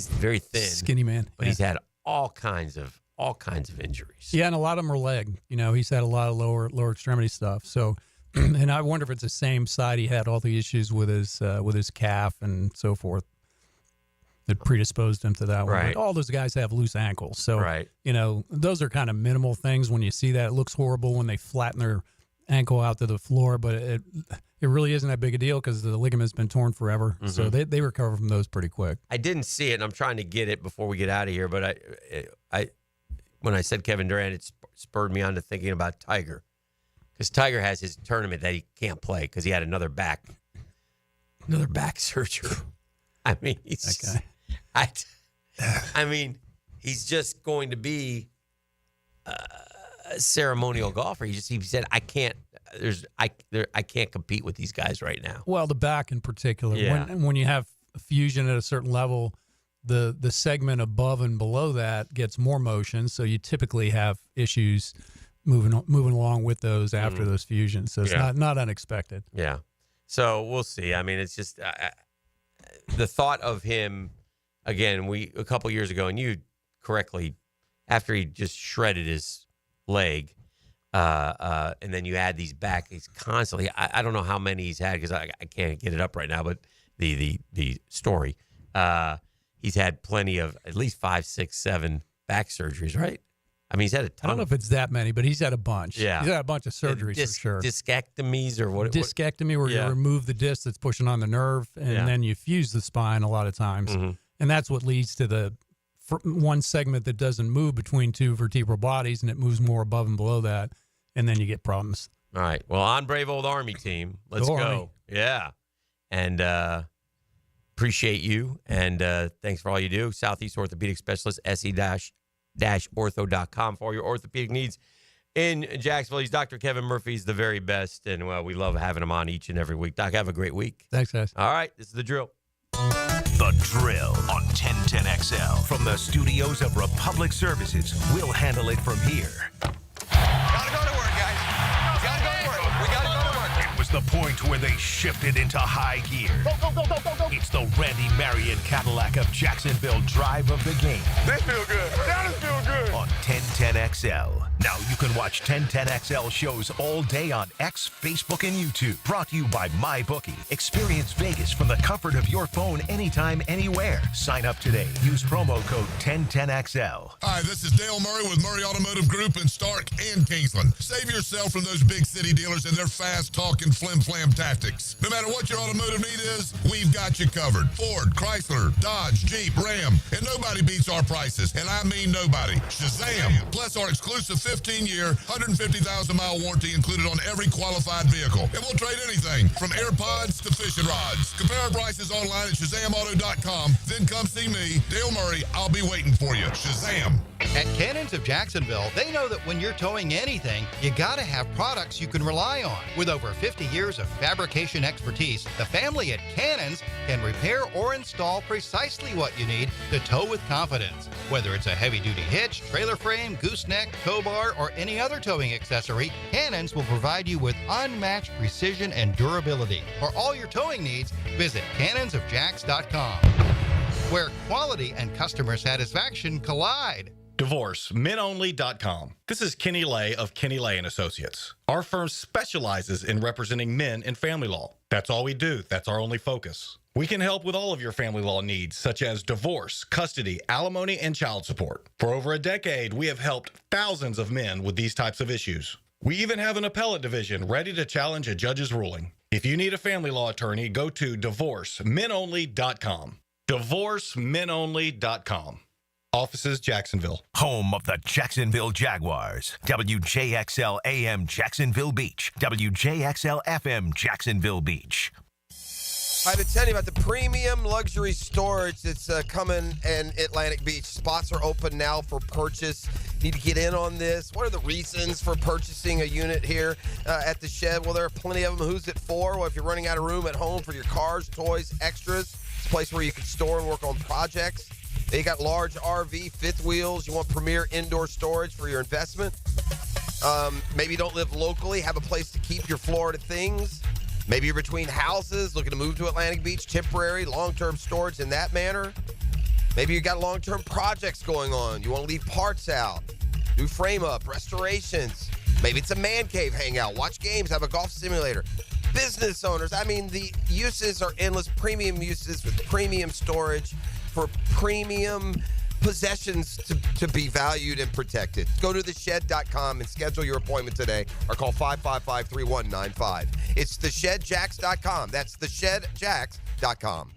very thin, skinny man. But he's had all kinds of injuries. Yeah, and a lot of them are leg. He's had a lot of lower extremity stuff. So, and I wonder if it's the same side he had all the issues with his calf and so forth that predisposed him to that one. Right. But all those guys have loose ankles. So, right. Those are kind of minimal things. When you see that, it looks horrible when they flatten their ankle out to the floor, but it really isn't that big a deal because the ligament's been torn forever. Mm-hmm. So they recover from those pretty quick. I didn't see it, and I'm trying to get it before we get out of here, but I when I said Kevin Durant, it spurred me on to thinking about Tiger. Because Tiger has his tournament that he can't play because he had another back surgery. I mean, I mean, he's just going to be a ceremonial golfer. He said, I can't compete with these guys right now. Well, the back in particular. Yeah. When you have fusion at a certain level, the segment above and below that gets more motion, so you typically have issues moving along with those after those fusions. So it's not unexpected. Yeah. So we'll see. I mean, it's just the thought of him again. A couple years ago, and you correctly, after he just shredded his leg, and then you add these back. He's constantly. I don't know how many he's had because I can't get it up right now. But the story. He's had plenty of at least 5, 6, 7 back surgeries, right? I mean, he's had a ton. I don't know if it's that many, but he's had a bunch. Yeah. He's had a bunch of surgeries for sure. Discectomies or what? Discectomy, where you remove the disc that's pushing on the nerve, and then you fuse the spine a lot of times. Mm-hmm. And that's what leads to the one segment that doesn't move between two vertebral bodies, and it moves more above and below that, and then you get problems. All right. Well, on Brave Old Army team, let's go. Army. Yeah. And appreciate you, and thanks for all you do. Southeast Orthopedic Specialist, se-ortho.com for all your orthopedic needs in Jacksonville. He's Dr. Kevin Murphy. He's the very best, and we love having him on each and every week. Doc, have a great week. Thanks, guys. All right, this is The Drill. The Drill on 1010XL. From the studios of Republic Services, we'll handle it from here. Gotta go to work, guys. Gotta go to work. We gotta go to work. It was the point where they shifted into high gear. Go. It's the Randy Marion Cadillac of Jacksonville drive of the game. This feel good. That feel good. On 1010XL. Now you can watch 1010XL shows all day on X, Facebook, and YouTube. Brought to you by MyBookie. Experience Vegas from the comfort of your phone anytime, anywhere. Sign up today. Use promo code 1010XL. Hi, this is Dale Murray with Murray Automotive Group in Stark and Kingsland. Save yourself from those big city dealers and their fast-talking flim-flam tactics. No matter what your automotive need is, we've got you covered. Ford, Chrysler, Dodge, Jeep, Ram, and nobody beats our prices, and I mean nobody. Shazam! Plus our exclusive 15-year, 150,000-mile warranty included on every qualified vehicle. And we'll trade anything from AirPods to fishing rods. Compare our prices online at ShazamAuto.com. Then come see me, Dale Murray. I'll be waiting for you. Shazam! At Cannons of Jacksonville, they know that when you're towing anything, you gotta have products you can rely on. With over 50 years of fabrication expertise, the family at Cannons can repair or install precisely what you need to tow with confidence. Whether it's a heavy-duty hitch, trailer frame, gooseneck, tow bar, or any other towing accessory, Cannons will provide you with unmatched precision and durability. For all your towing needs, visit cannonsofjacks.com, where quality and customer satisfaction collide. DivorceMenOnly.com. This is Kenny Lay of Kenny Lay & Associates. Our firm specializes in representing men in family law. That's all we do. That's our only focus. We can help with all of your family law needs, such as divorce, custody, alimony, and child support. For over a decade, we have helped thousands of men with these types of issues. We even have an appellate division ready to challenge a judge's ruling. If you need a family law attorney, go to DivorceMenOnly.com. DivorceMenOnly.com. Offices, Jacksonville. Home of the Jacksonville Jaguars. WJXL AM Jacksonville Beach. WJXL FM Jacksonville Beach. I've been telling you about the premium luxury storage that's coming in Atlantic Beach. Spots are open now for purchase. Need to get in on this. What are the reasons for purchasing a unit here at the Shed? Well, there are plenty of them. Who's it for? Well, if you're running out of room at home for your cars, toys, extras, it's a place where you can store and work on projects. You got large RV, fifth wheels. You want premier indoor storage for your investment. Maybe you don't live locally, have a place to keep your Florida things. Maybe you're between houses, looking to move to Atlantic Beach, temporary, long-term storage in that manner. Maybe you got long-term projects going on. You want to leave parts out, do frame-up, restorations. Maybe it's a man cave hangout, watch games, have a golf simulator. Business owners, I mean, the uses are endless. Premium uses with premium storage for premium possessions to be valued and protected. Go to theshed.com and schedule your appointment today or call 555-3195. It's theshedjacks.com. That's theshedjacks.com.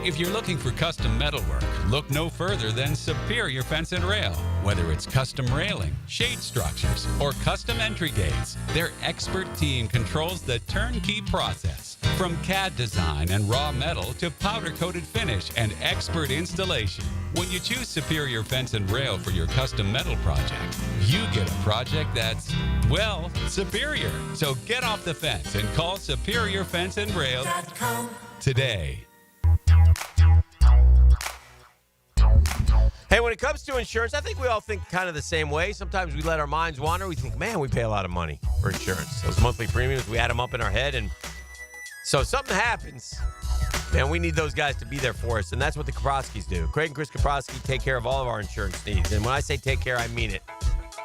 If you're looking for custom metalwork, look no further than Superior Fence and Rail. Whether it's custom railing, shade structures, or custom entry gates, their expert team controls the turnkey process. From CAD design and raw metal to powder-coated finish and expert installation. When you choose Superior Fence and Rail for your custom metal project, you get a project that's, well, superior. So get off the fence and call Superior Fence and Rail today. Hey, when it comes to insurance, I think we all think kind of the same way. Sometimes we let our minds wander. We think, man, we pay a lot of money for insurance. Those monthly premiums, we add them up in our head. And so something happens, man, we need those guys to be there for us. And that's what the Kaproskis do. Craig and Chris Kaproski take care of all of our insurance needs. And when I say take care, I mean it.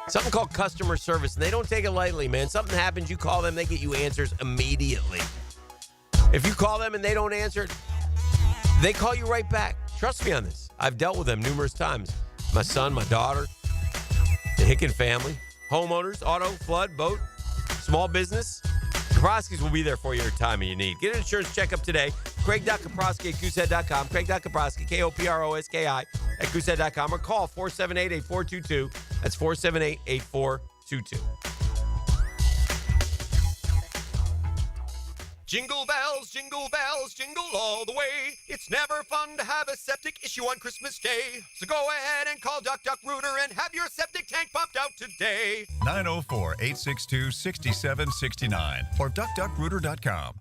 Something called customer service. And they don't take it lightly, man. Something happens, you call them, they get you answers immediately. If you call them and they don't answer, they call you right back. Trust me on this. I've dealt with them numerous times. My son, my daughter, the Hicken family, homeowners, auto, flood, boat, small business. Kaproskis will be there for you every time you need. Get an insurance checkup today. Craig.Kaproski at goosehead.com. Craig.Kaproski, Koproski at goosehead.com or call 478-8422. That's 478-8422. Jingle bells, jingle all the way. It's never fun to have a septic issue on Christmas Day. So go ahead and call Duck Duck Rooter and have your septic tank pumped out today. 904-862-6769 or duckduckrooter.com.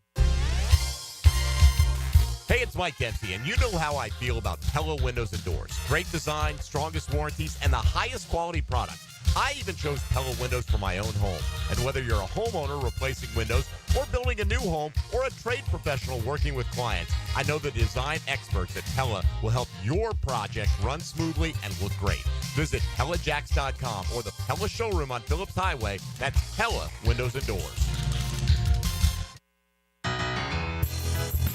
Hey, it's Mike Dempsey, and you know how I feel about Pella Windows and Doors. Great design, strongest warranties, and the highest quality product. I even chose Pella Windows for my own home. And whether you're a homeowner replacing windows or building a new home or a trade professional working with clients, I know the design experts at Pella will help your project run smoothly and look great. Visit PellaJacks.com or the Pella showroom on Phillips Highway. That's Pella Windows and Doors.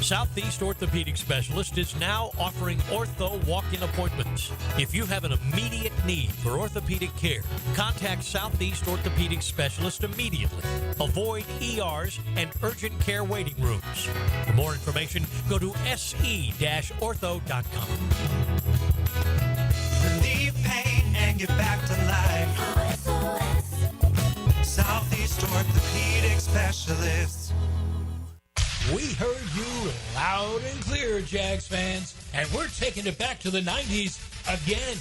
Southeast Orthopedic Specialist is now offering ortho walk-in appointments. If you have an immediate need for orthopedic care, contact Southeast Orthopedic Specialist immediately. Avoid ERs and urgent care waiting rooms. For more information, go to se-ortho.com. Relieve pain and get back to life. Southeast Orthopedic Specialist. We heard you loud and clear, Jags fans, and we're taking it back to the 90s again.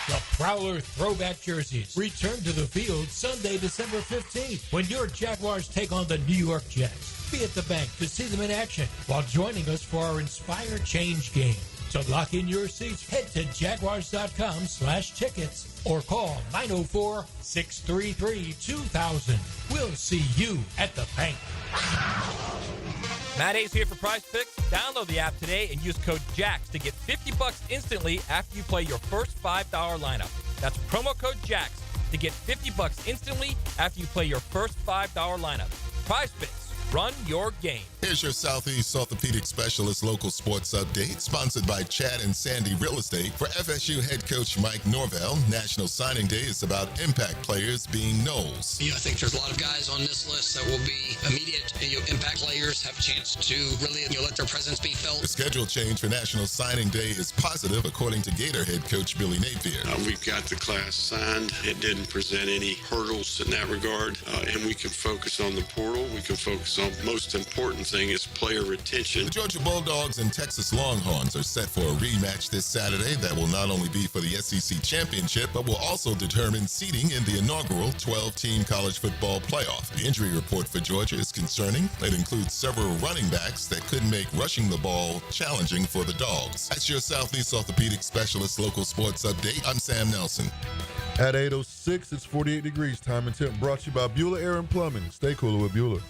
The Prowler throwback jerseys return to the field Sunday, December 15th, when your Jaguars take on the New York Jets. Be at the bank to see them in action while joining us for our Inspire Change game. To lock in your seats, head to jaguars.com/tickets or call 904-633-2000. We'll see you at the bank. Matt Hayes here for Prize Picks. Download the app today and use code JAX to get $50 instantly after you play your first $5 lineup. That's promo code JAX to get $50 instantly after you play your first $5 lineup. Prize Picks. Run your game. Here's your Southeast Orthopedic Specialist local sports update, sponsored by Chad and Sandy Real Estate. For FSU head coach Mike Norvell, National Signing Day is about impact players being Knowles. I think there's a lot of guys on this list that will be immediate impact players, have a chance to really let their presence be felt. The schedule change for National Signing Day is positive, according to Gator head coach Billy Napier. We've got the class signed. It didn't present any hurdles in that regard, and we can focus on the portal. We can focus on most important thing is player retention. The Georgia Bulldogs and Texas Longhorns are set for a rematch this Saturday that will not only be for the SEC championship, but will also determine seeding in the inaugural 12-team college football playoff. The injury report for Georgia is concerning. It includes several running backs that could make rushing the ball challenging for the Dogs. That's your Southeast Orthopedic Specialist local sports update. I'm Sam Nelson. At 8:06, it's 48 degrees. Time and temp brought to you by Bueller Air and Plumbing. Stay cooler with Bueller.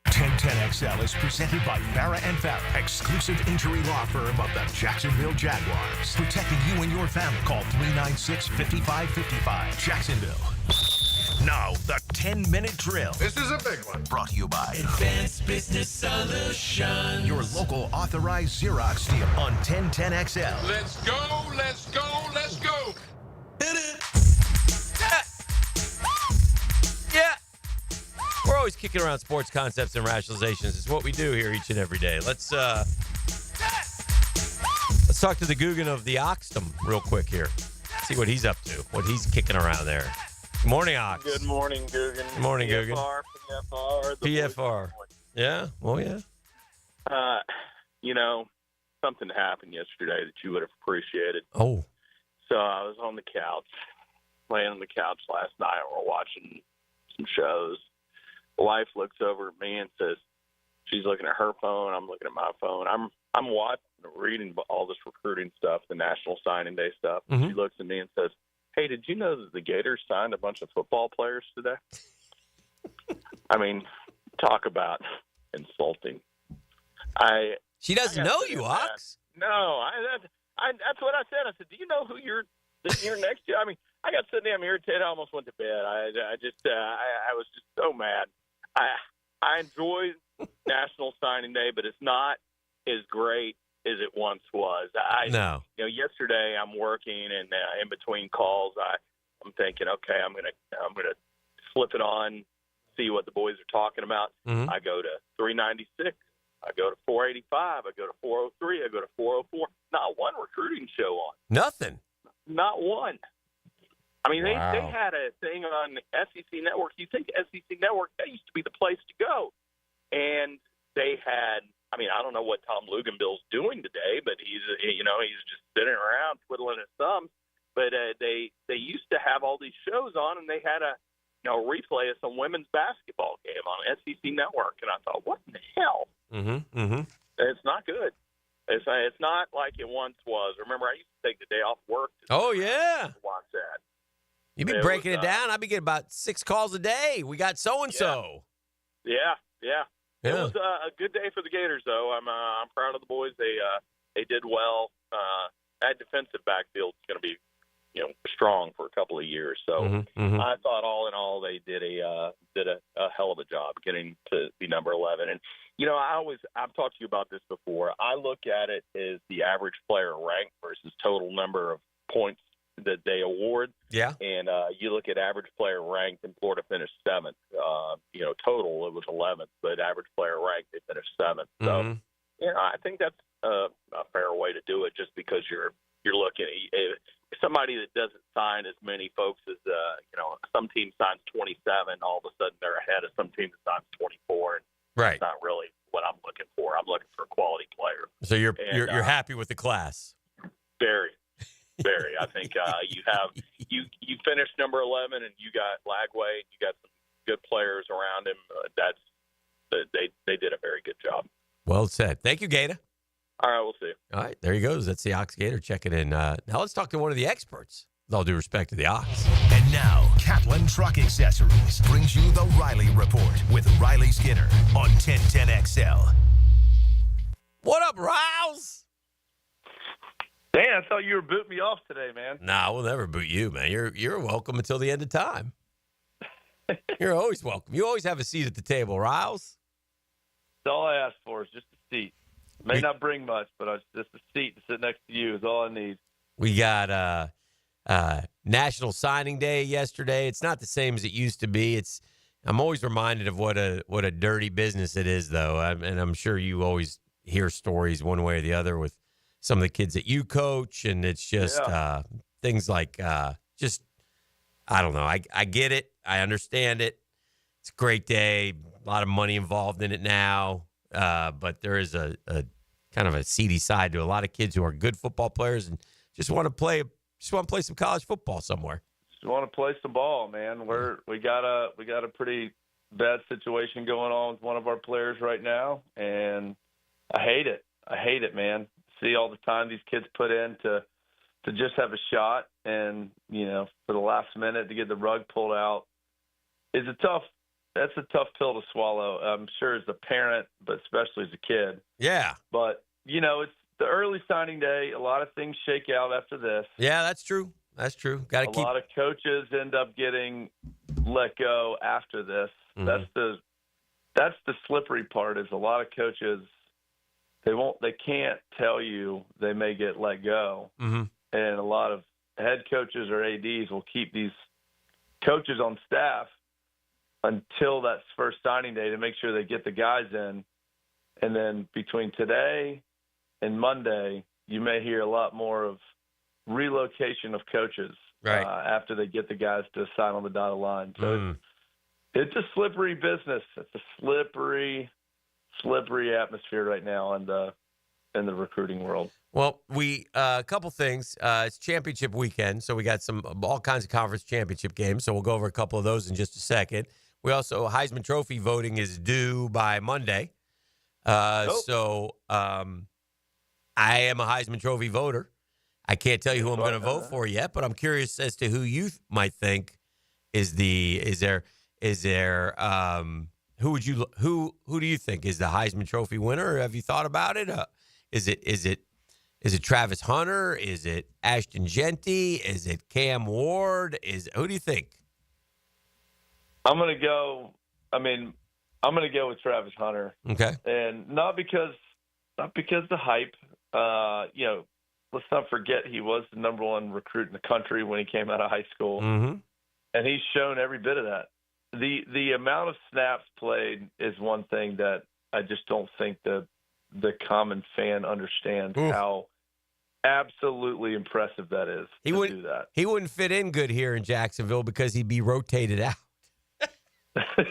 1010XL is presented by Farah and Farah, exclusive injury law firm of the Jacksonville Jaguars. Protecting you and your family. Call 396-5555. Jacksonville. Now, the 10-minute drill. This is a big one. Brought to you by Advanced Business Solutions. your local authorized Xerox dealer on 1010XL. Let's go, let's go, let's go. Hit it. Yeah. We're always kicking around sports concepts and rationalizations. It's what we do here each and every day. Let's talk to the Guggen of the Oxdom real quick here. See what he's up to, what he's kicking around there. Good morning, Ox. Good morning, Guggen. Good morning, Guggen. PFR. PFR. Yeah? Well, yeah. Something happened yesterday that you would have appreciated. Oh. So I was on the couch, laying on the couch last night. We're watching some shows. The wife looks over at me and says, she's looking at her phone. I'm looking at my phone. I'm watching, reading all this recruiting stuff, the National Signing Day stuff. Mm-hmm. She looks at me and says, hey, did you know that the Gators signed a bunch of football players today? I mean, talk about insulting. She doesn't know you, Ox. No, that's what I said. I said, do you know who you're sitting here next to? I mean, I got so damn irritated. I almost went to bed. I was just so mad. I enjoy National Signing Day, but it's not as great as it once was. No. Yesterday I'm working, and in between calls, I'm thinking, okay, I'm gonna flip it on, see what the boys are talking about. Mm-hmm. I go to 396. I go to 485. I go to 403. I go to 404. Not one recruiting show on. Nothing. Not one. I mean, they Wow. had a thing on SEC Network. You think SEC Network, that used to be the place to go. And they had, I mean, I don't know what Tom Luganbill's doing today, but he's just sitting around twiddling his thumbs. But they used to have all these shows on, and they had a replay of some women's basketball game on SEC Network. And I thought, what in the hell? Mm-hmm. Mm-hmm. It's not good. It's not like it once was. Remember, I used to take the day off work to watch that. You'd be breaking it down. I'd be getting about 6 calls a day. We got so-and-so. Yeah. It Yeah. was a good day for the Gators, though. I'm proud of the boys. They did well. That defensive backfield is going to be strong for a couple of years. So Mhm. I thought all in all they did a hell of a job getting to be number 11. And I've talked to you about this before. I look at it as the average player rank versus total number of points that they award. Yeah. And you look at average player ranked, and Florida finished 7th. Total it was 11th, but average player ranked they finished 7th. So I think that's a fair way to do it, just because you're looking at somebody that doesn't sign as many folks as some team signs 27, all of a sudden they're ahead of some team that signs 24. And Right. That's not really what I'm looking for. I'm looking for a quality player. So you're happy with the class? Very. I think you finished number 11, and you got Lagway. You got some good players around him. They did a very good job. Well said. Thank you, Gator. All right, we'll see. All right, there he goes. That's the Ox Gator checking in. Now let's talk to one of the experts, with all due respect to the Ox. And now, Catlin Truck Accessories brings you the Riley Report with Riley Skinner on 1010XL. What up, Riles? Dan, I thought you were booting me off today, man. Nah, we'll never boot you, man. You're welcome until the end of time. You're always welcome. You always have a seat at the table, Riles. That's all I asked for is just a seat. May not bring much, but just a seat to sit next to you is all I need. We got National Signing Day yesterday. It's not the same as it used to be. I'm always reminded of what a dirty business it is, though. And I'm sure you always hear stories one way or the other with some of the kids that you coach, and it's just things like I don't know. I get it. I understand it. It's a great day. lot of money involved in it now. But there is a kind of a seedy side to a lot of kids who are good football players and just want to play some college football somewhere. Just want to play some ball, man. We got a pretty bad situation going on with one of our players right now, and I hate it. I hate it, man. See all the time these kids put in to just have a shot, and for the last minute to get the rug pulled out is that's a tough pill to swallow. I'm sure as a parent, but especially as a kid. Yeah. But it's the early signing day. A lot of things shake out after this. Yeah, that's true. That's true. Got to keep. A lot of coaches end up getting let go after this. Mm-hmm. That's the slippery part. Is a lot of coaches they can't tell you they may get let go, mm-hmm. and a lot of head coaches or ADs will keep these coaches on staff until that first signing day to make sure they get the guys in, and then between today and Monday, you may hear a lot more of relocation of coaches after they get the guys to sign on the dotted line. So it's a slippery business. It's a slippery atmosphere right now in the recruiting world. Well, a couple things. It's championship weekend, so we got all kinds of conference championship games. So we'll go over a couple of those in just a second. We also Heisman Trophy voting is due by Monday. So I am a Heisman Trophy voter. I can't tell you who I'm going to vote for yet, but I'm curious as to who you might think is there who do you think is the Heisman Trophy winner? Have you thought about it? Is it Travis Hunter? Is it Ashton Genty? Is it Cam Ward? Who do you think? I'm going to go with Travis Hunter. Okay. And not because the hype. Let's not forget he was the number one recruit in the country when he came out of high school. Mm-hmm. And he's shown every bit of that. The amount of snaps played is one thing that I just don't think the common fan understands how absolutely impressive that is to do that. He wouldn't fit in good here in Jacksonville because he'd be rotated out.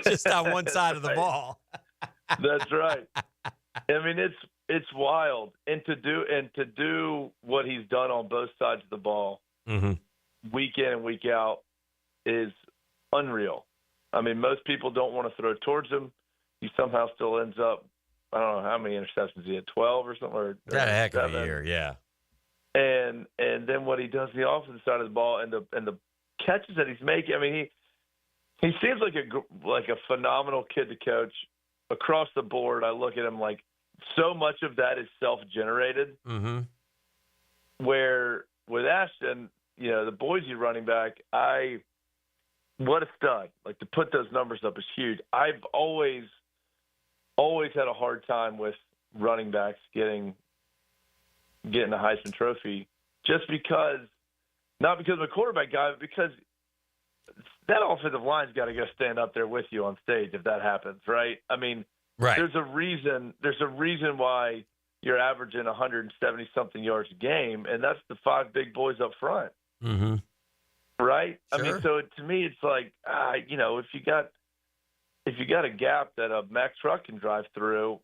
Just on one side of the ball. That's right. I mean, it's wild. And to do what he's done on both sides of the ball, mm-hmm. week in and week out, is unreal. I mean, most people don't want to throw towards him. He somehow still ends up, I don't know how many interceptions he had, 12 or something. Or that a heck of a year, yeah. And then what he does on the offensive side of the ball and the catches that he's making. I mean, he seems like a phenomenal kid to coach across the board. I look at him like so much of that is self-generated. Mm-hmm. Where with Ashton, the Boise running back, what a stud. Like, to put those numbers up is huge. I've always had a hard time with running backs getting a Heisman Trophy, just because, not because I'm a quarterback guy, but because that offensive line's got to go stand up there with you on stage if that happens, right? I mean, right. There's a reason why you're averaging 170-something yards a game, and that's the 5 big boys up front. Mm-hmm. Right? Sure. I mean, so to me, it's like, if you got a gap that a Mack truck can drive through,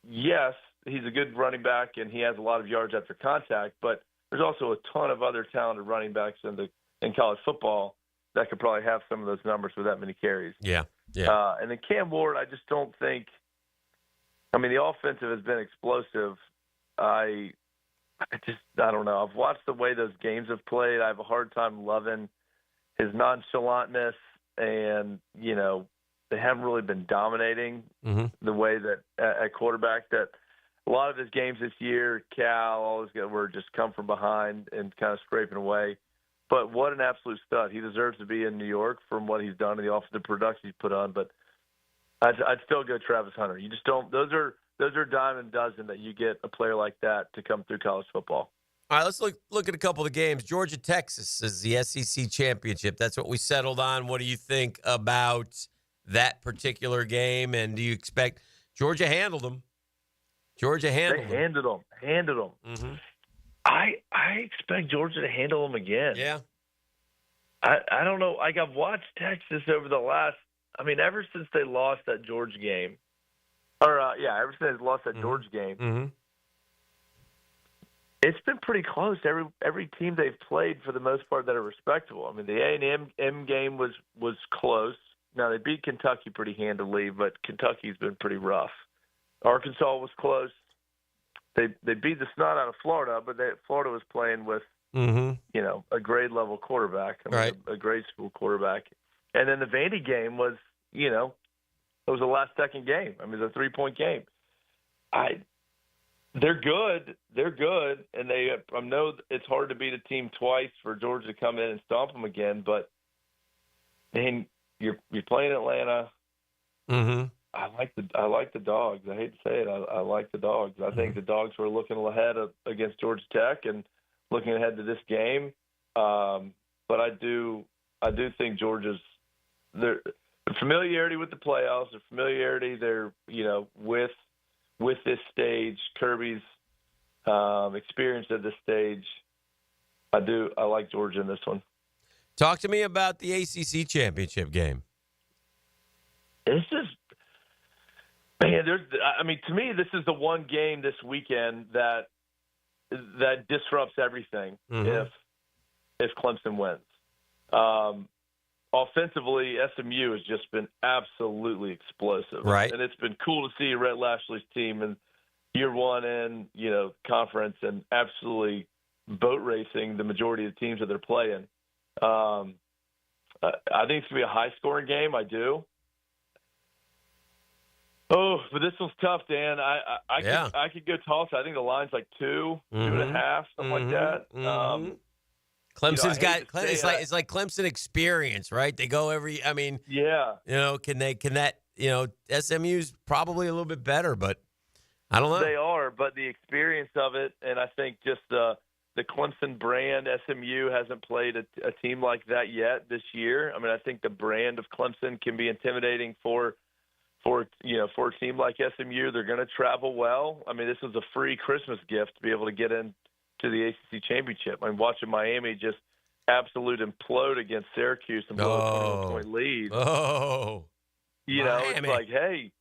yes, he's a good running back and he has a lot of yards after contact, but there's also a ton of other talented running backs in college football that could probably have some of those numbers with that many carries. Yeah. And then Cam Ward, I just don't think. I mean, the offensive has been explosive. I don't know. I've watched the way those games have played. I have a hard time loving his nonchalantness, and they haven't really been dominating mm-hmm. the way that at quarterback that a lot of his games this year, Cal always were just come from behind and kind of scraping away. But what an absolute stud! He deserves to be in New York from what he's done and the offensive production he's put on. But I'd still go Travis Hunter. You just don't. Those are a dime and a dozen that you get a player like that to come through college football. All right, let's look at a couple of the games. Georgia, Texas is the SEC championship. That's what we settled on. What do you think about that particular game? And do you expect Georgia handled them? Handled them. Mm-hmm. I expect Georgia to handle them again. Yeah. I don't know. Like, I've watched Texas over the last, ever since they lost that Georgia game, ever since they lost that Georgia game, Mm-hmm. it's been pretty close. Every team they've played, for the most part, that are respectable. I mean, the A&M game was close. Now, they beat Kentucky pretty handily, but Kentucky's been pretty rough. Arkansas was close. They beat the snot out of Florida, but Florida was playing with, a grade-level quarterback, a grade school quarterback. And then the Vandy game was, it was a last-second game. I mean, it was a 3-point game. They're good. They're good, and I know it's hard to beat a team twice for Georgia to come in and stomp them again. But man, you're playing Atlanta. Mm-hmm. I like the Dogs. I hate to say it. I like the Dogs. I think the Dogs were looking ahead against Georgia Tech and looking ahead to this game. But I do think Georgia's their familiarity with the playoffs, their familiarity, with this stage, Kirby's experience at this stage. I like Georgia in this one. Talk to me about the ACC championship game. This is, man. To me, this is the one game this weekend that disrupts everything. Mm-hmm. If Clemson wins, offensively, SMU has just been absolutely explosive, right? And it's been cool to see Rhett Lashley's team in year one in conference and absolutely boat racing the majority of the teams that they're playing. I think it's gonna be a high scoring game. I do. Oh, but this one's tough, Dan. I could go toss. I think the line's like 2, 2.5, something like that. Clemson's it's like Clemson experience, right? They go can that SMU's probably a little bit better, but I don't know. They are, but the experience of it, and I think just the Clemson brand, SMU hasn't played a team like that yet this year. I mean, I think the brand of Clemson can be intimidating for a team like SMU. They're going to travel well. I mean, this was a free Christmas gift to be able to get in to the ACC championship. I'm watching Miami just absolute implode against Syracuse and blow a 21-point lead. Oh, it's like, hey,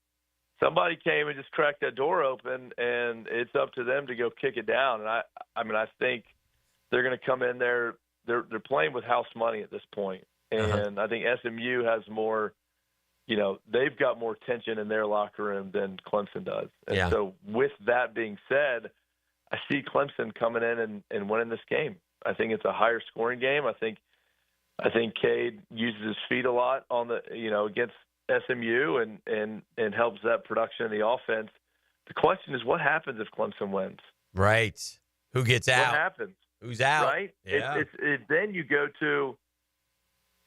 somebody came and just cracked that door open, and it's up to them to go kick it down. And I think they're going to come in there. They're playing with house money at this point, and I think SMU has more. They've got more tension in their locker room than Clemson does. And so with that being said, I see Clemson coming in and winning this game. I think it's a higher scoring game. I think Cade uses his feet a lot on the against SMU and helps that production in the offense. The question is, what happens if Clemson wins? Right. Who gets out? What happens? Who's out? Right. Yeah. Then you go to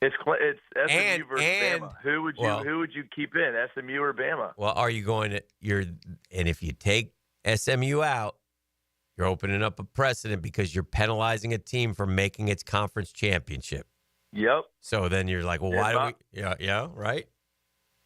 it's SMU versus Bama. Who would you keep in, SMU or Bama? Well, are you going to and if you take SMU out, you're opening up a precedent because you're penalizing a team for making its conference championship. Yep. So then you're like, well, why do we? Yeah, right.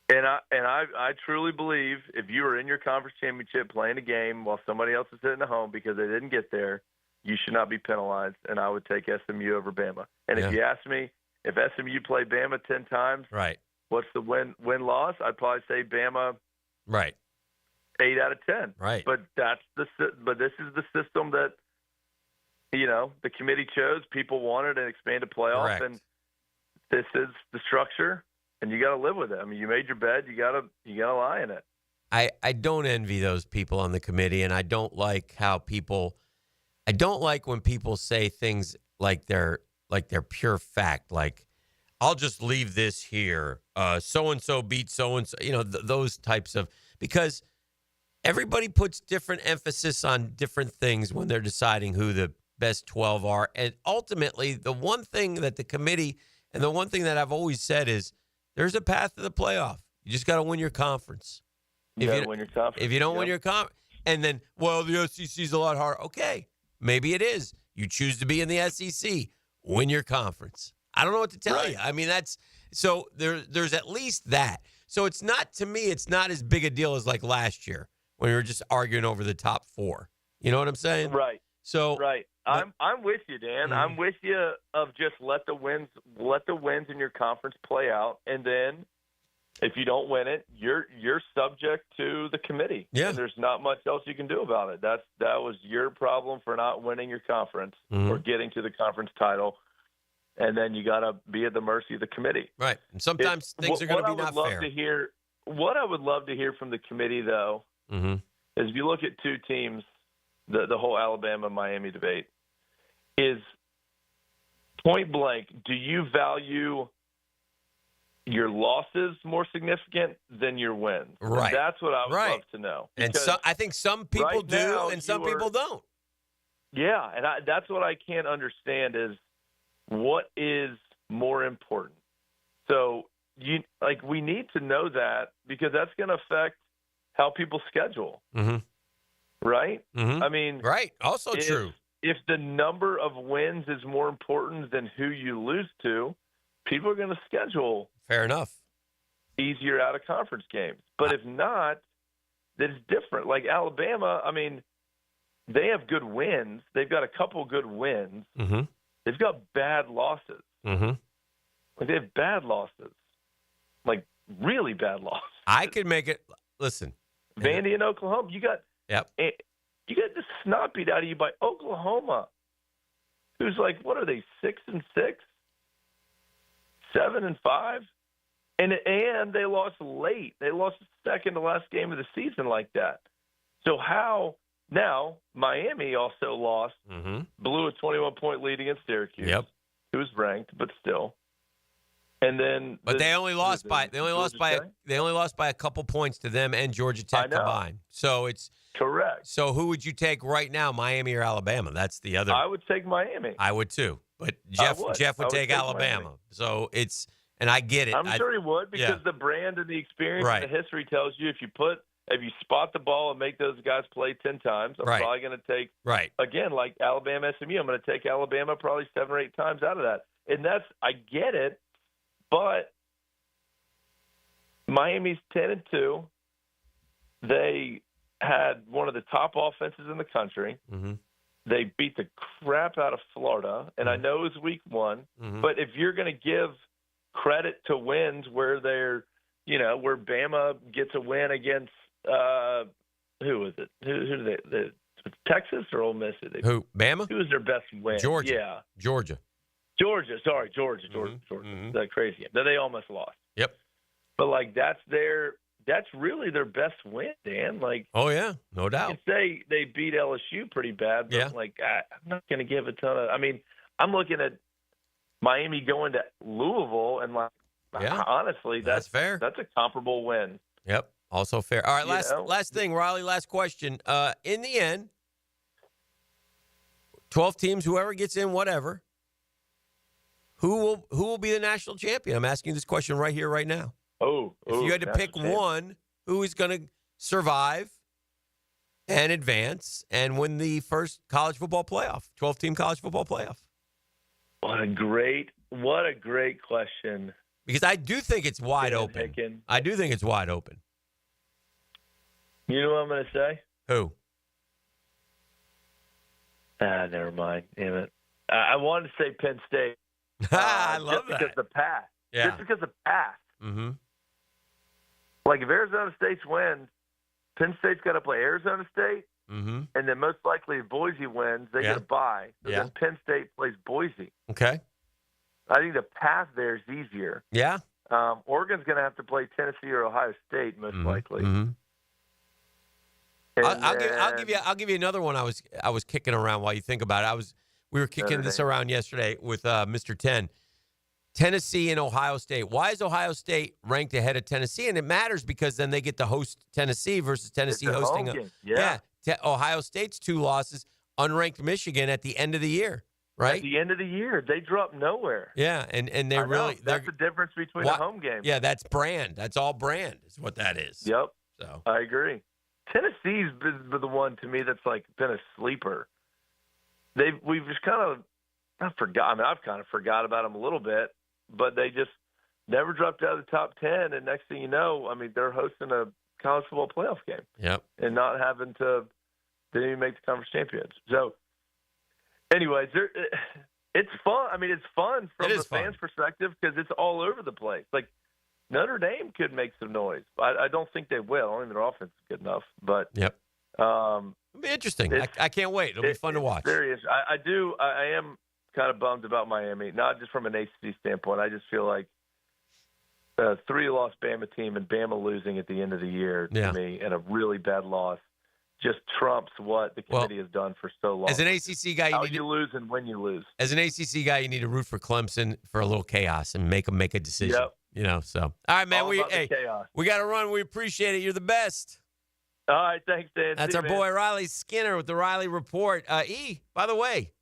And I truly believe if you were in your conference championship playing a game while somebody else is sitting at home because they didn't get there, you should not be penalized. And I would take SMU over Bama. And if you ask me, if SMU played Bama 10 times, right, what's the win-loss? I'd probably say Bama. Right. 8 out of 10. Right. But this is the system that the committee chose. People wanted an expanded playoff, Correct. And this is the structure, and you got to live with it. I mean, you made your bed, you got to lie in it. I don't envy those people on the committee, and I don't like when people say things like they're pure fact. Like, I'll just leave this here. So and so beat so and so. Those types of, because everybody puts different emphasis on different things when they're deciding who the best 12 are. And ultimately, the one thing that the committee and the one thing that I've always said is there's a path to the playoff. You just got to win your conference. You got to win your conference. If you don't win your conference, and then, well, the SEC's a lot harder. Okay, maybe it is. You choose to be in the SEC. Win your conference. I don't know what to tell you. I mean, so there's at least that. So it's not, to me, it's not as big a deal as like last year when we were just arguing over the top 4. You know what I'm saying? Right. So right. I'm with you, Dan. Mm-hmm. I'm with you of just let the wins in your conference play out, and then if you don't win it, you're subject to the committee. Yeah. And there's not much else you can do about it. That was your problem for not winning your conference or getting to the conference title. And then you got to be at the mercy of the committee. Right. And sometimes things are going to be not fair. What I would love to hear from the committee, though, is if you look at two teams, the whole Alabama-Miami debate, is point blank, do you value your losses more significant than your wins? Right. And that's what I would love to know. And so I think some people do and some people don't. Yeah, and that's what I can't understand is what is more important. So we need to know that because that's going to affect how people schedule. Right? I mean, right. Also true. If the number of wins is more important than who you lose to, people are going to schedule fair enough easier out of conference games. But if not, then it's different. Like Alabama, I mean, they have good wins. They've got a couple good wins. They've got bad losses. Like they have bad losses, like really bad losses. I could make it. Listen, Vandy and Oklahoma, you got the snot beat out of you by Oklahoma, who's like, what are they, 6-6, 7-5, and they lost late. They lost the second to last game of the season like that. So how now? Miami also lost, blew a 21-point lead against Syracuse, who was ranked, but still. And then, they only lost by a couple points to them and Georgia Tech combined. So it's correct. So who would you take right now, Miami or Alabama? That's the other. I would take Miami. I would too, but Jeff would take Alabama. Miami. So it's, and I get it. I'm sure he would because the brand and the experience and the history tells you if you spot the ball and make those guys play 10 times, I'm probably going to take again like Alabama SMU. I'm going to take Alabama probably 7 or 8 times out of that, and I get it. But Miami's 10-2. They had one of the top offenses in the country. They beat the crap out of Florida, and I know it was week 1. But if you're going to give credit to wins where where Bama gets a win against who was it? Who did they? Texas or Ole Miss? Who? Bama? Who was their best win? Georgia. Yeah, Georgia. Georgia. That crazy game that they almost lost. Yep. But like that's really their best win, Dan. Like, oh yeah, no doubt. You can say they beat LSU pretty bad, but I'm not going to give a ton of. I mean, I'm looking at Miami going to Louisville, and honestly, that's fair. That's a comparable win. Yep. Also fair. All right, last thing, Riley. Last question. In the end, 12 teams, whoever gets in, whatever. Who will be the national champion? I'm asking you this question right here, right now. If you had to pick one, who is going to survive and advance and win the first college football playoff, 12-team college football playoff? What a great question. Because I do think it's wide open. Hicken. I do think it's wide open. You know what I'm going to say? Who? Never mind. Damn it. I wanted to say Penn State. I love that. Because of the past. Yeah. Just because of past. Like if Arizona State wins, Penn State's got to play Arizona State, and then most likely if Boise wins, they get a bye. So then Penn State plays Boise. Okay. I think the path there is easier. Yeah. Oregon's going to have to play Tennessee or Ohio State most likely. I'll give you another one. I was kicking around while you think about it. We were kicking this around yesterday with Mr. 10. Tennessee and Ohio State. Why is Ohio State ranked ahead of Tennessee? And it matters because then they get to host Tennessee versus Tennessee hosting. Ohio State's 2 losses, unranked Michigan at the end of the year, right? At the end of the year, they drop nowhere. Yeah, and they're really that's the difference between the home game. Yeah, that's brand. That's all brand is what that is. Yep. So I agree. Tennessee's been the one to me that's like been a sleeper. We've just kind of I've kind of forgot about them a little bit, but they just never dropped out of the top 10. And next thing you know, I mean, they're hosting a college football playoff game. Yep. And not having to didn't even make the conference champions. So, anyways, it's fun. I mean, it's fun from the fans' perspective because it's all over the place. Like Notre Dame could make some noise. I don't think they will. I don't think their offense is good enough. But yep. It'll be interesting. I can't wait. It'll be fun to watch. Serious. I am kind of bummed about Miami, not just from an ACC standpoint. I just feel like 3-loss Bama team and Bama losing at the end of the year to me, and a really bad loss, just trumps what the committee has done for so long. As an ACC guy, you lose and when you lose. As an ACC guy, you need to root for Clemson for a little chaos and make them make a decision. Yep. You know, so all right, man. All about the chaos. We got to run. We appreciate it. You're the best. All right, thanks, Dan. That's See our you, man. boy Riley Skinner with the Riley Report. By the way,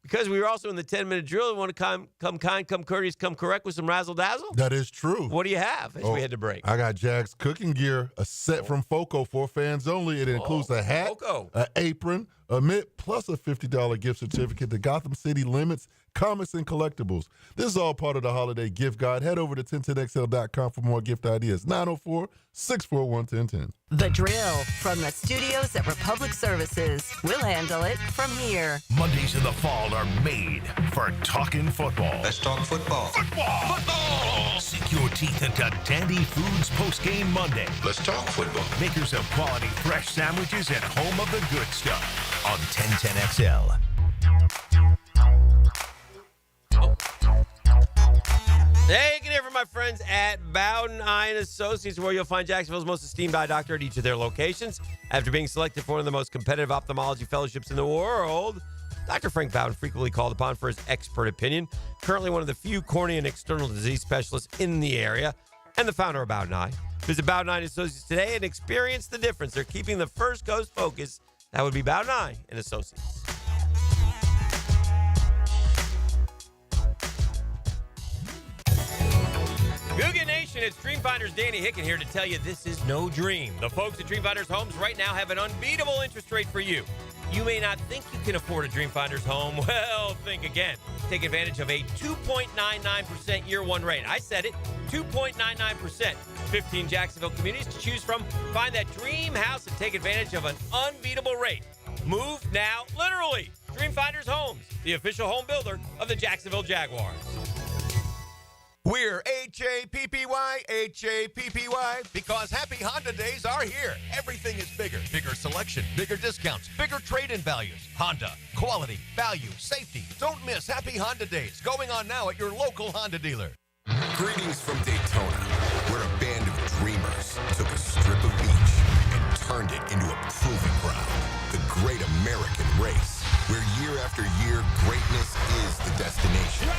because we were also in the 10-minute drill, we want to come kind, come courteous, come correct with some razzle dazzle. That is true. What do you have as we head to break? I got Jags cooking gear, a set from FOCO for fans only. It includes a hat, an apron, a mitt, plus a $50 gift certificate to Gotham City Limits, Comics, and Collectibles. This is all part of the holiday gift guide. Head over to 1010XL.com for more gift ideas. 904-641-1010. The Drill from the studios at Republic Services. We'll handle it from here. Mondays in the fall are made for talking football. Let's talk football. Football! Sink your teeth into Dandy Foods Postgame Monday. Let's talk football. Makers of quality fresh sandwiches and home of the good stuff on 1010XL. Hey, you can hear from my friends at Bowden Eye and Associates, where you'll find Jacksonville's most esteemed eye doctor at each of their locations. After being selected for one of the most competitive ophthalmology fellowships in the world, Dr. Frank Bowden frequently called upon for his expert opinion. Currently one of the few cornea and external disease specialists in the area, and the founder of Bowden Eye. Visit Bowden Eye and Associates today and experience the difference. They're keeping the First Coast focus. That would be Bowden Eye and Associates. Google Nation, it's Dreamfinders Danny Hicken here to tell you this is no dream. The folks at Dreamfinders Homes right now have an unbeatable interest rate for you. You may not think you can afford a Dreamfinders home. Well, think again. Take advantage of a 2.99% year one rate. I said it, 2.99%. 15 Jacksonville communities to choose from. Find that dream house and take advantage of an unbeatable rate. Move now, literally. Dreamfinders Homes, the official home builder of the Jacksonville Jaguars. We're H-A-P-P-Y, H-A-P-P-Y, because happy Honda days are here. Everything is bigger. Bigger selection, bigger discounts, bigger trade-in values. Honda, quality, value, safety. Don't miss happy Honda days going on now at your local Honda dealer. Greetings from Daytona, where a band of dreamers took a strip of beach and turned it into a proving ground. The Great American Race, where year after year, greatness is the destination.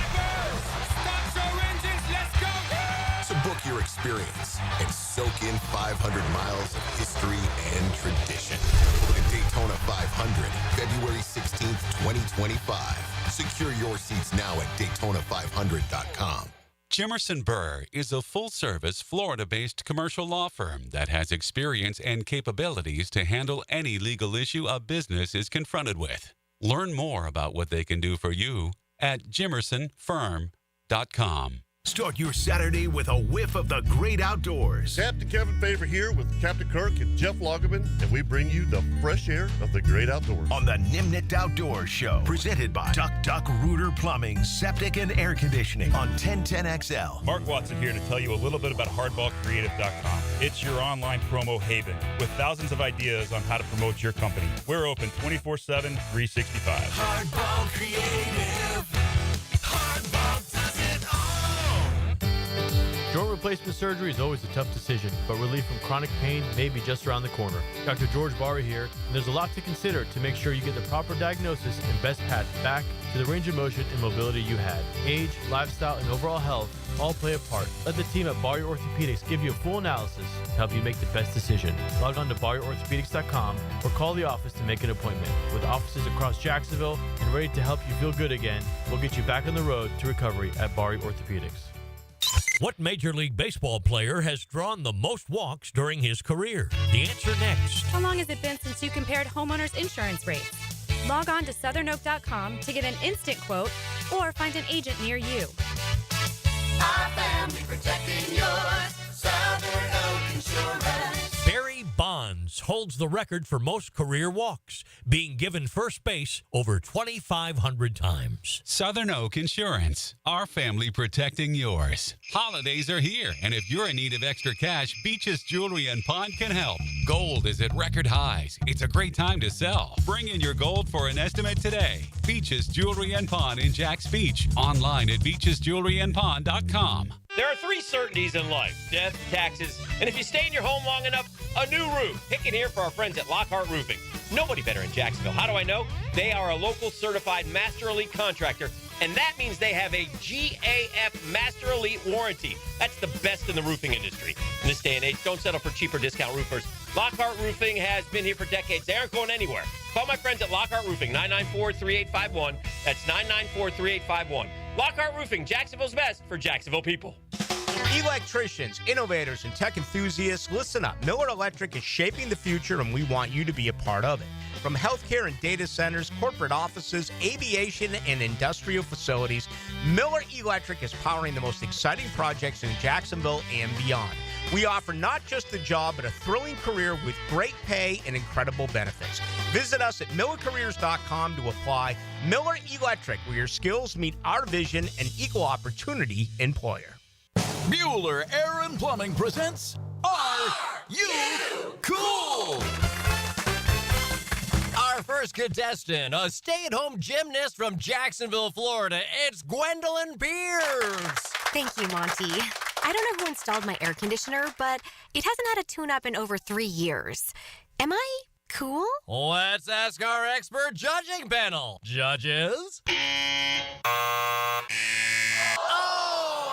So book your experience and soak in 500 miles of history and tradition. The Daytona 500, February 16th, 2025. Secure your seats now at Daytona500.com. Jimerson Burr is a full-service, Florida-based commercial law firm that has experience and capabilities to handle any legal issue a business is confronted with. Learn more about what they can do for you at jimersonfirm.com. Start your Saturday with a whiff of the great outdoors. Captain Kevin Favor here with Captain Kirk and Jeff Lagerman, and we bring you the fresh air of the great outdoors. On the Nimnit Outdoors Show, presented by Duck Rooter Plumbing, Septic and Air Conditioning on 1010XL. Mark Watson here to tell you a little bit about hardballcreative.com. It's your online promo haven with thousands of ideas on how to promote your company. We're open 24/7, 365. Hardball Creative. Hardball does it all. Joint replacement surgery is always a tough decision, but relief from chronic pain may be just around the corner. Dr. George Barry here, and there's a lot to consider to make sure you get the proper diagnosis and best path back to the range of motion and mobility you had. Age, lifestyle, and overall health all play a part. Let the team at Barry Orthopedics give you a full analysis to help you make the best decision. Log on to BarryOrthopedics.com or call the office to make an appointment. With offices across Jacksonville and ready to help you feel good again, we'll get you back on the road to recovery at Barry Orthopedics. What Major League Baseball player has drawn the most walks during his career? The answer next. How long has it been since you compared homeowners' insurance rates? Log on to southernoak.com to get an instant quote or find an agent near you. Our family protecting yours. Southern Oak Insurance. Barry Bonds, Lance holds the record for most career walks, being given first base over 2,500 times. Southern Oak Insurance, our family protecting yours. Holidays are here, and if you're in need of extra cash, Beaches Jewelry and Pawn can help. Gold is at record highs. It's a great time to sell. Bring in your gold for an estimate today. Beaches Jewelry and Pawn in Jacks Beach. Online at beachesjewelryandpawn.com. There are 3 certainties in life: death, taxes, and if you stay in your home long enough, a new roof. Hicken here for our friends at Lockhart Roofing. Nobody better in Jacksonville. How do I know? They are a local certified Master Elite contractor, and that means they have a GAF Master Elite warranty. That's the best in the roofing industry. In this day and age, don't settle for cheaper discount roofers. Lockhart Roofing has been here for decades. They aren't going anywhere. Call my friends at Lockhart Roofing, 994-3851. That's 994-3851. Lockhart Roofing, Jacksonville's best for Jacksonville people. Electricians, innovators, and tech enthusiasts, listen up. Miller Electric is shaping the future, and we want you to be a part of it. From healthcare and data centers, corporate offices, aviation, and industrial facilities, Miller Electric is powering the most exciting projects in Jacksonville and beyond. We offer not just a job, but a thrilling career with great pay and incredible benefits. Visit us at millercareers.com to apply. Miller Electric, where your skills meet our vision, and equal opportunity employer. Bueller Air and Plumbing presents Are You Cool? Our first contestant, a stay-at-home gymnast from Jacksonville, Florida. It's Gwendolyn Pierce. Thank you, Monty. I don't know who installed my air conditioner, but it hasn't had a tune-up in over 3 years. Am I cool? Let's ask our expert judging panel. Judges?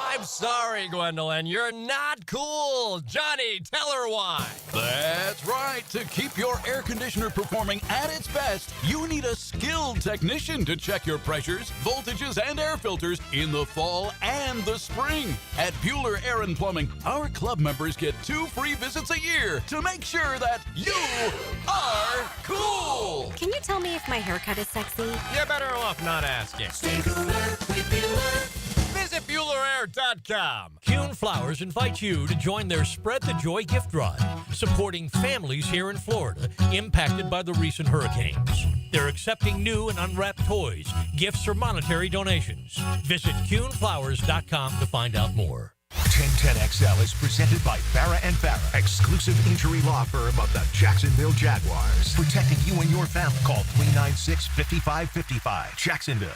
I'm sorry, Gwendolyn. You're not cool. Johnny, tell her why. That's right. To keep your air conditioner performing at its best, you need a skilled technician to check your pressures, voltages, and air filters in the fall and the spring. At Bueller Air and Plumbing, our club members get 2 free visits a year to make sure that you are cool. Can you tell me if my haircut is sexy? You're better off not asking. Stay cooler with Bueller. Visit BuellerAir.com. Kuhn Flowers invites you to join their Spread the Joy gift drive, supporting families here in Florida impacted by the recent hurricanes. They're accepting new and unwrapped toys, gifts, or monetary donations. Visit KuhnFlowers.com to find out more. 1010XL is presented by Farrah & Farrah, exclusive injury law firm of the Jacksonville Jaguars. Protecting you and your family. Call 396-5555. Jacksonville.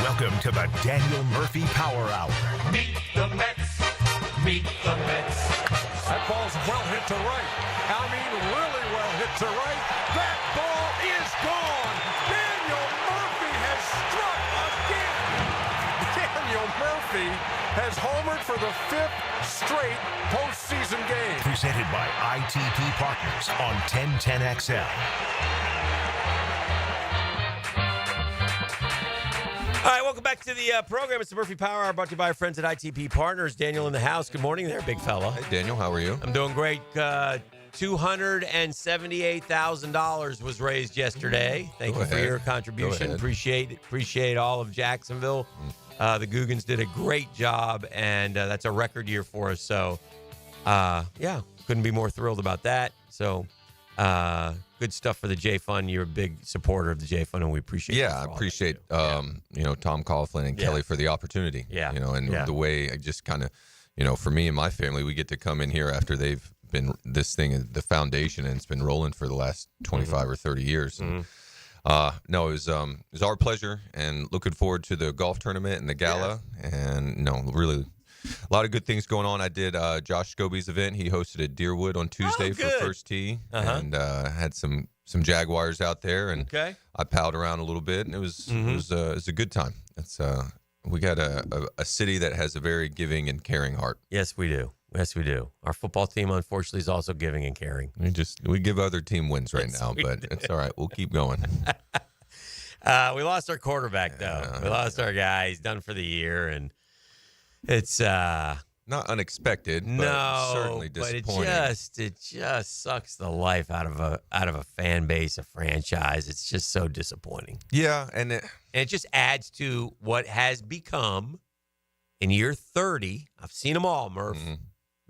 Welcome to the Daniel Murphy Power Hour. Meet the Mets. Meet the Mets. That ball's well hit to right. I mean, really well hit to right. That ball is gone. Daniel Murphy has struck again. Daniel Murphy has homered for the 5th straight postseason game. Presented by ITP Partners on 1010XL. All right, welcome back to the program. It's the Murphy Power Hour, brought to you by our friends at ITP Partners. Daniel in the house. Good morning there, big fella. Hey, Daniel. How are you? I'm doing great. $278,000 was raised yesterday. Thank you for your contribution. Appreciate all of Jacksonville. The Googans did a great job, and that's a record year for us. So, yeah, couldn't be more thrilled about that. So, good stuff for the J Fund. You're a big supporter of the J Fund, and we appreciate it. Yeah, I appreciate Tom Coughlin and Kelly for the opportunity. Yeah. The way I just kind of, for me and my family, we get to come in here after they've been the foundation, and it's been rolling for the last 25 or 30 years. And, no, it was our pleasure, and looking forward to the golf tournament and the gala. Yeah. And really a lot of good things going on. I did Josh Scobie's event. He hosted at Deerwood on Tuesday for First Tee, and had some Jaguars out there, and I palled around a little bit, and it was a good time. It's we got a city that has a very giving and caring heart. Yes, we do. Yes, we do. Our football team, unfortunately, is also giving and caring. We give other team wins right now, but it's all right. We'll keep going. We lost our quarterback, though. We lost our guy. He's done for the year, and it's not unexpected. But certainly disappointing. But it just sucks the life out of a fan base, a franchise. It's just so disappointing. Yeah, and it just adds to what has become in year 30. I've seen them all, Murph.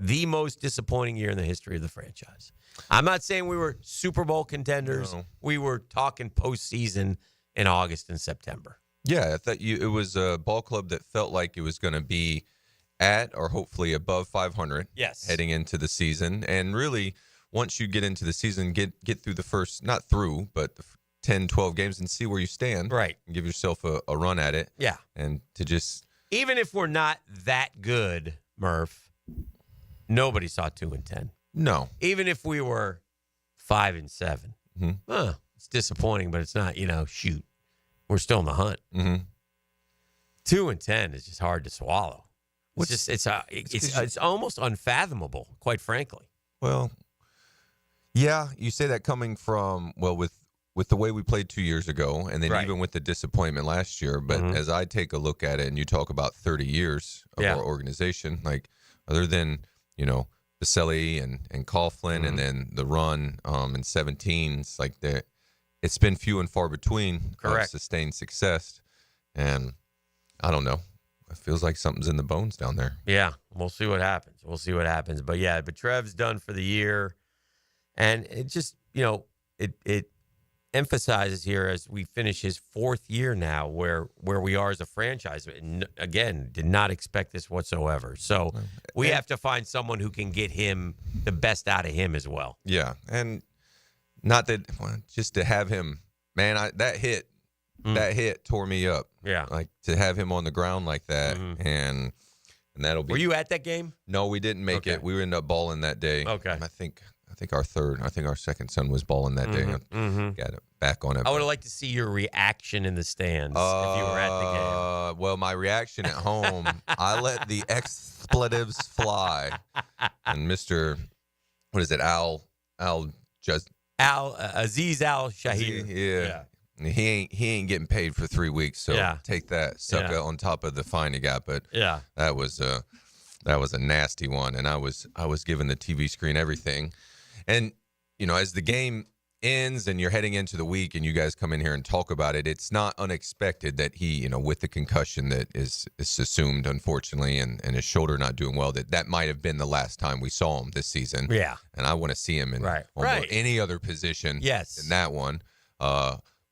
the most disappointing year in the history of the franchise. I'm not saying we were Super Bowl contenders. No. We were talking postseason in August and September. Yeah, I thought it was a ball club that felt like it was going to be at or hopefully above 500 heading into the season. And really, once you get into the season, get through the first, not through, but 10, 12 games and see where you stand. Right. And give yourself a run at it. Yeah. And to just... Even if we're not that good, Murph, nobody saw 2-10. No. Even if we were 5-7. Mm-hmm. It's disappointing, but it's not, shoot. We're still in the hunt. Mm-hmm. 2-10 is just hard to swallow. It's almost unfathomable, quite frankly. Well, yeah, you say that coming from, with the way we played 2 years ago, and then even with the disappointment last year. But as I take a look at it, and you talk about 30 years of our organization, like other than, Baselli and Coughlin, and then the run in 17, it's like it's been few and far between of sustained success. And I don't know. It feels like something's in the bones down there. Yeah, we'll see what happens. But Trev's done for the year. And it just, it emphasizes here as we finish his fourth year now where we are as a franchise. And again, did not expect this whatsoever. So we have to find someone who can get him the best out of him as well. Yeah, and not that just to have him, man, that hit tore me up. Yeah, like to have him on the ground like that, and that'll be. Were you at that game? No, we didn't make it. We ended up balling that day. Okay, I think our second son was balling that day. Got it back on it. I would have liked to see your reaction in the stands if you were at the game. Well, my reaction at home, I let the expletives fly, and Mr. What is it, Aziz Al Shahir. Yeah. He ain't getting paid for 3 weeks, so take that sucker on top of the fine he got. But that was a nasty one, and I was giving the TV screen everything. And as the game ends and you're heading into the week, and you guys come in here and talk about it, it's not unexpected that he, with the concussion that is assumed, unfortunately, and his shoulder not doing well, that might have been the last time we saw him this season. Yeah, and I want to see him in almost any other position than that one.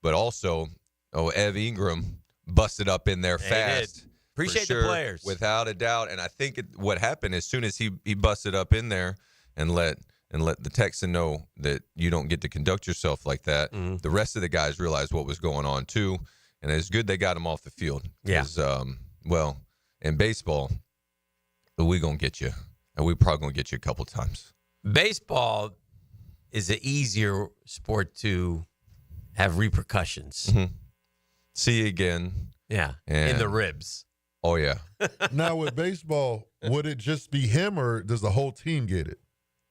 But also, Ev Ingram busted up in there fast. Appreciate the players. Without a doubt. And I think what happened as soon as he busted up in there and let the Texan know that you don't get to conduct yourself like that, the rest of the guys realized what was going on too. And it's good they got him off the field. Yeah. In baseball, we're going to get you. And we're probably going to get you a couple times. Baseball is an easier sport to have repercussions. See you again. Yeah, in the ribs. Oh, yeah. Now, with baseball, would it just be him, or does the whole team get it?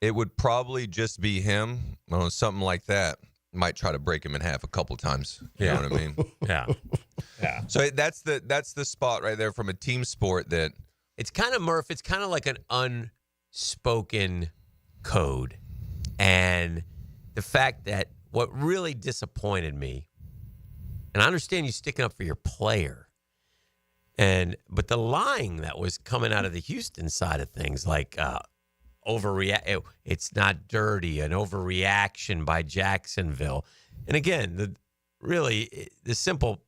It would probably just be him. Something like that. Might try to break him in half a couple times. You know what I mean? Yeah. So that's the spot right there from a team sport that... It's kind of, Murph, it's kind of like an unspoken code. And the fact that what really disappointed me, and I understand you sticking up for your player, but the lying that was coming out of the Houston side of things, like it's not dirty, an overreaction by Jacksonville. And again, the simple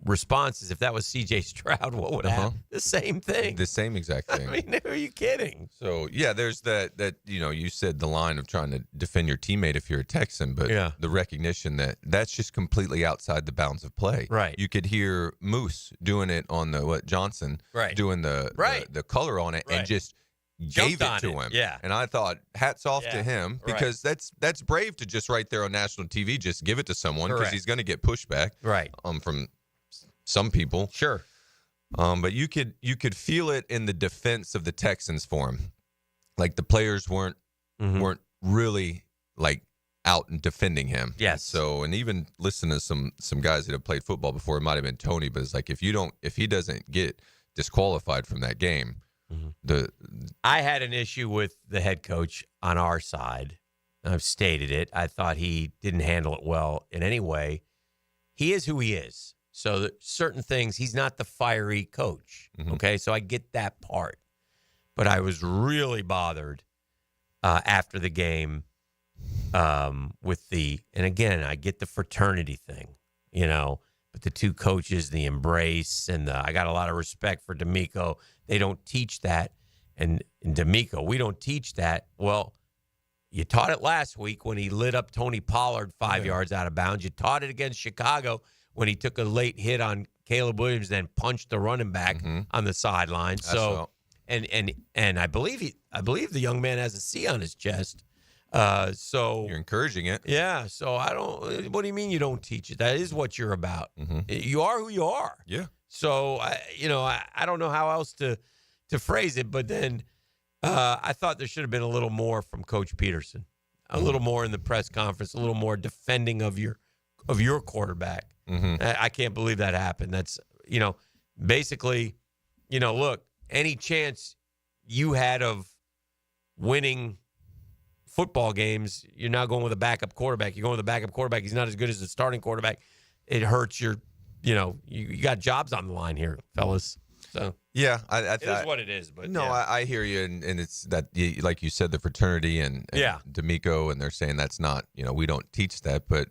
response is, if that was C.J. Stroud, what would happen? The same thing. The same exact thing. I mean, who are you kidding? So, yeah, there's that you said the line of trying to defend your teammate if you're a Texan, but the recognition that's just completely outside the bounds of play. Right. You could hear Moose doing it on Johnson, doing the color on it, and just gave it to him. Yeah. And I thought, hats off to him, because that's brave to just right there on national TV just give it to someone, because he's going to get pushback from some people. Sure. But you could feel it in the defense of the Texans for him. Like the players weren't really like out and defending him. Yes. So, and even listen to some guys that have played football before, it might have been Tony, but it's like if he doesn't get disqualified from that game, I had an issue with the head coach on our side. I've stated it. I thought he didn't handle it well in any way. He is who he is. So certain things, he's not the fiery coach. Okay, so I get that part. but I was really bothered after the game with and again, I get the fraternity thing, but the two coaches, the embrace, and I got a lot of respect for D'Amico. They don't teach that. And D'Amico, we don't teach that. Well, you taught it last week when he lit up Tony Pollard 5 yards out of bounds. You taught it against Chicago when he took a late hit on Caleb Williams, then punched the running back on the sideline. So, and I believe the young man has a C on his chest. So you're encouraging it. Yeah. So what do you mean you don't teach it? That is what you're about. You are who you are. Yeah. So I don't know how else to phrase it, but then I thought there should have been a little more from Coach Peterson, a little more in the press conference, a little more defending of your quarterback. I can't believe that happened. That's basically, look, any chance you had of winning football games, you're now going with a backup quarterback. You're going with a backup quarterback. He's not as good as the starting quarterback. It hurts you got jobs on the line here, fellas. So yeah, it is what it is. But no, yeah. I hear you, and it's that, like you said, the fraternity and D'Amico, and they're saying that's not, we don't teach that, but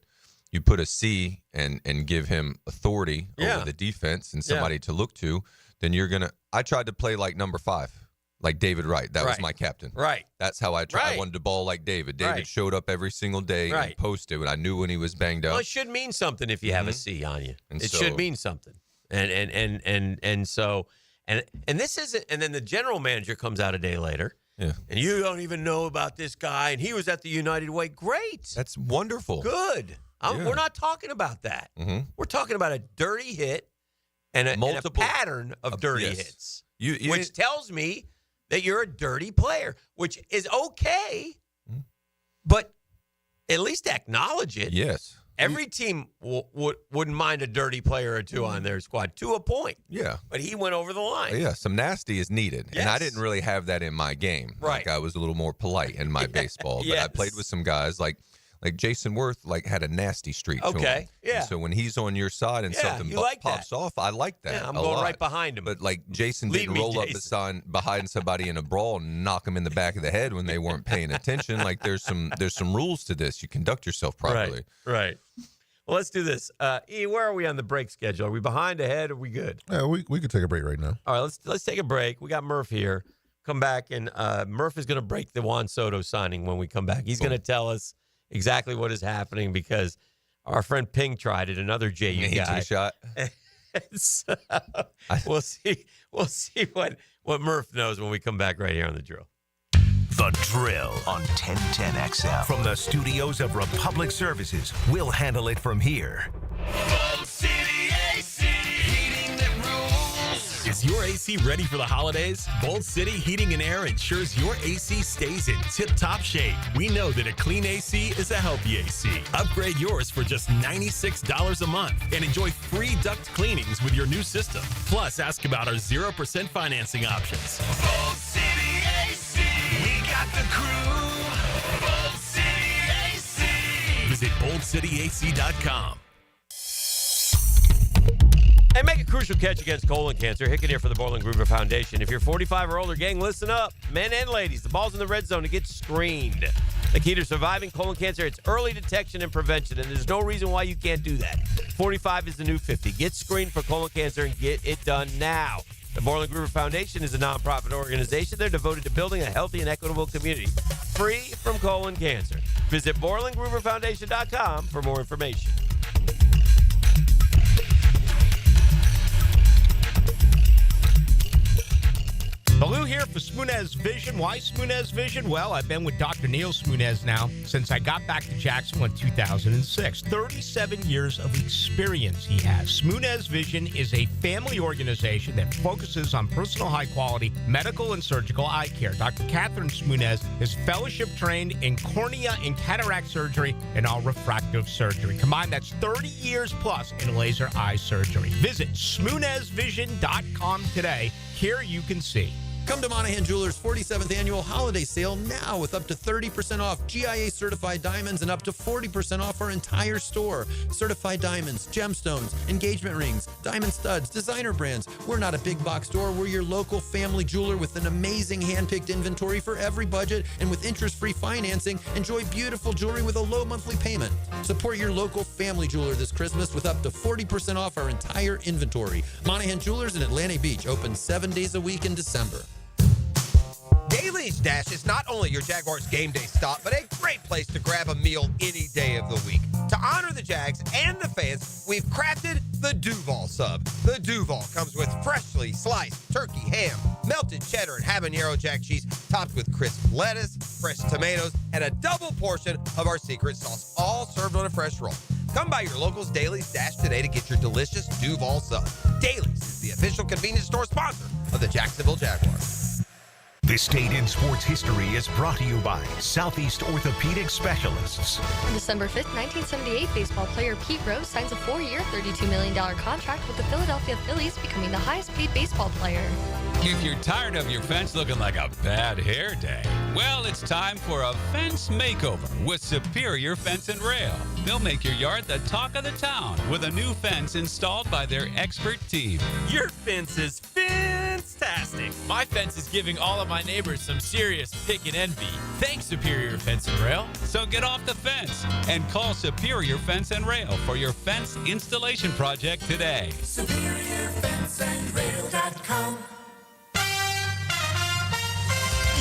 you put a C and give him authority over the defense and somebody to look to, then you're gonna. I tried to play like number 5. Like David Wright. That was my captain. Right. That's how I tried. I wanted to ball like David. David showed up every single day and posted. But I knew when he was banged up. Well, it should mean something if you have a C on you. It should mean something. And so this isn't. And then the general manager comes out a day later. Yeah. And you don't even know about this guy. And he was at the United Way. Great. That's wonderful. Good. We're not talking about that. We're talking about a dirty hit and a pattern of dirty hits, which tells me that you're a dirty player, which is okay, but at least acknowledge it. Yes. Every team wouldn't mind a dirty player or two on their squad, to a point. Yeah. But he went over the line. Yeah, some nasty is needed. Yes. And I didn't really have that in my game. Right. Like I was a little more polite in my baseball. But I played with some guys like Jason Worth, had a nasty streak to him. Yeah. And so when he's on your side and something pops off, I like that. Yeah, I'm going right behind him. But Jason didn't roll up behind somebody in a brawl and knock him in the back of the head when they weren't paying attention. There's some rules to this. You conduct yourself properly. Right. Well, let's do this. E, where are we on the break schedule? Are we behind, ahead? Are we good? Yeah, we could take a break right now. All right, let's take a break. We got Murph here. Come back, and Murph is going to break the Juan Soto signing when we come back. He's going to tell us exactly what is happening because our friend Ping tried it, another JU guy. shot. So, we'll see what Murph knows when we come back right here on The Drill. The Drill on 1010XL. From the studios of Republic Services, we'll handle it from here. Bolt City AC, heating that rules. Is your AC ready for the holidays? Bolt City Heating and Air ensures your AC stays in tip-top shape. We know that a clean AC is a healthy AC. Upgrade yours for just $96 a month and enjoy free duct cleanings with your new system. Plus, ask about our 0% financing options. Bolt City AC, we got the crew. Bolt City AC. Visit BoldCityAC.com. And make a crucial catch against colon cancer. Hicken here for the Borland Gruber Foundation. If you're 45 or older, gang, listen up. Men and ladies, the ball's in the red zone to get screened. The key to surviving colon cancer, it's early detection and prevention, and there's no reason why you can't do that. 45 is the new 50. Get screened for colon cancer and get it done now. The Borland Gruber Foundation is a nonprofit organization. They're devoted to building a healthy and equitable community free from colon cancer. Visit BorlandGruberFoundation.com for more information. Baloo here for Smoonez Vision. Why Smoonez Vision? Well, I've been with Dr. Neil Smoonez now since I got back to Jacksonville in 2006. 37 years of experience he has. Smoonez Vision is a family organization that focuses on personal high-quality medical and surgical eye care. Dr. Catherine Smoonez is fellowship-trained in cornea and cataract surgery and all refractive surgery. Combined, that's 30 years plus in laser eye surgery. Visit SmoonezVision.com today. Here you can see. Come to Monahan Jewelers' 47th annual holiday sale now with up to 30% off GIA certified diamonds and up to 40% off our entire store. Certified diamonds, gemstones, engagement rings, diamond studs, designer brands. We're not a big box store. We're your local family jeweler with an amazing hand-picked inventory for every budget, and with interest-free financing, enjoy beautiful jewelry with a low monthly payment. Support your local family jeweler this Christmas with up to 40% off our entire inventory. Monahan Jewelers in Atlantic Beach, open 7 days a week in December. Daly's Dash is not only your Jaguars game day stop, but a great place to grab a meal any day of the week. To honor the Jags and the fans, we've crafted the Duval Sub. The Duval comes with freshly sliced turkey, ham, melted cheddar, and habanero jack cheese, topped with crisp lettuce, fresh tomatoes, and a double portion of our secret sauce, all served on a fresh roll. Come by your local's Daly's Dash today to get your delicious Duval Sub. Daly's is the official convenience store sponsor of the Jacksonville Jaguars. This date in sports history is brought to you by Southeast Orthopedic Specialists. On December 5th, 1978, baseball player Pete Rose signs a 4-year, $32 million contract with the Philadelphia Phillies, becoming the highest-paid baseball player. If you're tired of your fence looking like a bad hair day, well, it's time for a fence makeover with Superior Fence and Rail. They'll make your yard the talk of the town with a new fence installed by their expert team. Your fence is fantastic. My fence is giving all of my neighbors some serious pick and envy. Thanks, Superior Fence and Rail. So get off the fence and call Superior Fence and Rail for your fence installation project today. SuperiorFenceandRail.com.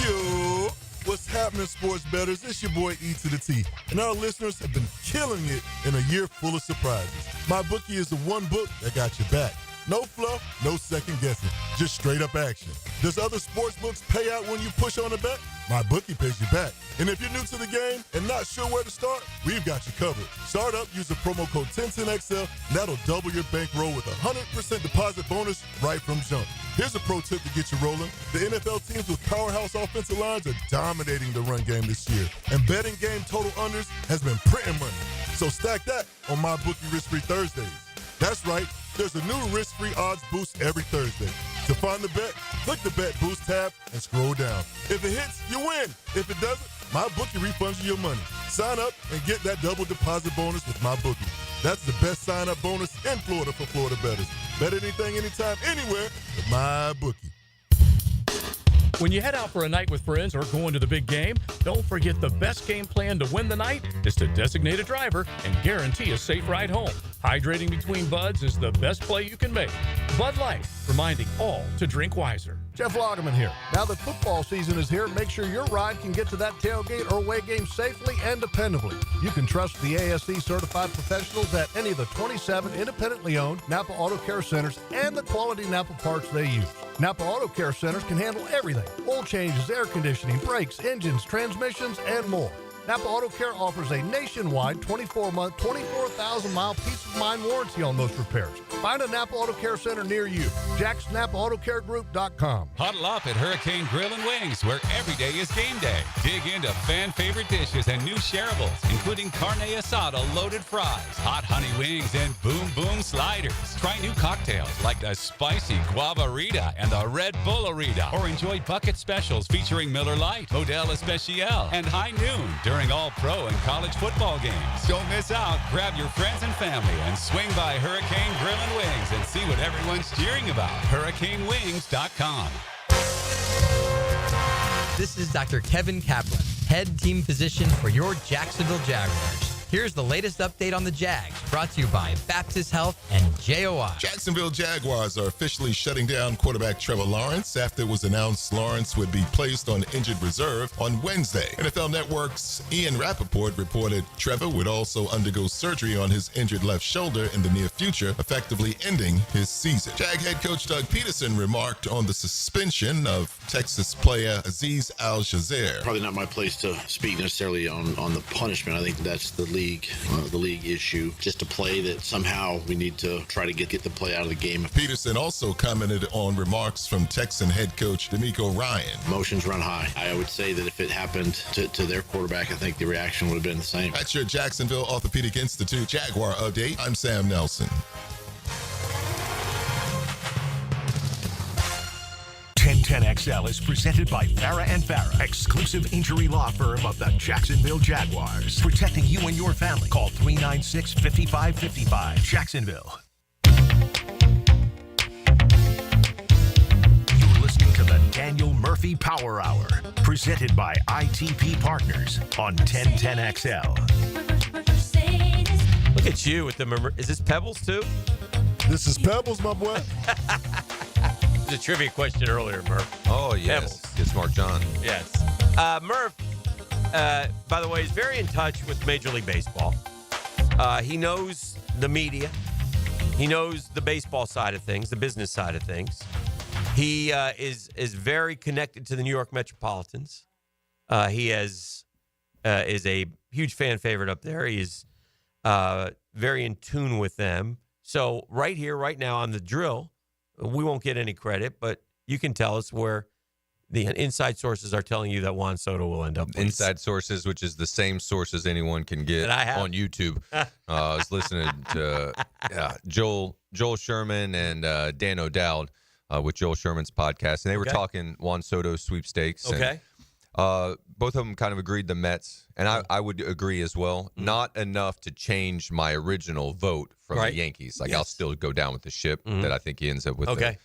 Yo, what's happening, sports bettors? It's your boy E to the T, and our listeners have been killing it in a year full of surprises. My bookie is the one book that got your back. No fluff, no second guessing, just straight up action. Does other sports books pay out when you push on a bet? My bookie pays you back. And if you're new to the game and not sure where to start, we've got you covered. Start up, use the promo code 1010XL, and that'll double your bankroll with a 100% deposit bonus right from jump. Here's a pro tip to get you rolling. The NFL teams with powerhouse offensive lines are dominating the run game this year. And betting game total unders has been printing money. So stack that on My Bookie Risk-Free Thursdays. That's right. There's a new risk-free odds boost every Thursday. To find the bet, click the Bet Boost tab and scroll down. If it hits, you win. If it doesn't, MyBookie refunds you your money. Sign up and get that double deposit bonus with MyBookie. That's the best sign-up bonus in Florida for Florida bettors. Bet anything, anytime, anywhere with MyBookie. When you head out for a night with friends or going to the big game, don't forget the best game plan to win the night is to designate a driver and guarantee a safe ride home. Hydrating between buds is the best play you can make. Bud Light, reminding all to drink wiser. Jeff Lagerman here. Now that football season is here, make sure your ride can get to that tailgate or away game safely and dependably. You can trust the ASE certified professionals at any of the 27 independently owned Napa Auto Care Centers and the quality Napa parts they use. Napa Auto Care Centers can handle everything: oil changes, air conditioning, brakes, engines, transmissions, and more. Napa Auto Care offers a nationwide 24-month, 24,000-mile peace-of-mind warranty on most repairs. Find a Napa Auto Care Center near you. JacksNapaAutoCareGroup.com. Huddle up at Hurricane Grill and Wings, where every day is game day. Dig into fan-favorite dishes and new shareables, including carne asada loaded fries, hot honey wings, and boom boom sliders. Try new cocktails like the spicy Guavarita and the Red Bullarita, or enjoy bucket specials featuring Miller Lite, Modelo Especial, and High Noon during all pro and college football games. Don't miss out. Grab your friends and family and swing by Hurricane Grill and Wings and see what everyone's cheering about. HurricaneWings.com. This is Dr. Kevin Kaplan, head team physician for your Jacksonville Jaguars. Here's the latest update on the Jags, brought to you by Baptist Health and JOI. Jacksonville Jaguars are officially shutting down quarterback Trevor Lawrence after it was announced Lawrence would be placed on injured reserve on Wednesday. NFL Network's Ian Rappaport reported Trevor would also undergo surgery on his injured left shoulder in the near future, effectively ending his season. Jag head coach Doug Peterson remarked on the suspension of Texas player Azeez Al-Shazer. Probably not my place to speak necessarily on the punishment. I think that's the league issue. Just a play that somehow we need to try to get the play out of the game. Peterson also commented on remarks from Texan head coach D'Amico Ryan. Emotions run high. I would say that if it happened to their quarterback, I think the reaction would have been the same. That's your Jacksonville Orthopedic Institute Jaguar update. I'm Sam Nelson. 1010 1010XL is presented by Farah and Farah, exclusive injury law firm of the Jacksonville Jaguars. Protecting you and your family. Call 396-5555. Jacksonville. You're listening to the Daniel Murphy Power Hour, presented by ITP Partners on 1010XL. Look at you with the. Is this Pebbles too? This is Pebbles, my boy. It was a trivia question earlier, Murph. Oh, yes. Pebbles. It's Mark John. Yes. Murph, by the way, is very in touch with Major League Baseball. He knows the media. He knows the baseball side of things, the business side of things. He is very connected to the New York Metropolitans. He is a huge fan favorite up there. He is very in tune with them. So right here, right now on the drill, we won't get any credit, but you can tell us where the inside sources are telling you that Juan Soto will end up. Inside sources, which is the same sources anyone can get on YouTube. I was listening to Joel Sherman and Dan O'Dowd with Joel Sherman's podcast, and they were talking Juan Soto sweepstakes. Okay. And, both of them kind of agreed the Mets, and I would agree as well. Not enough to change my original vote from the Yankees. Like, I'll still go down with the ship that I think he ends up with the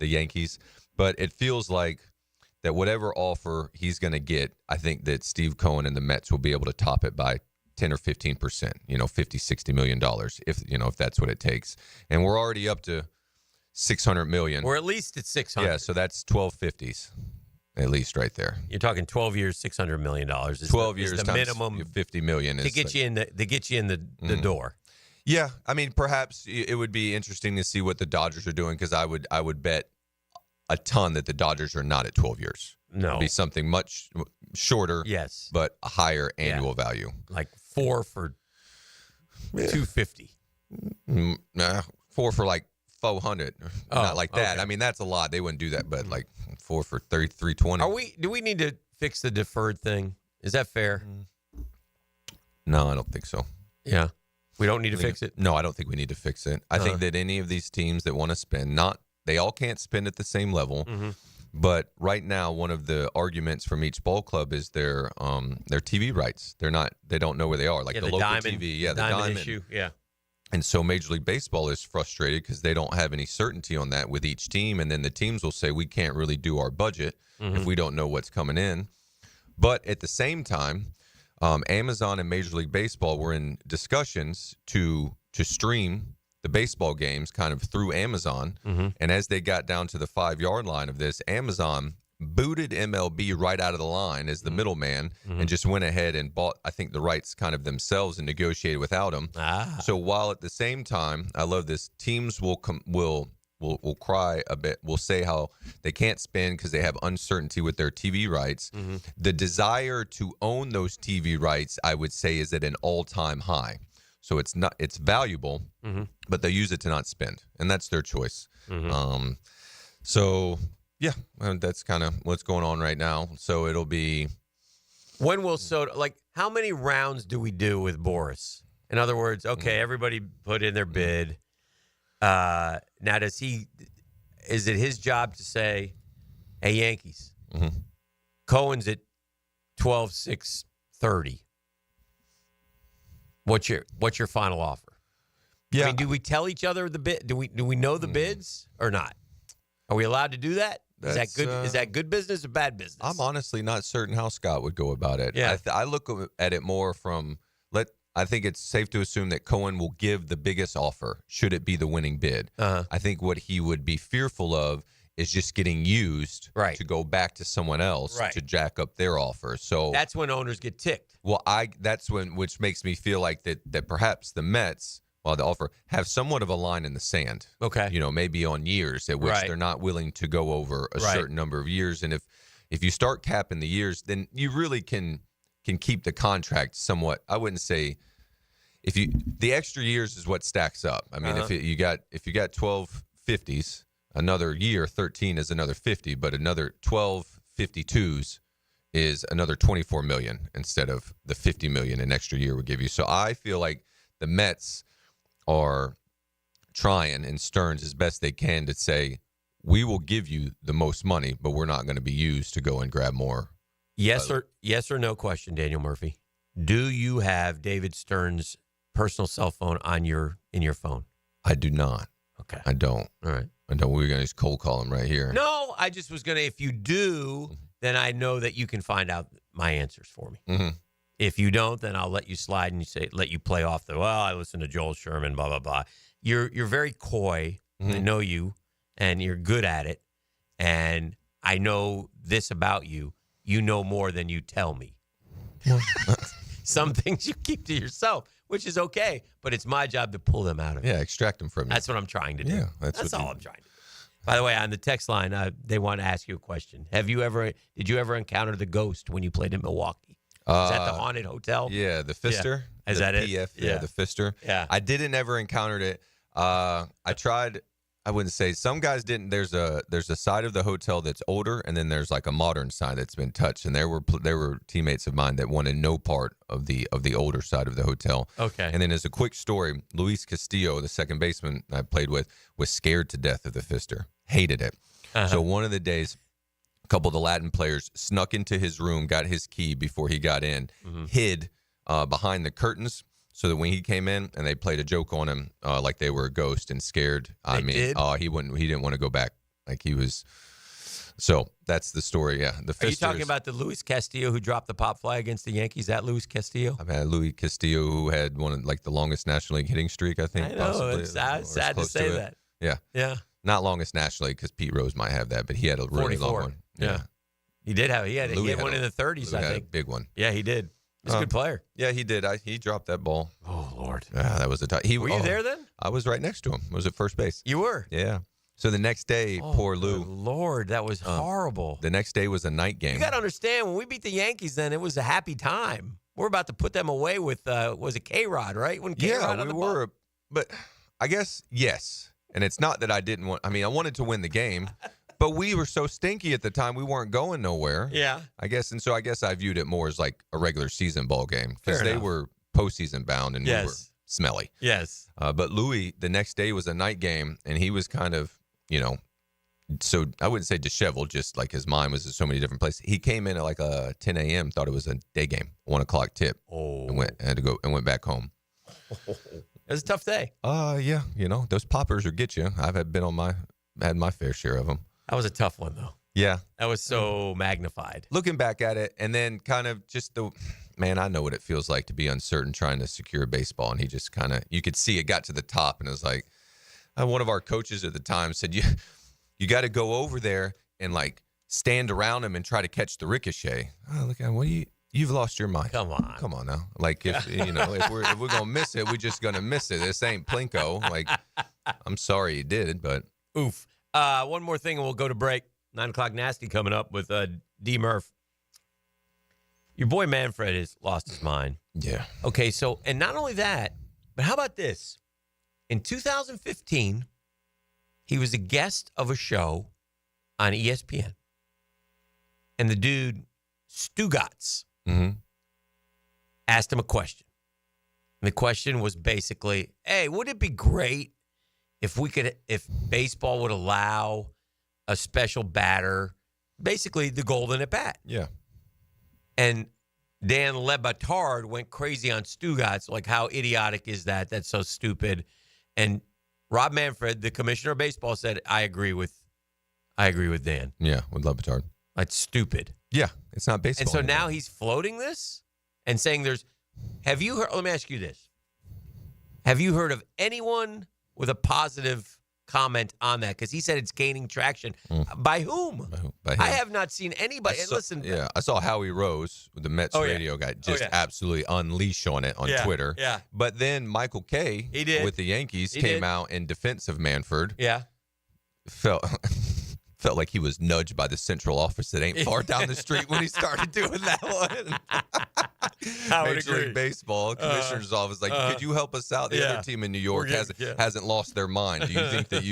Yankees. But it feels like that whatever offer he's going to get, I think that Steve Cohen and the Mets will be able to top it by 10 or 15%, $50-60 million, if that's what it takes. And we're already up to $600 million. Or at least it's 600. Yeah, so that's 1250s. At least right there. You're talking 12 years, $600 million. 12 years is the times minimum $50 million to get you in the door. Yeah, I mean, perhaps it would be interesting to see what the Dodgers are doing, because I would bet a ton that the Dodgers are not at 12 years. No, it'd be something much shorter. Yes, but a higher annual value, like 4 for $250. 4 for like 400. Not like that. Okay. I mean, that's a lot. They wouldn't do that, but like 4 for 320. Do we need to fix the deferred thing? Is that fair? No, I don't think so. Yeah. We don't need to fix it? No, I don't think we need to fix it. I think that any of these teams that want to spend, they all can't spend at the same level. Mm-hmm. But right now, one of the arguments from each ball club is their TV rights. They don't know where they are. Like the local diamond, TV. Yeah, the diamond issue. Yeah. And so Major League Baseball is frustrated because they don't have any certainty on that with each team. And then the teams will say, we can't really do our budget if we don't know what's coming in. But at the same time, Amazon and Major League Baseball were in discussions to stream the baseball games kind of through Amazon. And as they got down to the 5-yard line of this, Amazon booted MLB right out of the line as the middleman and just went ahead and bought, I think, the rights kind of themselves and negotiated without them. So while at the same time, I love this, teams will cry a bit, will say how they can't spend because they have uncertainty with their TV rights. The desire to own those TV rights, I would say, is at an all-time high. So it's valuable, but they use it to not spend, and that's their choice. So yeah, that's kind of what's going on right now. So it'll be. When will Soto, how many rounds do we do with Boris? In other words, okay, everybody put in their bid. Now, is it his job to say, hey, Yankees, Cohen's at 12-6-30. What's your final offer? Yeah. I mean, do we tell each other the bid? Do we know the bids or not? Are we allowed to do that? Is that good? Is that good business or bad business? I'm honestly not certain how Scott would go about it. Yeah. I look at it more from I think it's safe to assume that Cohen will give the biggest offer should it be the winning bid. I think what he would be fearful of is just getting used to go back to someone else to jack up their offer. So that's when owners get ticked. Well, which makes me feel like that perhaps the Mets, while the offer, have somewhat of a line in the sand. Okay. Maybe on years at which they're not willing to go over a certain number of years. And if you start capping the years, then you really can keep the contract somewhat. I wouldn't say the extra years is what stacks up. I mean, if you got 12 50s, another year 13 is another 50, but another 12 52s is another 24 million instead of the 50 million an extra year would give you. So I feel like the Mets are trying, and Stearns as best they can, to say we will give you the most money, but we're not going to be used to go and grab more. Yes or no question, Daniel Murphy. Do you have David Stern's personal cell phone in your phone? I do not. Okay. I don't. All right. I don't. We're going to just cold call him right here. No, I just was going to, if you do, then I know that you can find out my answers for me. Mm-hmm. If you don't, then I'll let you slide and let you play off I listen to Joel Sherman, blah, blah, blah. You're very coy. Mm-hmm. I know you, and you're good at it. And I know this about you. You know more than you tell me. Some things you keep to yourself, which is okay, but it's my job to pull them out of you. Yeah, extract them from you. That's what I'm trying to do. Yeah, that's all I'm trying to do. By the way, on the text line, they want to ask you a question. Did you ever encounter the ghost when you played in Milwaukee? Is that the haunted hotel? Yeah, the Pfister. Yeah. Is the that PF, it? Yeah, the Pfister. Yeah. I didn't ever encountered it. I tried. I wouldn't say some guys didn't. There's a side of the hotel that's older, and then there's like a modern side that's been touched. And there were teammates of mine that wanted no part of the older side of the hotel. Okay. And then as a quick story, Luis Castillo, the second baseman I played with, was scared to death of the Pfister. Hated it. Uh-huh. So one of the days, a couple of the Latin players snuck into his room, got his key before he got in, hid behind the curtains. So that when he came in and they played a joke on him, like they were a ghost and scared. They did? He didn't want to go back. Like he was. So that's the story. Yeah, the Are you Fisters. talking about the Luis Castillo who dropped the pop fly against the Yankees? That Luis Castillo? I've had Luis Castillo who had one of the longest National League hitting streak. I think. I know. Possibly, It's or sad to close say it. that. Yeah. Yeah. Not longest nationally because Pete Rose might have that, but he had a really 44. long one. Yeah. He did have. He had Louis one had in the 30s, Louis I had think. a big one. Yeah, he did. He's a good player. Yeah, he did. He dropped that ball. Oh Lord. Yeah, that was a tough. Were you there then? I was right next to him. I was at first base. You were? Yeah. So the next day, poor Lou. Good Lord, that was horrible. The next day was a night game. You got to understand, when we beat the Yankees, then it was a happy time. We're about to put them away with was it K-Rod, right? When K-Rod on we the were. ball. But I guess yes. And it's not that I didn't want. I mean, I wanted to win the game, but we were so stinky at the time. We weren't going nowhere. Yeah. I guess, and so I guess I viewed it more as like a regular season ball game because Fair they enough. were postseason bound and we were smelly. Yes. But Louis, the next day was a night game, and he was kind of, so I wouldn't say disheveled, just like his mind was in so many different places. He came in at like 10 a.m., thought it was a day game, 1 o'clock tip, and went back home. It was a tough day. Yeah, those poppers will get you. I've had my fair share of them. That was a tough one, though. Yeah. That was so magnified. Looking back at it, and then kind of just I know what it feels like to be uncertain trying to secure a baseball, and he just kind of, you could see it got to the top, and it was like, one of our coaches at the time said, you got to go over there and like stand around him and try to catch the ricochet. Oh, look at you've lost your mind. Come on now. Like if if we're gonna miss it, we're just gonna miss it. This ain't Plinko. Like, I'm sorry you did, but oof. One more thing, and we'll go to break. 9 o'clock nasty coming up with D Murph. Your boy Manfred has lost his mind. Yeah. Okay, so, and not only that, but how about this? In 2015, he was a guest of a show on ESPN. And the dude, Stugotz, asked him a question. And the question was basically, hey, would it be great if baseball would allow a special batter, basically the golden at bat? Yeah. And Dan LeBatard went crazy on Stugotz, like, how idiotic is that? That's so stupid. And Rob Manfred, the commissioner of baseball, said, I agree with Dan. Yeah, with LeBatard. That's stupid. Yeah, it's not baseball. And so anymore. now he's floating this and saying have you heard, let me ask you this. Have you heard of anyone with a positive comment on that? Because he said it's gaining traction. By whom? By him. I have not seen anybody. Listen. Yeah, I saw Howie Rose, the Mets radio guy, just absolutely unleash on it on Twitter. Yeah. But then Michael Kay with the Yankees came out in defense of Manfred. Yeah. Felt like he was nudged by the central office that ain't far down the street when he started doing that one. Major League Baseball commissioner's office, like, could you help us out? The other team in New York hasn't lost their mind. Do you think that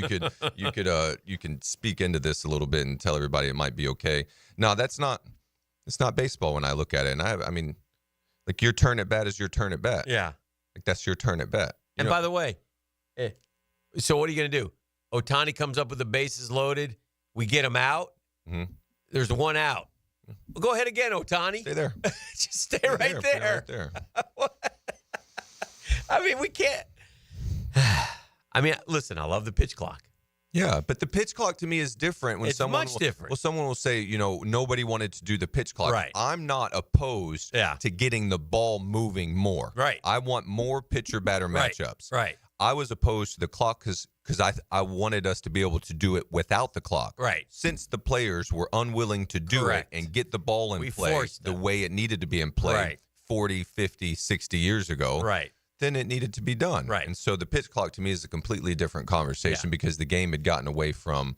you can speak into this a little bit and tell everybody it might be okay? No, it's not baseball when I look at it. And I mean, like, your turn at bat is your turn at bat. Yeah. Like, that's your turn at bat. And by the way, so what are you going to do? Ohtani comes up with the bases loaded. We get him out. Mhm. There's one out. Well, go ahead again, Ohtani. Stay there. Just stay right there. Stay right there. I mean, we can't. I mean, listen, I love the pitch clock. Yeah, but the pitch clock to me is different. When It's someone much different. Well, someone will say, nobody wanted to do the pitch clock. Right. I'm not opposed to getting the ball moving more. Right. I want more pitcher-batter Right. matchups. Right. I was opposed to the clock because I wanted us to be able to do it without the clock. Right. Since the players were unwilling to do Correct. it and get the ball in We play forced the them. way it needed to be in play Right. 40, 50, 60 years ago. Right. Then it needed to be done. Right. And so the pitch clock to me is a completely different conversation because the game had gotten away from,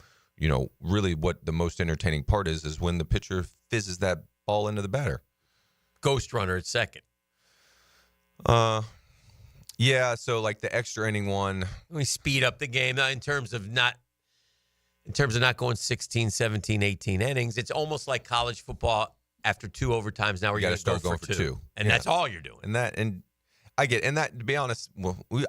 really what the most entertaining part is when the pitcher fizzes that ball into the batter. Ghost runner at second. Yeah, so like the extra inning one. We speed up the game in terms of not going 16, 17, 18 innings. It's almost like college football after 2 overtimes. Now we're You going got to start going for two. And that's all you're doing. And I get, and that, to be honest,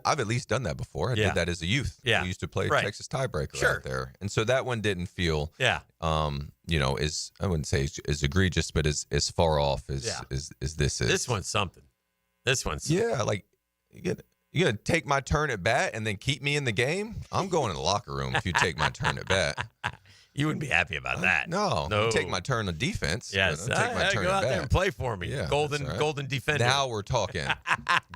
I've at least done that before. I did that as a youth. Yeah. We used to play Right. Texas tiebreaker Sure. out there. And so that one didn't feel, as I wouldn't say as egregious, but as far off as this is. This one's something. Yeah, like you're going to take my turn at bat and then keep me in the game? I'm going in the locker room if you take my turn at bat. You wouldn't be happy about that. No. You take my turn on defense. Yes. Take my turn go at out bat. there and play for me. Yeah, golden that's all right. golden defender. Now we're talking.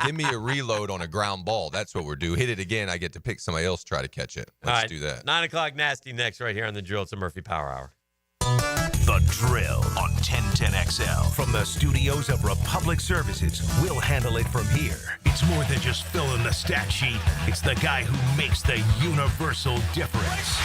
Give me a reload on a ground ball. That's what we're doing. Hit it again. I get to pick somebody else, try to catch it. All Let's right, do that. 9 o'clock nasty next right here on The Drill. It's a Murphy Power Hour. The Drill on 1010XL. From the studios of Republic Services, we'll handle it from here. It's more than just filling the stat sheet. It's the guy who makes the universal difference.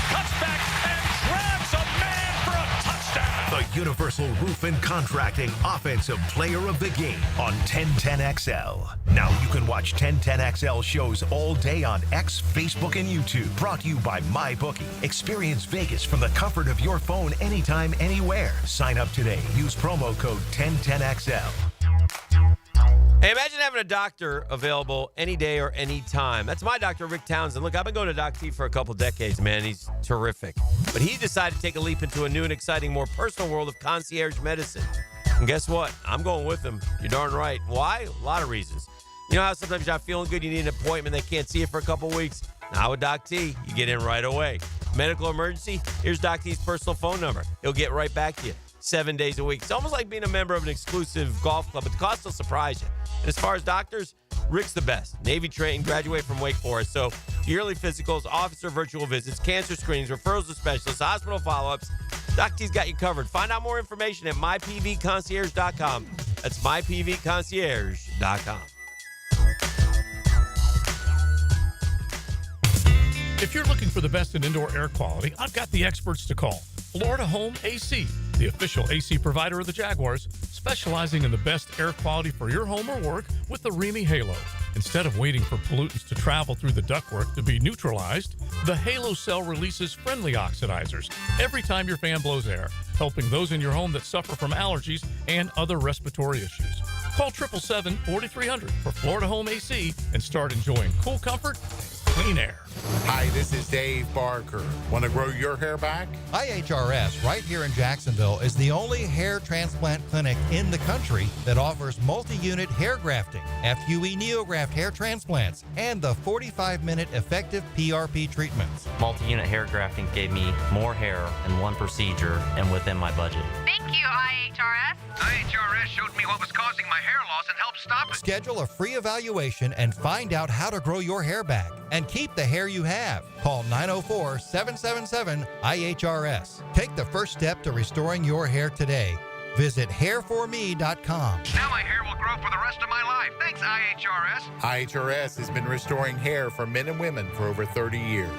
Cuts back and grabs a man for a touchdown. The Universal Roof and Contracting Offensive Player of the Game on 1010XL. Now you can watch 1010XL shows all day on X, Facebook, and YouTube. Brought to you by MyBookie. Experience Vegas from the comfort of your phone anytime, anywhere. Sign up today. Use promo code 1010XL. Hey, imagine having a doctor available any day or any time. That's my doctor, Rick Townsend. Look, I've been going to Doc T for a couple decades, man. He's terrific. But he decided to take a leap into a new and exciting, more personal world of concierge medicine. And guess what? I'm going with him. You're darn right. Why? A lot of reasons. You know how sometimes you're not feeling good, you need an appointment, they can't see you for a couple weeks? Now with Doc T, you get in right away. Medical emergency? Here's Doc T's personal phone number. He'll get right back to you 7 days a week. It's almost like being a member of an exclusive golf club, but the cost will surprise you. And as far as doctors, Rick's the best. Navy trained, graduated from Wake Forest. So yearly physicals, officer virtual visits, cancer screenings, referrals to specialists, hospital follow-ups. Doc T's got you covered. Find out more information at mypvconcierge.com. That's mypvconcierge.com. If you're looking for the best in indoor air quality, I've got the experts to call. Florida Home AC, the official AC provider of the Jaguars, specializing in the best air quality for your home or work with the Remy Halo. Instead of waiting for pollutants to travel through the ductwork to be neutralized, the Halo cell releases friendly oxidizers every time your fan blows air, helping those in your home that suffer from allergies and other respiratory issues. Call 777-4300 for Florida Home AC and start enjoying cool comfort and clean air. Hi, this is Dave Barker. Want to grow your hair back? IHRS, right here in Jacksonville, is the only hair transplant clinic in the country that offers multi-unit hair grafting, FUE NeoGraft hair transplants, and the 45-minute effective PRP treatments. Multi-unit hair grafting gave me more hair in one procedure and within my budget. Thank you, IHRS. IHRS showed me what was causing my hair loss and helped stop it. Schedule a free evaluation and find out how to grow your hair back and keep the hair you have. Call 904-777-IHRS. Take the first step to restoring your hair today. Visit hairforme.com. Now my hair will grow for the rest of my life. Thanks, IHRS. IHRS has been restoring hair for men and women for over 30 years.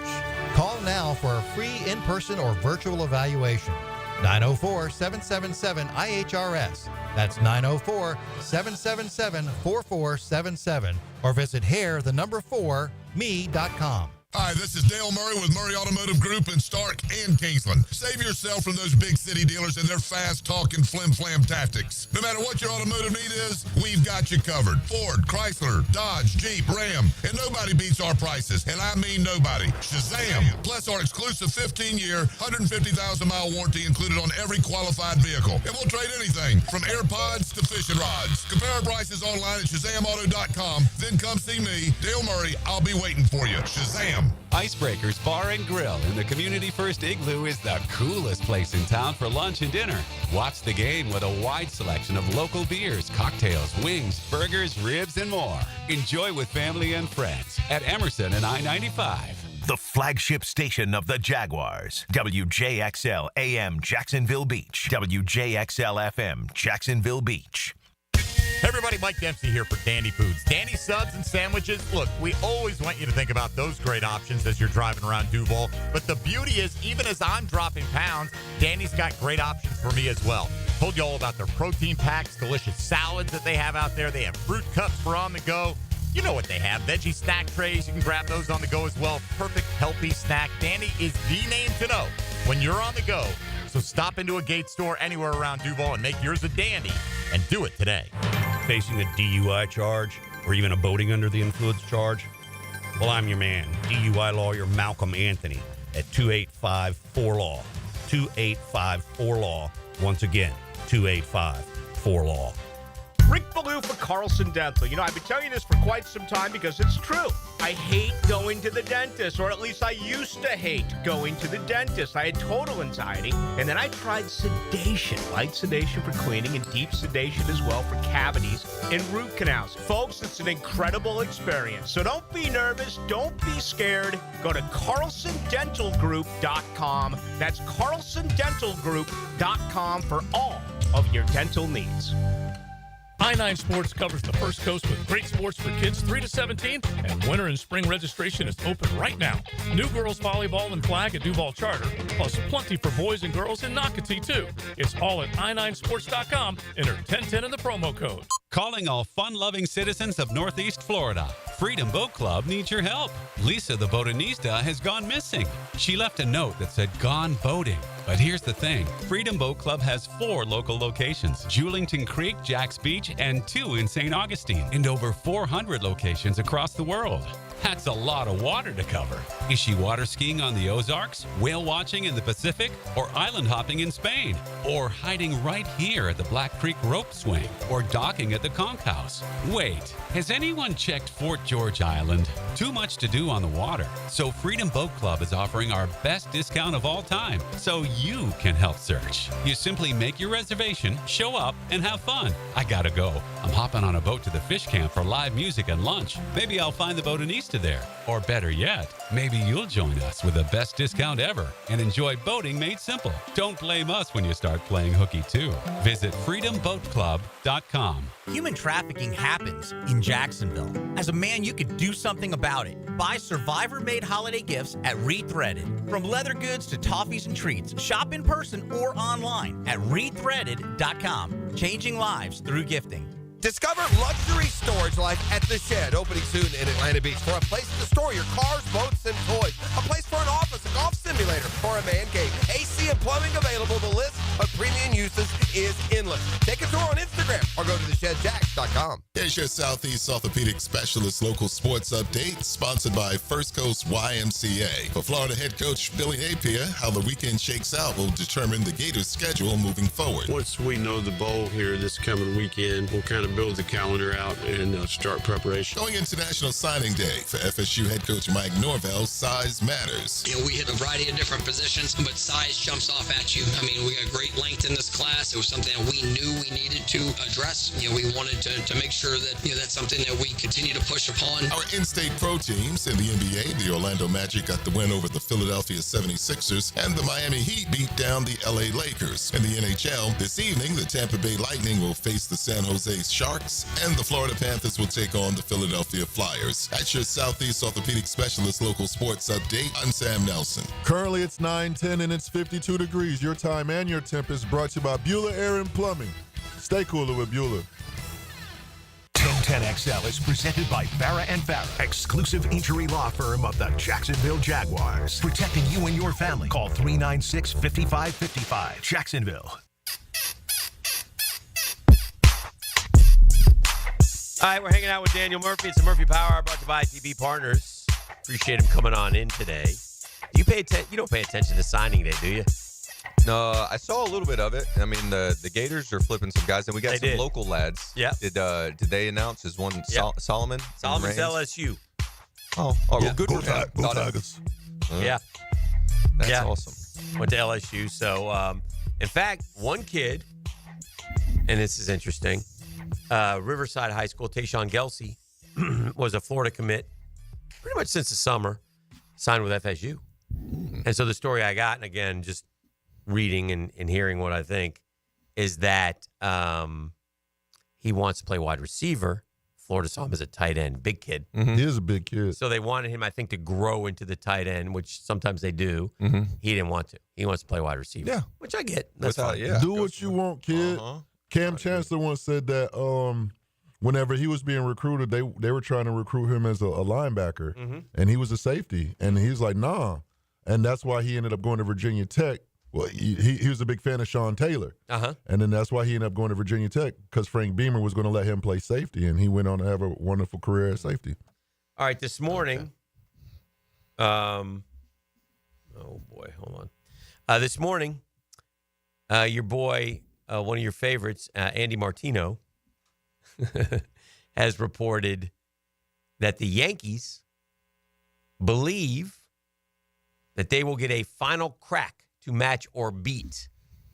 Call now for a free in-person or virtual evaluation. 904-777-IHRS. That's 904-777-4477. Or visit hair4me.com. Hi, this is Dale Murray with Murray Automotive Group in Stark and Kingsland. Save yourself from those big city dealers and their fast-talking flim-flam tactics. No matter what your automotive need is, we've got you covered. Ford, Chrysler, Dodge, Jeep, Ram, and nobody beats our prices, and I mean nobody. Shazam! Plus our exclusive 15-year, 150,000-mile warranty included on every qualified vehicle. And we'll trade anything from AirPods to fishing rods. Compare our prices online at ShazamAuto.com. Then come see me, Dale Murray. I'll be waiting for you. Shazam! Icebreakers Bar and Grill in the Community First Igloo is the coolest place in town for lunch and dinner. Watch the game with a wide selection of local beers, cocktails, wings, burgers, ribs, and more. Enjoy with family and friends at Emerson and I-95. The flagship station of the Jaguars. WJXL AM Jacksonville Beach. WJXL FM Jacksonville Beach. Hey everybody, Mike Dempsey here for Dandy Foods. Dandy subs and sandwiches. Look, we always want you to think about those great options as you're driving around Duval. But the beauty is, even as I'm dropping pounds, Dandy's got great options for me as well. Told you all about their protein packs, delicious salads that they have out there. They have fruit cups for on the go. You know what they have. Veggie snack trays. You can grab those on the go as well. Perfect, healthy snack. Dandy is the name to know when you're on the go. So stop into a Gate store anywhere around Duval and make yours a Dandy. And do it today. Facing a DUI charge or even a boating under the influence charge? Well, I'm your man, DUI lawyer Malcolm Anthony at 285-4LAW. 285-4LAW. Once again, 285-4LAW. Rick Ballou for Carlson Dental. You know, I've been telling you this for quite some time because it's true. I hate going to the dentist, or at least I used to hate going to the dentist. I had total anxiety, and then I tried sedation. Light sedation for cleaning and deep sedation as well for cavities and root canals. Folks, it's an incredible experience. So don't be nervous. Don't be scared. Go to CarlsonDentalGroup.com. That's CarlsonDentalGroup.com for all of your dental needs. I-9 Sports covers the First Coast with great sports for kids 3 to 17, and winter and spring registration is open right now. New girls volleyball and flag at Duval Charter, plus plenty for boys and girls in Nocatee, too. It's all at i9sports.com. Enter 1010 in the promo code. Calling all fun-loving citizens of Northeast Florida. Freedom Boat Club needs your help. Lisa the Botanista has gone missing. She left a note that said, "Gone boating." But here's the thing. Freedom Boat Club has 4 local locations, Julington Creek, Jacks Beach, and 2 in St. Augustine, and over 400 locations across the world. That's a lot of water to cover. Is she water skiing on the Ozarks, whale watching in the Pacific, or island hopping in Spain? Or hiding right here at the Black Creek rope swing, or docking at the Conch House? Wait, has anyone checked Fort George Island? Too much to do on the water. So Freedom Boat Club is offering our best discount of all time, so you can help search. You simply make your reservation, show up, and have fun. I gotta go. I'm hopping on a boat to the fish camp for live music and lunch. Maybe I'll find the Botanista there. Or better yet, maybe you'll join us with the best discount ever and enjoy boating made simple. Don't blame us when you start playing hooky too. Visit freedomboatclub.com. Human trafficking happens in Jacksonville. As a man, you could do something about it. Buy Survivor-made holiday gifts at Rethreaded. From leather goods to toffees and treats, shop in person or online at rethreaded.com. Changing lives through gifting. Discover luxury storage life at The Shed, opening soon in Atlanta Beach, for a place to store your cars, boats, and toys. A place for an office, a golf simulator, or a man cave. AC and plumbing available. The list of premium uses is endless. Take a tour on Instagram or go to theshedjacks.com. Here's your Southeast Orthopedic Specialist local sports update, sponsored by First Coast YMCA. For Florida head coach Billy Napier, how the weekend shakes out will determine the Gators' schedule moving forward. Once we know the bowl here this coming weekend, we'll kind of build the calendar out and start preparation. Going into National Signing Day for FSU head coach Mike Norvell, size matters. You know, we hit a variety of different positions, but size jumps off at you. I mean, we got great length in this class. It was something that we knew we needed to address. You know, we wanted to make sure that, you know, that's something that we continue to push upon. Our in-state pro teams in the NBA, the Orlando Magic got the win over the Philadelphia 76ers, and the Miami Heat beat down the LA Lakers. In the NHL, this evening, the Tampa Bay Lightning will face the San Jose Sharks, and the Florida Panthers will take on the Philadelphia Flyers. That's your Southeast Orthopedic Specialist local sports update. I'm Sam Nelson. Currently, it's 9:10 and it's 52 degrees. Your time and your temp is brought to you by Bueller Air and Plumbing. Stay cooler with Bueller. 1010XL is presented by Farah and Farah, exclusive injury law firm of the Jacksonville Jaguars. Protecting you and your family. Call 396-5555. Jacksonville. All right, we're hanging out with Daniel Murphy. It's the Murphy Power Hour brought to you by TV Partners. Appreciate him coming on in today. Do you pay attention? You don't pay attention to signing day, do you? No, I saw a little bit of it. I mean, the Gators are flipping some guys, and we got some local lads. Yeah. Did they announce? Is one Solomon? Solomon's LSU. Oh, well, good for him. Go Tigers. Yeah. That's awesome. Went to LSU. So, in fact, one kid, and this is interesting, Riverside High School, Tayshawn Gelsey, was a Florida commit pretty much since the summer, signed with FSU. And so the story I got, and again, just reading and hearing what I think, is that he wants to play wide receiver. Florida saw him as a tight end, big kid. Mm-hmm. He is a big kid. So they wanted him, I think, to grow into the tight end, which sometimes they do. Mm-hmm. He didn't want to. He wants to play wide receiver. Yeah. Which I get. That's fine. Do what you want, kid. Cam Chancellor once said that whenever he was being recruited, they were trying to recruit him as a linebacker, and he was a safety, and he was like, nah. And that's why he ended up going to Virginia Tech. Well, he was a big fan of Sean Taylor, and then that's why he ended up going to Virginia Tech, because Frank Beamer was going to let him play safety, and he went on to have a wonderful career at safety. All right, this morning, oh boy, hold on. This morning, your boy, one of your favorites, Andy Martino, has reported that the Yankees believe that they will get a final crack to match or beat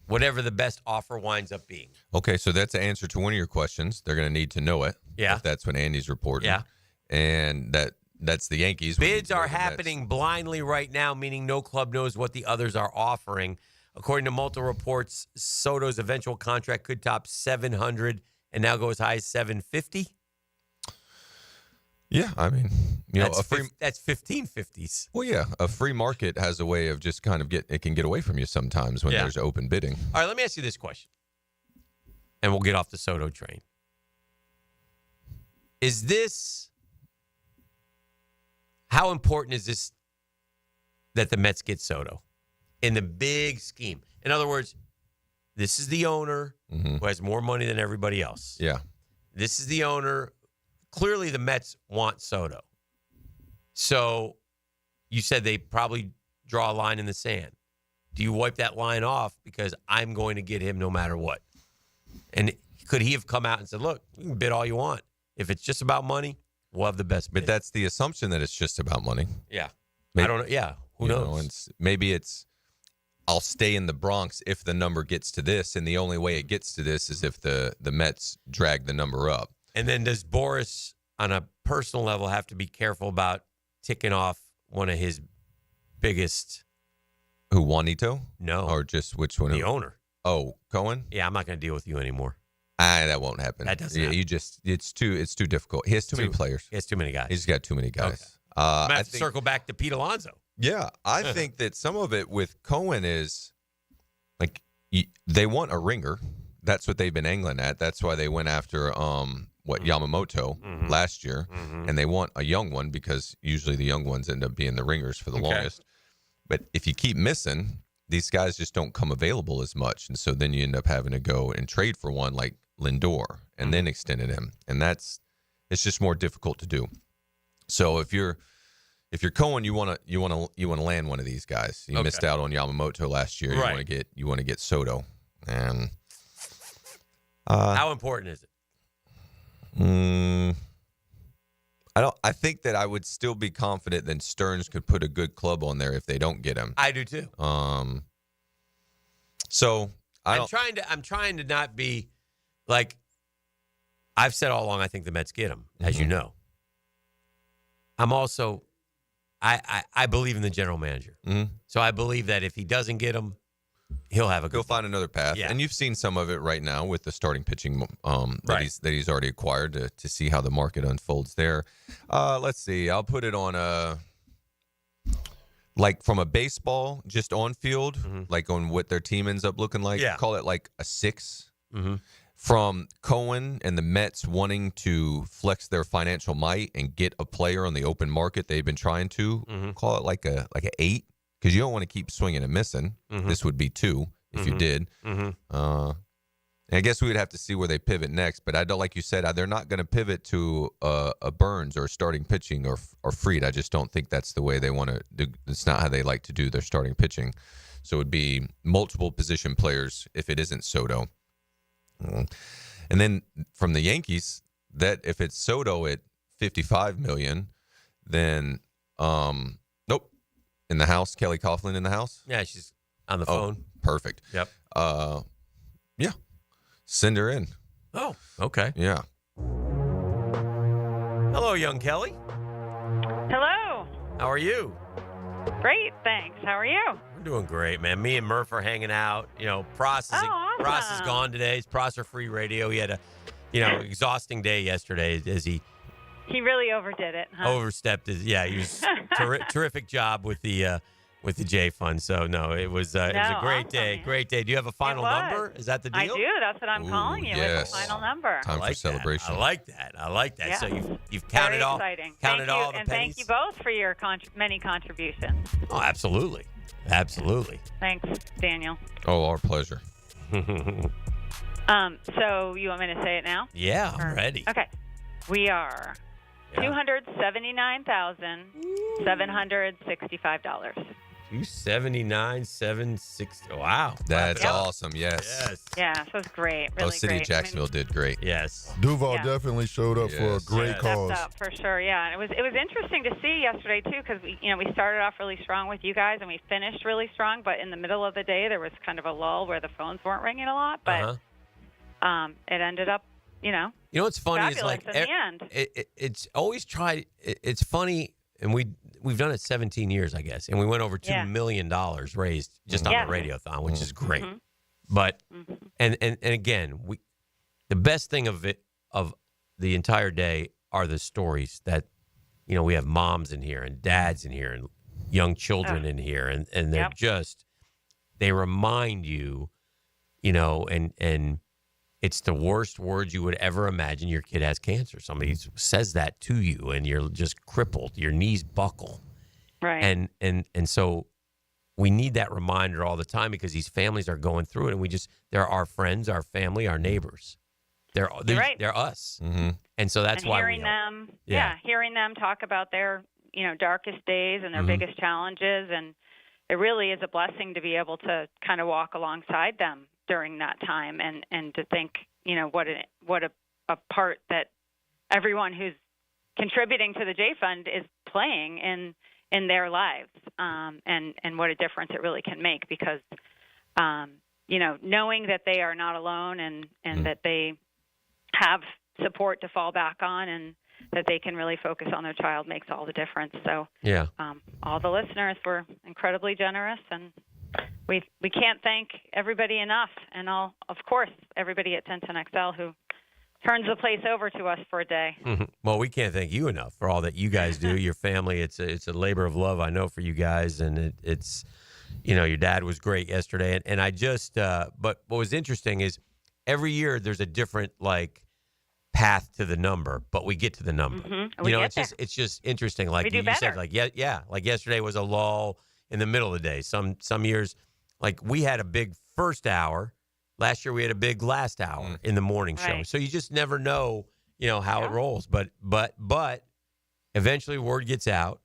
whatever the best offer winds up being. Okay, so that's the answer to one of your questions. They're going to need to know it. Yeah. If that's what Andy's reporting. Yeah. And that's the Yankees. Bids are happening blindly right now, meaning no club knows what the others are offering. According to multiple reports, Soto's eventual contract could top $700 and now go as high as $750. Yeah, I mean, that's 1550s. Well, yeah, a free market has a way of just kind of it can get away from you sometimes when there's open bidding. All right, let me ask you this question, and we'll get off the Soto train. How important is this that the Mets get Soto in the big scheme? In other words, this is the owner who has more money than everybody else. Yeah. This is the owner. Clearly, the Mets want Soto. So you said they probably draw a line in the sand. Do you wipe that line off because I'm going to get him no matter what? And could he have come out and said, look, you can bid all you want. If it's just about money, we'll have the best bid. But that's the assumption that it's just about money. Yeah. Maybe, I don't know. Yeah. Who knows? Maybe it's I'll stay in the Bronx if the number gets to this, and the only way it gets to this is if the Mets drag the number up. And then does Boris, on a personal level, have to be careful about ticking off one of his biggest? Who, Juanito? No. Or just which one? The owner. Oh, Cohen? Yeah, I'm not going to deal with you anymore. That won't happen. That doesn't happen. It's too difficult. He has too many players. He has too many guys. He's got too many guys. Okay. I'm going to circle back to Pete Alonso. Yeah, I think that some of it with Cohen is like they want a ringer. That's what they've been angling at. That's why they went after Yamamoto last year, and they want a young one because usually the young ones end up being the ringers for the longest. But if you keep missing, these guys just don't come available as much, and so then you end up having to go and trade for one like Lindor and then extended him, and it's just more difficult to do. So if you're Cohen, you want to land one of these guys. You missed out on Yamamoto last year. Right. You want to get Soto, and how important is it? I think that I would still be confident that Stearns could put a good club on there if they don't get him. I do too. So I'm trying to not be like I've said all along. I think the Mets get him, as you know. I'm also I believe in the general manager, so I believe that if he doesn't get him, he'll have a good. He'll find another path, and you've seen some of it right now with the starting pitching that he's already acquired to see how the market unfolds there. Let's see. I'll put it on like from a baseball, just on field, like on what their team ends up looking like. Yeah. Call it like a 6. from Cohen and the Mets wanting to flex their financial might and get a player on the open market, they've been trying to call it like a 8, because you don't want to keep swinging and missing. This would be 2 if you did. I guess we would have to see where they pivot next, but I don't, like you said, they're not going to pivot to a Burns or starting pitching or Fried. I just don't think that's the way they want to do. It's not how they like to do their starting pitching. So it would be multiple position players if it isn't Soto. And then from the Yankees, that if it's Soto at $55 million, then nope. In the house, Kelly Coughlin in the house. Yeah, she's on the phone. Perfect. Yep. Yeah. Send her in. Oh, okay. Yeah. Hello, young Kelly. Hello. How are you? Great, thanks. How are you? We're doing great, man. Me and Murph are hanging out. You know, Pross is gone today. It's Prosser Free Radio. He had a, exhausting day yesterday as he really overdid it, huh? overstepped his. Yeah, he was terrific job with the J Fund. So no, it was a great day. Man. Great day. Do you have a final number? Is that the deal? I do. That's what I'm calling you. Yes. With the final number. Time for celebration. I like that. Yeah. So you've counted all. Exciting. Counted all the and pennies. thank you both for your many contributions. Oh, absolutely. Thanks, Daniel. Oh, our pleasure. So you want me to say it now? Yeah, I'm ready. Okay. We are $279,765. $279,760. Wow. That's awesome. Yes. Yeah, so it's great. Really City great. of Jacksonville did great. Yes. Duval definitely showed up for a great cause. Stepped up for sure. Yeah, and it was interesting to see yesterday too, because we started off really strong with you guys and we finished really strong, but in the middle of the day there was kind of a lull where the phones weren't ringing a lot, but it ended up, You know what's funny is like in the end. It's always tried. It's funny, and we've done it 17 years, I guess, and we went over $2 million raised just on the radiothon, which is great. But and again, the best thing of the entire day are the stories that we have moms in here and dads in here and young children in here, and they're they remind you, and it's the worst words you would ever imagine. Your kid has cancer. Somebody says that to you, and you're just crippled. Your knees buckle. Right. And so we need that reminder all the time because these families are going through it, and they're our friends, our family, our neighbors. They're us. Mm-hmm. And so that's why hearing them, hearing them talk about their darkest days and their biggest challenges, and it really is a blessing to be able to kind of walk alongside them during that time, and to think, what a part that everyone who's contributing to the J Fund is playing in their lives, and what a difference it really can make, because knowing that they are not alone and that they have support to fall back on, and that they can really focus on their child makes all the difference. So all the listeners were incredibly generous, and we can't thank everybody enough, and of course everybody at 1010XL who turns the place over to us for a day. Well, we can't thank you enough for all that you guys do. Your family, it's a labor of love, I know, for you guys, and it's your dad was great yesterday, and I just but what was interesting is every year there's a different path to the number, but we get to the number. It's just interesting. Like you said, like yesterday was a lull in the middle of the day. Some years, like we had a big first hour. Last year we had a big last hour in the morning show. So you just never know, how it rolls. But eventually word gets out.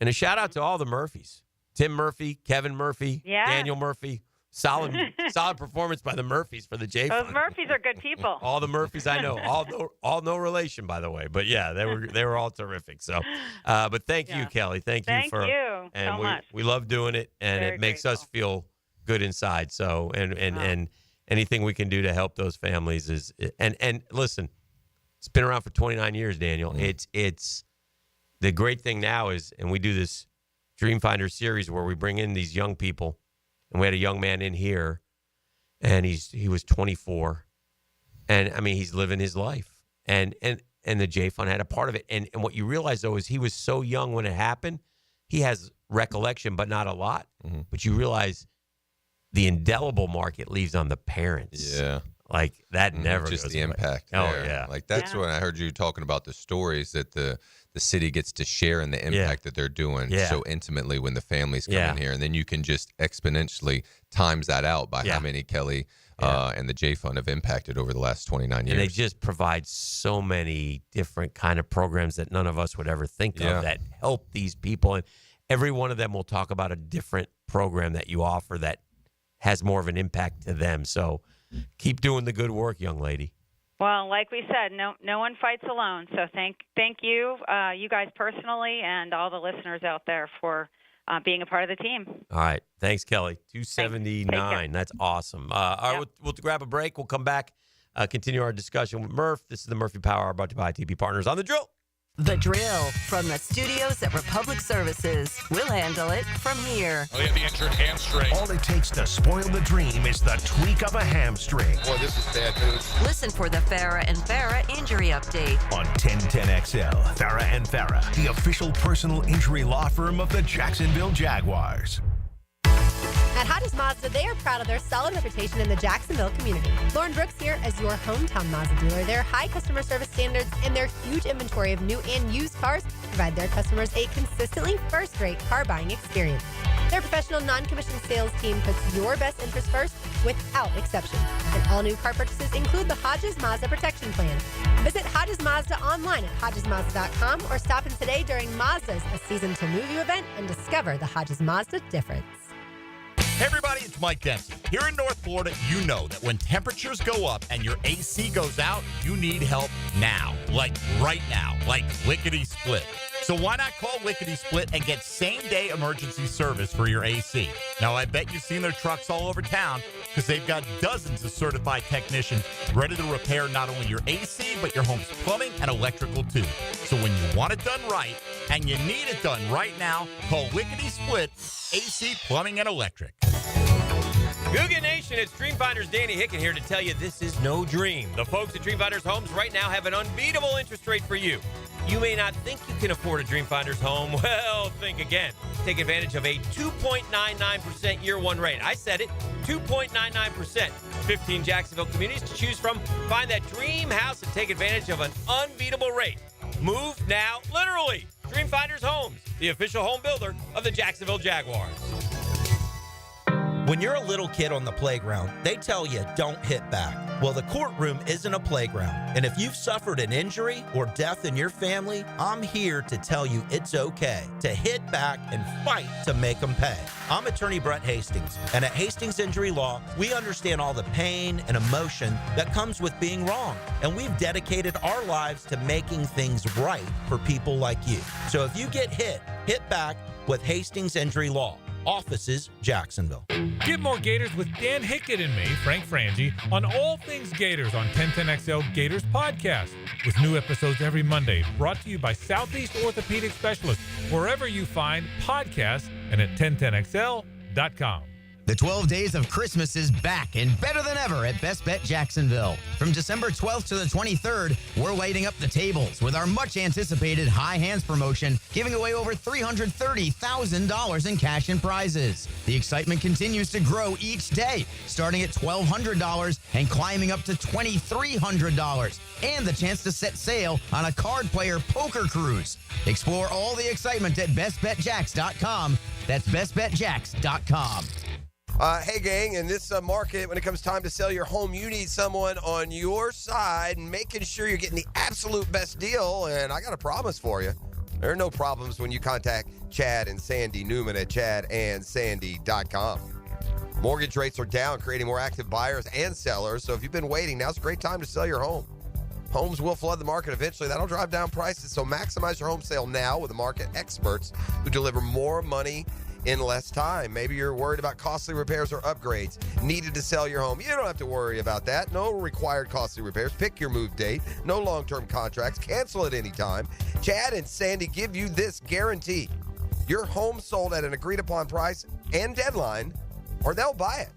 And a shout out to all the Murphys. Tim Murphy, Kevin Murphy, Daniel Murphy. Solid performance by the Murphys for the J Fund. Those Murphys are good people. All the Murphys I know. All no relation, by the way. But yeah, they were all terrific. So but thank you, Kelly. Thank you so much. We love doing it, and it makes us feel good inside. So and anything we can do to help those families is and listen, it's been around for 29 years, Daniel. It's the great thing now is, and we do this Dream Finder series where we bring in these young people, and we had a young man in here, and he was 24, and I mean he's living his life, and the J Fund had a part of it, and what you realize though is he was so young when it happened. He has recollection, but not a lot. But you realize the indelible mark it leaves on the parents. Yeah. Like that never just goes the away. impact. Oh, there. yeah. Like that's when I heard you talking about the stories that the city gets to share in the impact that they're doing so intimately when the families come in here. And then you can just exponentially times that out by how many Kelly and the J Fund have impacted over the last 29 years. And they just provide so many different kind of programs that none of us would ever think of that help these people. And every one of them will talk about a different program that you offer that has more of an impact to them. So keep doing the good work, young lady. Well, like we said, no one fights alone. So thank you, you guys personally, and all the listeners out there for being a part of the team. All right. Thanks, Kelly. 279. That's awesome. All right, we'll grab a break. We'll come back, continue our discussion with Murph. This is the Murphy Power Hour brought to you by TP Partners on The Drill. The Drill from the studios at Republic Services. We'll handle it from here. Oh, yeah, the injured hamstring. All it takes to spoil the dream is the tweak of a hamstring. Boy, this is bad news. Listen for the Farah and Farah injury update. On 1010XL, Farah and Farah, the official personal injury law firm of the Jacksonville Jaguars. At Hodges Mazda, they are proud of their solid reputation in the Jacksonville community. Lauren Brooks here as your hometown Mazda dealer. Their high customer service standards and their huge inventory of new and used cars provide their customers a consistently first-rate car buying experience. Their professional non-commissioned sales team puts your best interest first without exception. And all new car purchases include the Hodges Mazda Protection Plan. Visit Hodges Mazda online at HodgesMazda.com or stop in today during Mazda's A Season to Move You event and discover the Hodges Mazda difference. Hey everybody, it's Mike Dempsey. Here in North Florida, you know that when temperatures go up and your AC goes out, you need help now. Like right now. Like lickety-split. So why not call Lickety Split and get same-day emergency service for your AC? Now, I bet you've seen their trucks all over town because they've got dozens of certified technicians ready to repair not only your AC, but your home's plumbing and electrical too. So when you want it done right and you need it done right now, call Lickety Split AC, Plumbing, and Electric. Googan Nation, it's Dreamfinders Danny Hicken here to tell you this is no dream. The folks at Dreamfinders Homes right now have an unbeatable interest rate for you. You may not think you can afford a Dreamfinders home. Well, think again. Take advantage of a 2.99% year one rate. I said it, 2.99%. 15 Jacksonville communities to choose from. Find that dream house and take advantage of an unbeatable rate. Move now, literally. Dreamfinders Homes, the official home builder of the Jacksonville Jaguars. When you're a little kid on the playground, they tell you don't hit back. Well, the courtroom isn't a playground. And if you've suffered an injury or death in your family, I'm here to tell you it's okay to hit back and fight to make them pay. I'm attorney Brett Hastings, and at Hastings Injury Law, we understand all the pain and emotion that comes with being wrong. And we've dedicated our lives to making things right for people like you. So if you get hit back with Hastings Injury Law. Offices, Jacksonville. Get more Gators with Dan Hicken and me, Frank Frangie, on all things Gators on 1010XL Gators podcast, with new episodes every Monday, brought to you by Southeast Orthopedic Specialists, wherever you find podcasts and at 1010XL.com. The 12 Days of Christmas is back and better than ever at Best Bet Jacksonville. From December 12th to the 23rd, we're lighting up the tables with our much-anticipated High Hands promotion, giving away over $330,000 in cash and prizes. The excitement continues to grow each day, starting at $1,200 and climbing up to $2,300, and the chance to set sail on a card player poker cruise. Explore all the excitement at bestbetjacks.com. That's bestbetjacks.com. Hey, gang, in this market, when it comes time to sell your home, you need someone on your side and making sure you're getting the absolute best deal. And I got a promise for you. There are no problems when you contact Chad and Sandy Newman at chadandsandy.com. Mortgage rates are down, creating more active buyers and sellers. So if you've been waiting, now's a great time to sell your home. Homes will flood the market eventually. That'll drive down prices. So maximize your home sale now with the market experts who deliver more money in less time. Maybe you're worried about costly repairs or upgrades needed to sell your home. You don't have to worry about that. No required costly repairs. Pick your move date. No long-term contracts. Cancel at any time. Chad and Sandy give you this guarantee. Your home sold at an agreed-upon price and deadline, or they'll buy it.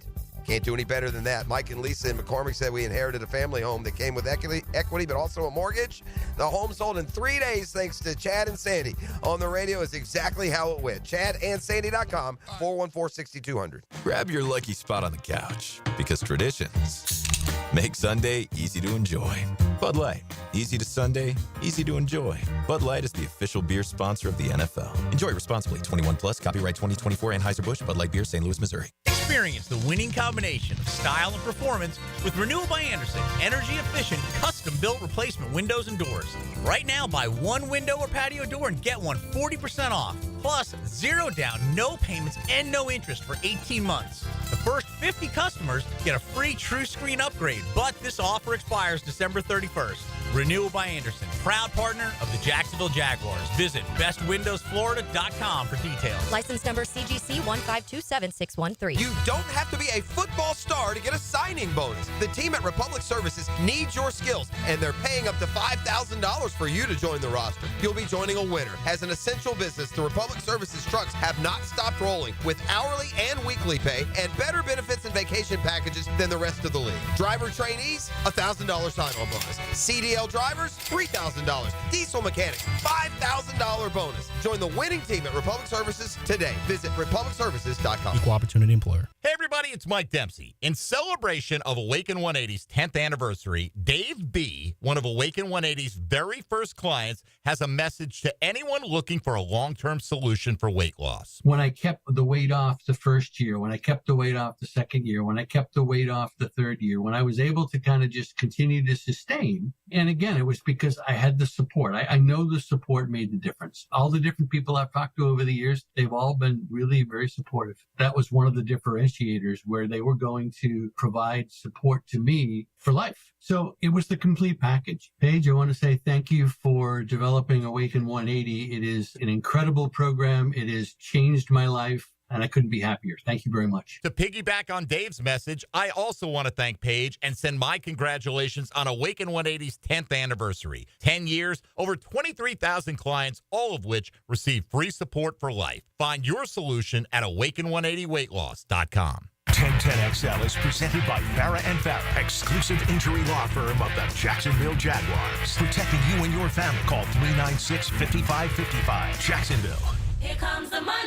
Can't do any better than that. Mike and Lisa in McCormick said we inherited a family home that came with equity, but also a mortgage. The home sold in 3 days thanks to Chad and Sandy. On the radio is exactly how it went. ChadandSandy.com, 414-6200. Grab your lucky spot on the couch, because traditions make Sunday easy to enjoy. Bud Light, easy to Sunday, easy to enjoy. Bud Light is the official beer sponsor of the NFL. Enjoy responsibly. 21 plus. Copyright 2024. Anheuser-Busch. Bud Light Beer. St. Louis, Missouri. Experience the winning combination of style and performance with Renewal by Andersen. Energy-efficient, custom-built replacement windows and doors. Right now, buy one window or patio door and get one 40% off. Plus, 0 down, no payments, and no interest for 18 months. The first 50 customers get a free True Screen upgrade, but this offer expires December 31st. Renewal by Andersen, proud partner of the Jacksonville Jaguars. Visit bestwindowsflorida.com for details. License number CGC 1527613. You don't have to be a football star to get a signing bonus. The team at Republic Services needs your skills, and they're paying up to $5,000 for you to join the roster. You'll be joining a winner. As an essential business, the Republic Services trucks have not stopped rolling with hourly and weekly pay and better benefits and vacation packages than the rest of the league. Driver trainees, $1,000 sign-on bonus. CDL drivers, $3,000. Diesel mechanics, $5,000 bonus. Join the winning team at Republic Services today. Visit republicservices.com. Equal opportunity employer. Hey, everybody, it's Mike Dempsey. In celebration of Awaken 180's 10th anniversary, Dave B., one of Awaken 180's very first clients, has a message to anyone looking for a long-term solution for weight loss. When I kept the weight off the first year, when I kept the weight off the second year, when I kept the weight off the third year, when I was able to kind of just continue to sustain, and again, it was because I had the support. I know the support made the difference. All the different people I've talked to over the years, they've all been really very supportive. That was one of the differentiators, where they were going to provide support to me for life. So it was the complete package. Paige, I want to say thank you for developing Awaken 180. It is an incredible program. It has changed my life, and I couldn't be happier. Thank you very much. To piggyback on Dave's message, I also want to thank Paige and send my congratulations on Awaken 180's 10th anniversary. 10 years, over 23,000 clients, all of which receive free support for life. Find your solution at awaken180weightloss.com. 1010XL is presented by Farah and Farah, exclusive injury law firm of the Jacksonville Jaguars. Protecting you and your family. Call 396-5555. Jacksonville. Here comes the money.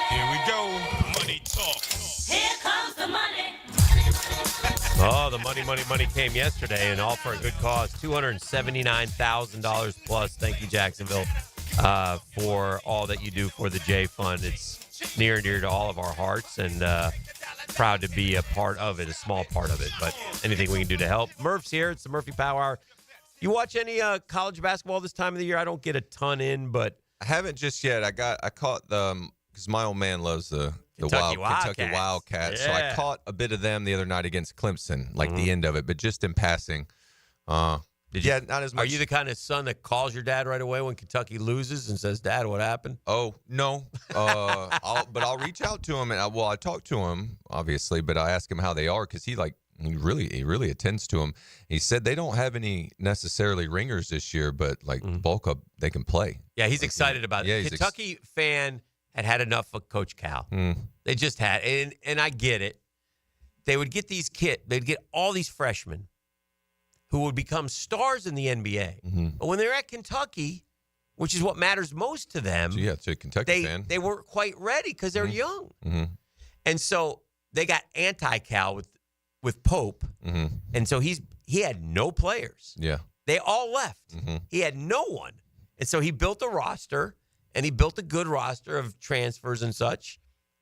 Here we go. Money talk. Here comes the money. Oh, the money came yesterday, and all for a good cause. $279,000 plus. Thank you, Jacksonville, for all that you do for the J Fund. It's near and dear to all of our hearts, and proud to be a part of it, a small part of it. But anything we can do to help. Murph's here. It's the Murphy Power Hour. You watch any college basketball this time of the year? I don't get a ton in, but I haven't just yet. I caught the because my old man loves the Kentucky Wildcats. Yeah. So I caught a bit of them the other night against Clemson, like the end of it, but just in passing. Not as much. Are you the kind of son that calls your dad right away when Kentucky loses and says, "Dad, what happened?" Oh, no. I'll reach out to him, and I talk to him, obviously, but I ask him how they are, because he really attends to them. He said they don't have any necessarily ringers this year, but bulk up, they can play. Yeah, he's excited about it. Kentucky fan had enough of Coach Cal. They just had, and I get it. They would get they'd get all these freshmen who would become stars in the NBA. But when they're at Kentucky, which is what matters most to them, to a Kentucky fan, they weren't quite ready because they're young. And so they got anti-Cal with Pope, and so he had no players. Yeah, they all left. He had no one, and so he built a roster, and he built a good roster of transfers and such,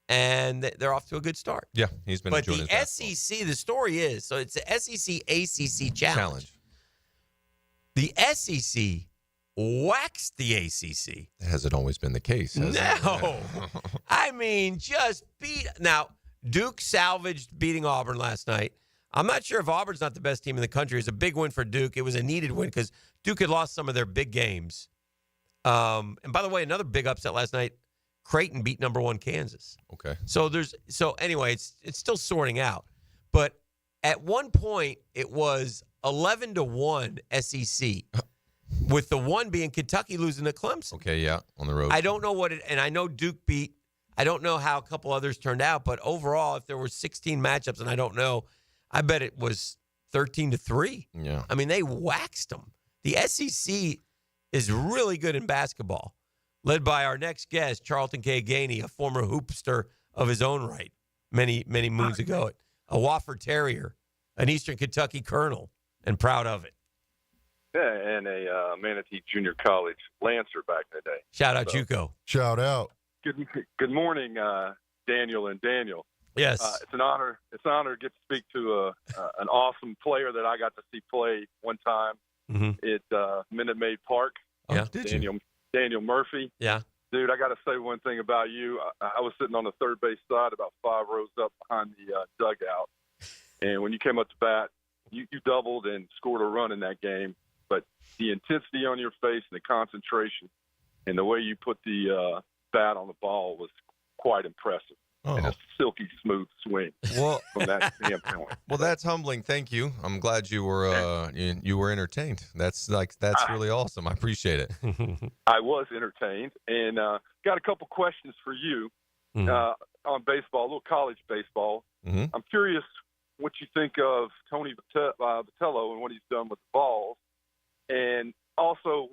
and they're off to a good start. Yeah, he's been enjoying his basketball. But the SEC, the story is, so it's the SEC-ACC challenge. The SEC waxed the ACC. Hasn't always been the case, has No. I mean, just beat. Now, Duke salvaged beating Auburn last night. I'm not sure if Auburn's not the best team in the country. It's a big win for Duke. It was a needed win because Duke had lost some of their big games. And by the way, another big upset last night, Creighton beat number 1 Kansas. Okay. So anyway, it's still sorting out. But at one point, it was 11-1 SEC, with the one being Kentucky losing to Clemson. Okay, yeah, on the road. I don't know and I know Duke beat, I don't know how a couple others turned out, but overall, if there were 16 matchups, and I don't know, I bet it was 13-3. Yeah. I mean, they waxed them. The SEC is really good in basketball, led by our next guest, Charlton K. Gainey, a former hoopster of his own right many moons ago, a Wofford Terrier, an Eastern Kentucky Colonel, and proud of it. Yeah, and a Manatee Junior College Lancer back in the day. Shout out, JUCO. Shout out. Good morning, Daniel and Daniel. Yes. It's an honor. It's an honor to get to speak to an awesome player that I got to see play one time at Minute Maid Park. Yeah. Daniel Murphy. Yeah. Dude, I got to say one thing about you. I was sitting on the third base side, about 5 rows up behind the dugout, and when you came up to bat, you doubled and scored a run in that game. But the intensity on your face and the concentration and the way you put the bat on the ball was quite impressive. Oh. And a silky smooth swing from that standpoint. Well, that's humbling. Thank you. I'm glad you were you were entertained. That's really awesome. I appreciate it. I was entertained, and got a couple questions for you on baseball, a little college baseball. I'm curious what you think of Tony Vitello and what he's done with the balls, and also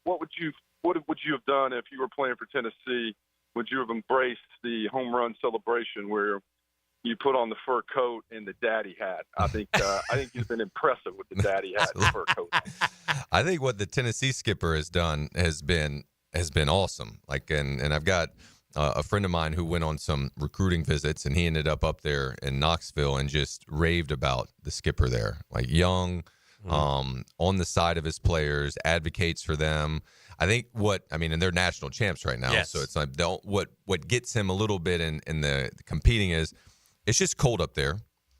what would you have done if you were playing for Tennessee? Would you have embraced the home run celebration where you put on the fur coat and the daddy hat? I think you've been impressive with the daddy hat and the fur coat. I think what the Tennessee skipper has done has been awesome. Like, and I've got a friend of mine who went on some recruiting visits, and he ended up there in Knoxville and just raved about the skipper there. Like, young, on the side of his players, advocates for them. I think and they're national champs right now. Yes. So it's like what gets him a little bit in the competing is it's just cold up there.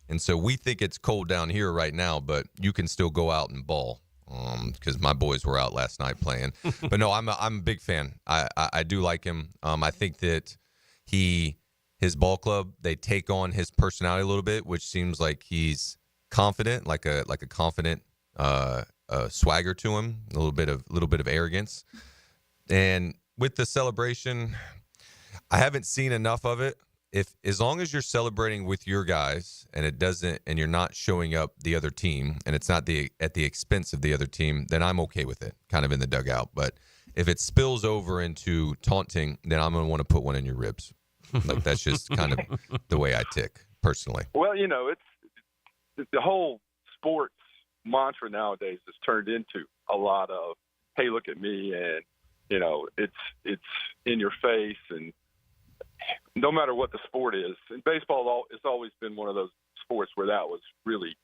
And so we think it's cold down here right now, but you can still go out and ball. Because my boys were out last night playing. But no, I'm a big fan. I do like him. I think that his ball club, they take on his personality a little bit, which seems like he's confident, like a confident swagger to him, a little bit of arrogance. And with the celebration, I haven't seen enough of it. As long as you're celebrating with your guys and you're not showing up the other team and it's not at the expense of the other team, then I'm okay with it, kind of in the dugout. But if it spills over into taunting, then I'm going to want to put one in your ribs. Like, that's just kind of the way I tick personally. Well, it's the whole sports mantra nowadays has turned into a lot of, hey, look at me, and it's in your face, and no matter what the sport is. And baseball, it's always been one of those sports where that was really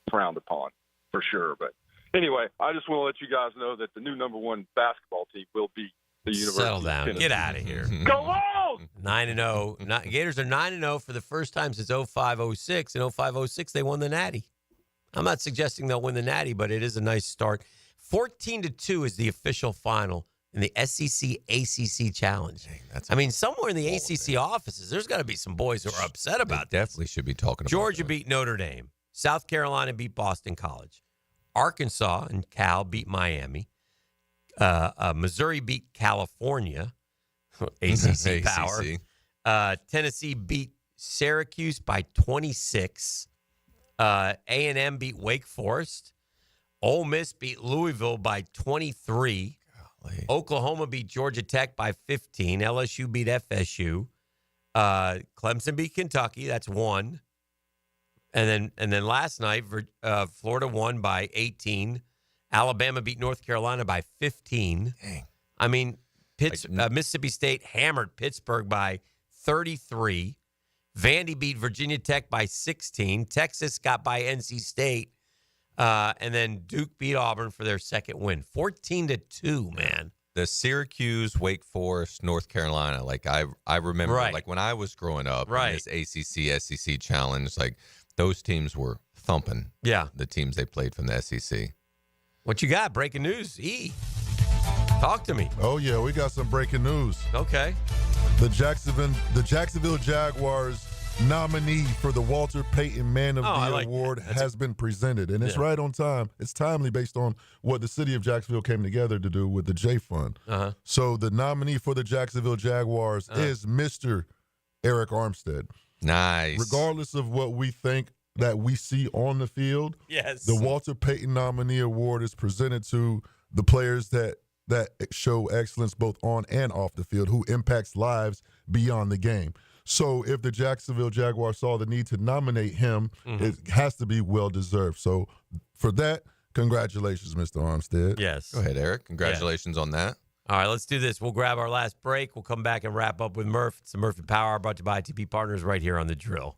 frowned upon, for sure. But anyway, I just want to let you guys know that the new #1 basketball team will be the University Settle of down. Tennessee. Get out of here. Go on! 9-0. Gators are 9-0 for the first time since 05-06. In 05-06, they won the Natty. I'm not suggesting they'll win the Natty, but it is a nice start. 14-2 is the official final in the SEC-ACC Challenge. Somewhere in the ACC offices, there's got to be some boys who are upset about this. Definitely should be talking about Georgia beat Notre Dame. South Carolina beat Boston College. Arkansas and Cal beat Miami. Missouri beat California. ACC power. Tennessee beat Syracuse by 26. A&M beat Wake Forest. Ole Miss beat Louisville by 23. Oklahoma beat Georgia Tech by 15. LSU beat FSU. Clemson beat Kentucky. That's 1. And then last night, Florida won by 18. Alabama beat North Carolina by 15. Dang. I mean, Mississippi State hammered Pittsburgh by 33. Vandy beat Virginia Tech by 16. Texas got by NC State. And then Duke beat Auburn for their second win. 14-2, man. The Syracuse, Wake Forest, North Carolina, like I remember, like when I was growing up, in this ACC, SEC challenge, like those teams were thumping. Yeah. The teams they played from the SEC. What you got? Breaking news. Talk to me. Oh, yeah, we got some breaking news. Okay. The Jacksonville Jaguars nominee for the Walter Payton Man of the Year Award has been presented, and it's right on time. It's timely based on what the city of Jacksonville came together to do with the J Fund. So the nominee for the Jacksonville Jaguars is Mr. Eric Armstead. Nice. Regardless of what we think that we see on the field, the Walter Payton Nominee Award is presented to the players that show excellence both on and off the field, who impacts lives beyond the game. So if the Jacksonville Jaguars saw the need to nominate him, it has to be well-deserved. So for that, congratulations, Mr. Armstead. Yes. Go ahead, Eric. Congratulations on that. All right, let's do this. We'll grab our last break. We'll come back and wrap up with Murph. It's the Murphy Power Hour brought to you by ITP Partners right here on The Drill.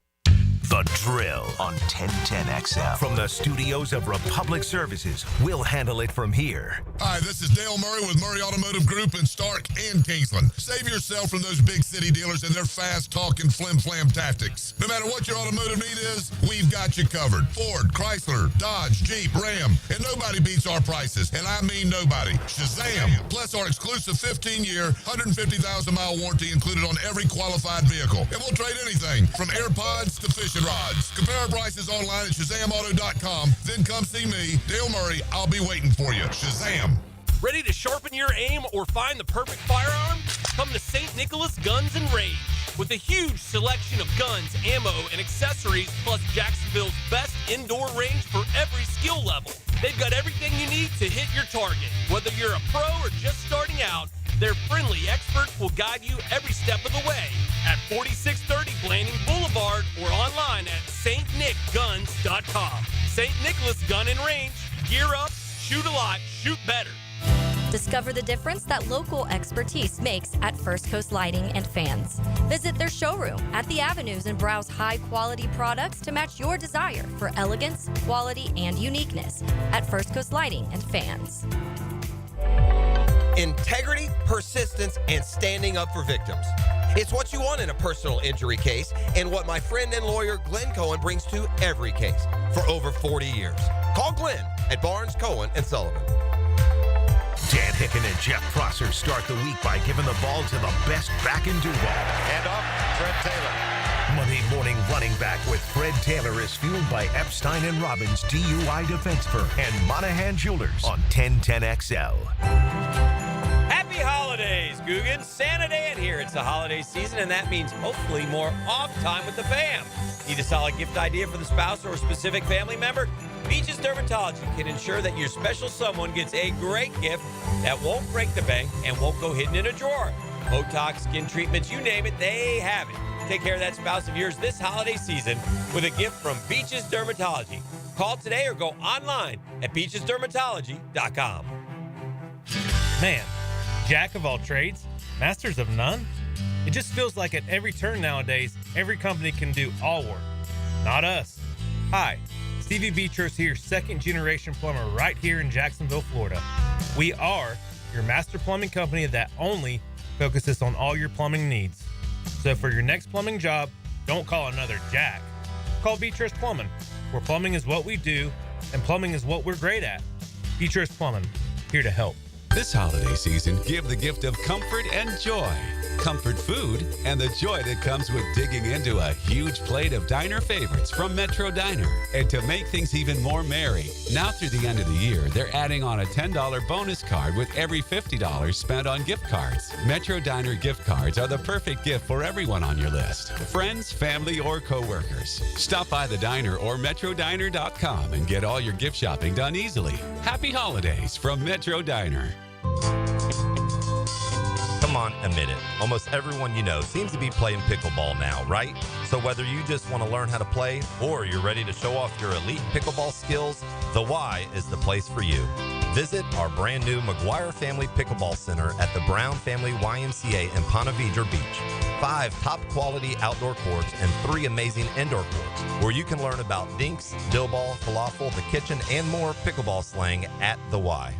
The Drill on 1010XL. From the studios of Republic Services, we'll handle it from here. Hi, this is Dale Murray with Murray Automotive Group in Stark and Kingsland. Save yourself from those big city dealers and their fast-talking flim-flam tactics. No matter what your automotive need is, we've got you covered. Ford, Chrysler, Dodge, Jeep, Ram, and nobody beats our prices, and I mean nobody. Shazam! Plus our exclusive 15-year, 150,000-mile warranty included on every qualified vehicle. And we'll trade anything from AirPods to fishing rods. Compare our prices online at ShazamAuto.com. Then come see me, Dale Murray. I'll be waiting for you. Shazam! Ready to sharpen your aim or find the perfect firearm? Come to St. Nicholas Guns and Rage. With a huge selection of guns, ammo, and accessories, plus Jacksonville's best indoor range for every skill level. They've got everything you need to hit your target. Whether you're a pro or just starting out, their friendly experts will guide you every step of the way at 4630 Blanding Boulevard or online at stnickguns.com. St. Nicholas Gun and Range. Gear up, shoot a lot, shoot better. Discover the difference that local expertise makes at First Coast Lighting and Fans. Visit their showroom at the Avenues and browse high-quality products to match your desire for elegance, quality, and uniqueness at First Coast Lighting and Fans. Integrity, persistence, and standing up for victims. It's what you want in a personal injury case and what my friend and lawyer Glenn Cohen brings to every case for over 40 years. Call Glenn at Barnes, Cohen, and Sullivan. Dan Hicken and Jeff Prosser start the week by giving the ball to the best back in Duval. And off, Fred Taylor. Monday morning running back with Fred Taylor is fueled by Epstein & Robbins DUI Defense Firm and Monahan Jewelers on 1010XL. Happy holidays, Googans. Santa Dan here. It's the holiday season, and that means hopefully more off time with the fam. Need a solid gift idea for the spouse or a specific family member? Beaches Dermatology can ensure that your special someone gets a great gift that won't break the bank and won't go hidden in a drawer. Botox, skin treatments, you name it, they have it. Take care of that spouse of yours this holiday season with a gift from Beaches Dermatology. Call today or go online at beachesdermatology.com. Man, jack of all trades, masters of none? It just feels like at every turn nowadays, every company can do all work. Not us. Hi, Stevie Beachurst here, second-generation plumber right here in Jacksonville, Florida. We are your master plumbing company that only focuses on all your plumbing needs. So for your next plumbing job, don't call another Jack. Call Beachurst Plumbing, where plumbing is what we do and plumbing is what we're great at. Beachurst Plumbing, here to help. This holiday season, give the gift of comfort and joy. Comfort food and the joy that comes with digging into a huge plate of diner favorites from Metro Diner. And to make things even more merry, now through the end of the year, they're adding on a $10 bonus card with every $50 spent on gift cards. Metro Diner gift cards are the perfect gift for everyone on your list. Friends, family, or coworkers. Stop by the diner or metrodiner.com and get all your gift shopping done easily. Happy holidays from Metro Diner. Come on, admit it. Almost everyone you know seems to be playing pickleball now, right? So whether you just want to learn how to play or you're ready to show off your elite pickleball skills, the Y is the place for you. Visit our brand new McGuire Family Pickleball Center at the Brown Family YMCA in Ponte Vedra Beach. 5 top quality outdoor courts and 3 amazing indoor courts where you can learn about dinks, dillball, falafel, the kitchen, and more pickleball slang at the Y.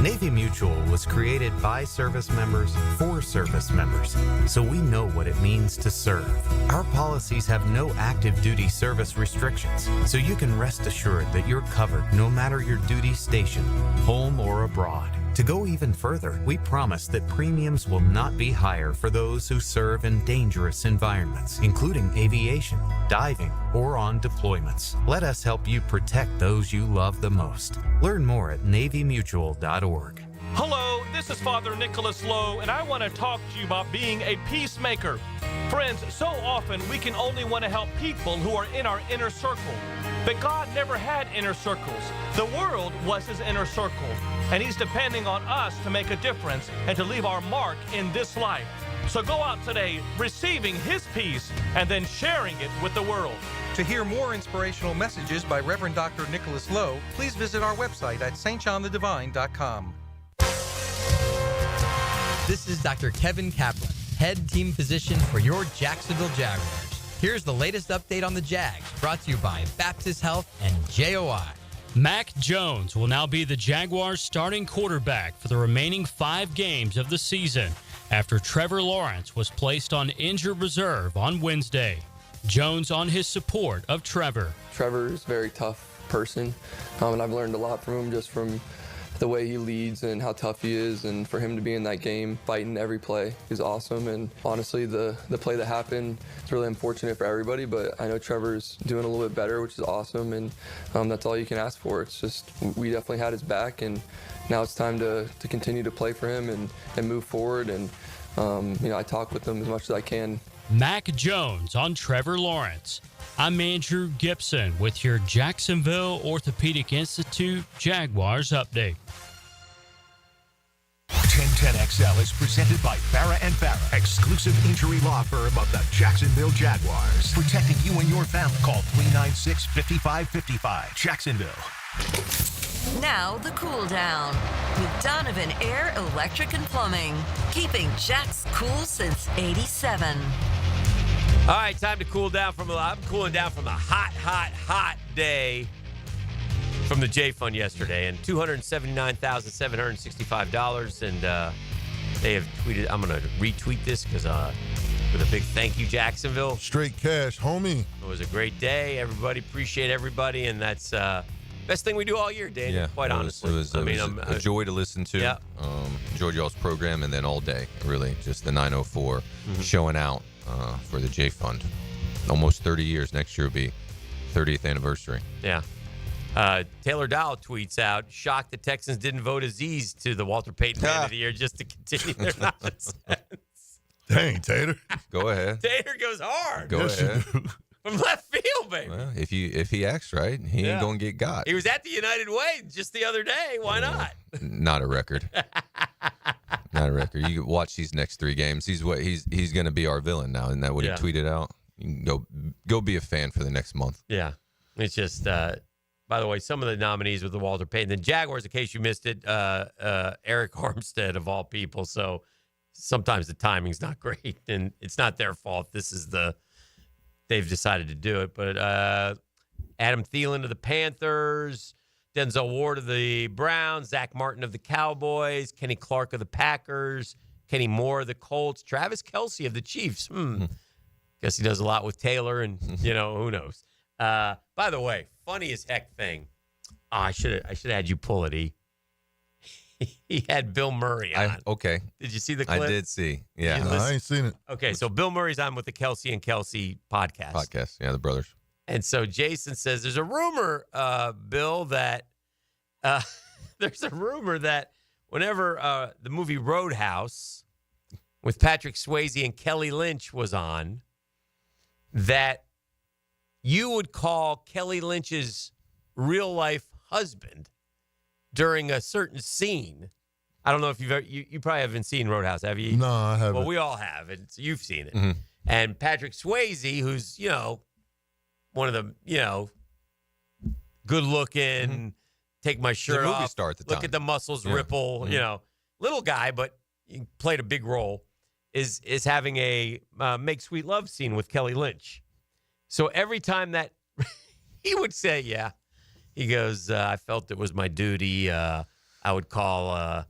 Navy Mutual was created by service members for service members, so we know what it means to serve. Our policies have no active duty service restrictions, so you can rest assured that you're covered no matter your duty station, home or abroad. To go even further, we promise that premiums will not be higher for those who serve in dangerous environments, including aviation, diving, or on deployments. Let us help you protect those you love the most. Learn more at NavyMutual.org. Hello, this is Father Nicholas Lowe, and I want to talk to you about being a peacemaker. Friends, so often we can only want to help people who are in our inner circle. But God never had inner circles. The world was his inner circle, and he's depending on us to make a difference and to leave our mark in this life. So go out today receiving his peace and then sharing it with the world. To hear more inspirational messages by Reverend Dr. Nicholas Lowe, please visit our website at stjohnthedivine.com. This is Dr. Kevin Kaplan, head team physician for your Jacksonville Jaguars. Here's the latest update on the Jags, brought to you by Baptist Health and JOI. Mac Jones will now be the Jaguars' starting quarterback for the remaining 5 games of the season after Trevor Lawrence was placed on injured reserve on Wednesday. Jones on his support of Trevor. Trevor is a very tough person, and I've learned a lot from him just from the way he leads and how tough he is, and for him to be in that game fighting every play is awesome. And honestly, the play that happened is really unfortunate for everybody, but I know Trevor's doing a little bit better, which is awesome, and that's all you can ask for. It's just we definitely had his back, and now it's time to continue to play for him and move forward. And I talk with him as much as I can. Mac Jones on Trevor Lawrence. I'm Andrew Gibson with your Jacksonville Orthopedic Institute Jaguars update. 1010XL is presented by Farah & Farah, exclusive injury law firm of the Jacksonville Jaguars. Protecting you and your family. Call 396-5555. Jacksonville. Now the cool down with Donovan Air, Electric and Plumbing, keeping Jack's cool since '87. All right, time to cool down I'm cooling down from a hot day from the J Fund yesterday, and $279,765. And they have tweeted. I'm going to retweet this because with a big thank you, Jacksonville. Straight cash, homie. It was a great day. Everybody, appreciate everybody, and that's best thing we do all year, Daniel. Quite honestly, it was a joy to listen to. Yeah. Enjoyed y'all's program, and then all day, really, just the 904 showing out for the J Fund. Almost 30 years. Next year will be 30th anniversary. Yeah. Taylor Dow tweets out, shocked the Texans didn't vote Aziz to the Walter Payton Man of the Year just to continue their nonsense. Dang, Tater. Go ahead. Tater goes hard. Go ahead. From left field, baby. Well, if he acts right, he ain't going to get got. He was at the United Way just the other day. Why not? Not a record. Not a record. You watch these next 3 games. He's going to be our villain now. Isn't that what he tweeted out? You can go be a fan for the next month. Yeah. It's just, by the way, some of the nominees with the Walter Payton. The Jaguars, in case you missed it, Eric Armstead of all people. So sometimes the timing's not great, and it's not their fault. They've decided to do it. But Adam Thielen of the Panthers, Denzel Ward of the Browns, Zach Martin of the Cowboys, Kenny Clark of the Packers, Kenny Moore of the Colts, Travis Kelce of the Chiefs. Guess he does a lot with Taylor, and, who knows. By the way, funny as heck thing. I should have had you pull it, He had Bill Murray on. Okay. Did you see the clip? I did see. Yeah. No, I ain't seen it. Okay, so Bill Murray's on with the Kelce and Kelce podcast. Yeah, the brothers. And so Jason says there's a rumor, Bill, that whenever the movie Roadhouse with Patrick Swayze and Kelly Lynch was on, that you would call Kelly Lynch's real-life husband during a certain scene. I don't know if you probably haven't seen Roadhouse, have you? No, I haven't. Well, we all have, and so you've seen it. And Patrick Swayze, who's, one of the, good-looking, take my shirt movie off, star at the look time. at the muscles ripple, little guy, but he played a big role, is having a make sweet love scene with Kelly Lynch. So every time that he would say, he goes, I felt it was my duty. I would call,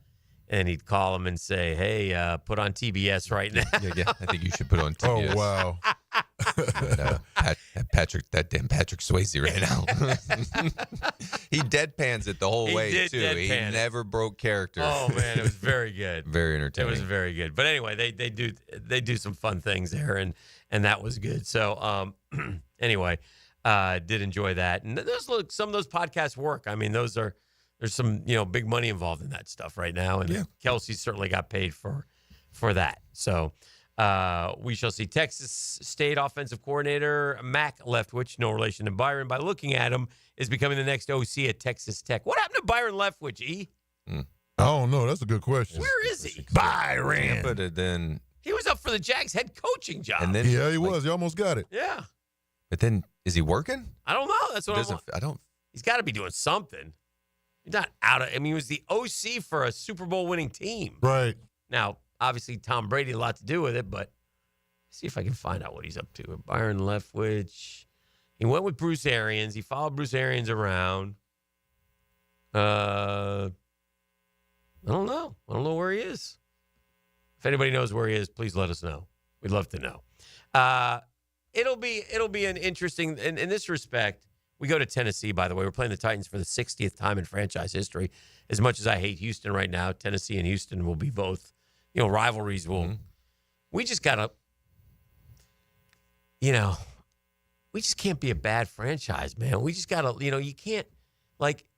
and he'd call him and say, hey, put on TBS right now. Yeah, I think you should put on TBS. Oh, wow. That damn Patrick Swayze right now. He deadpans it the whole way too. He never broke character. Oh man, it was very good. Very entertaining. It was very good. But anyway, they do some fun things there, and that was good. So anyway, did enjoy that. And some of those podcasts work. I mean, there's some big money involved in that stuff right now, and Kelsey certainly got paid for that. So. We shall see. Texas State offensive coordinator Mac Leftwich, no relation to Byron, by looking at him, is becoming the next OC at Texas Tech. What happened to Byron Leftwich, E? I don't know. That's a good question. Where is he? Byron. But then he was up for the Jags head coaching job. And then he was. He almost got it. Yeah. But then is he working? I don't know. That's what I don't. He's got to be doing something. He's not out of. I mean, he was the OC for a Super Bowl winning team. Right. Now, obviously, Tom Brady had a lot to do with it, but see if I can find out what he's up to. Byron Leftwich. He went with Bruce Arians. He followed Bruce Arians around. I don't know. I don't know where he is. If anybody knows where he is, please let us know. We'd love to know. It'll be an interesting, in this respect, we go to Tennessee, by the way. We're playing the Titans for the 60th time in franchise history. As much as I hate Houston right now, Tennessee and Houston will be both, rivalries will. We just got to, we just can't be a bad franchise, man. We just got to, you can't,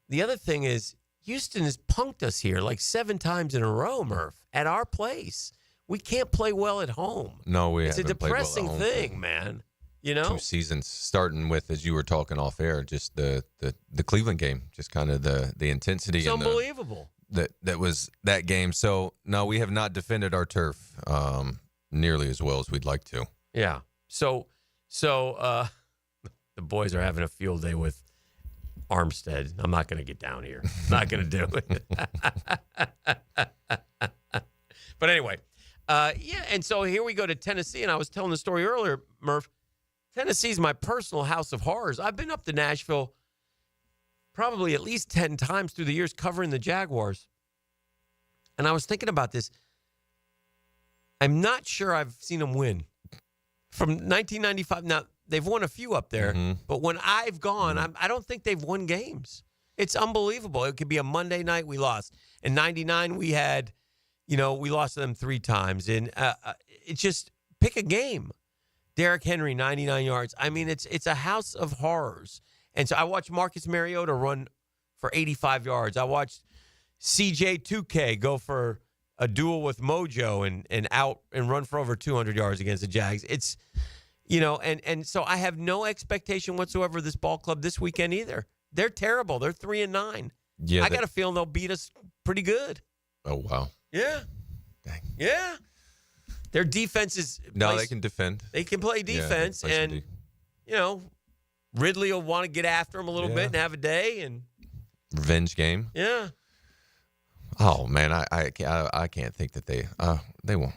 the other thing is Houston has punked us here 7 times in a row, Murph, at our place. We can't play well at home. No, it's a depressing thing, man. 2 seasons, starting with, as you were talking off air, just the Cleveland game, just kind of the intensity. It's unbelievable. That was that game. So, no, we have not defended our turf nearly as well as we'd like to. Yeah. So the boys are having a field day with Armstead. I'm not going to get down here. Not going to do it. But anyway, and so here we go to Tennessee, and I was telling the story earlier, Murph. Tennessee's my personal house of horrors. I've been up to Nashville probably at least 10 times through the years covering the Jaguars. And I was thinking about this. I'm not sure I've seen them win. From 1995, now they've won a few up there, but when I've gone, I don't think they've won games. It's unbelievable. It could be a Monday night, we lost. In 99, we had, we lost to them 3 times. And it's just pick a game. Derrick Henry, 99 yards. I mean, it's a house of horrors. And so I watched Marcus Mariota run for 85 yards. I watched CJ 2K go for a duel with Mojo and out and run for over 200 yards against the Jags. It's, and so I have no expectation whatsoever of this ball club this weekend either. They're terrible. They're 3-9. Yeah, I got a feeling they'll beat us pretty good. Oh, wow. Yeah. Dang. Yeah. Their defense is... No, they can defend. They can play defense, and, Ridley will want to get after him a little bit and have a day. And revenge game. Yeah. Oh, man, I can't think that they won't.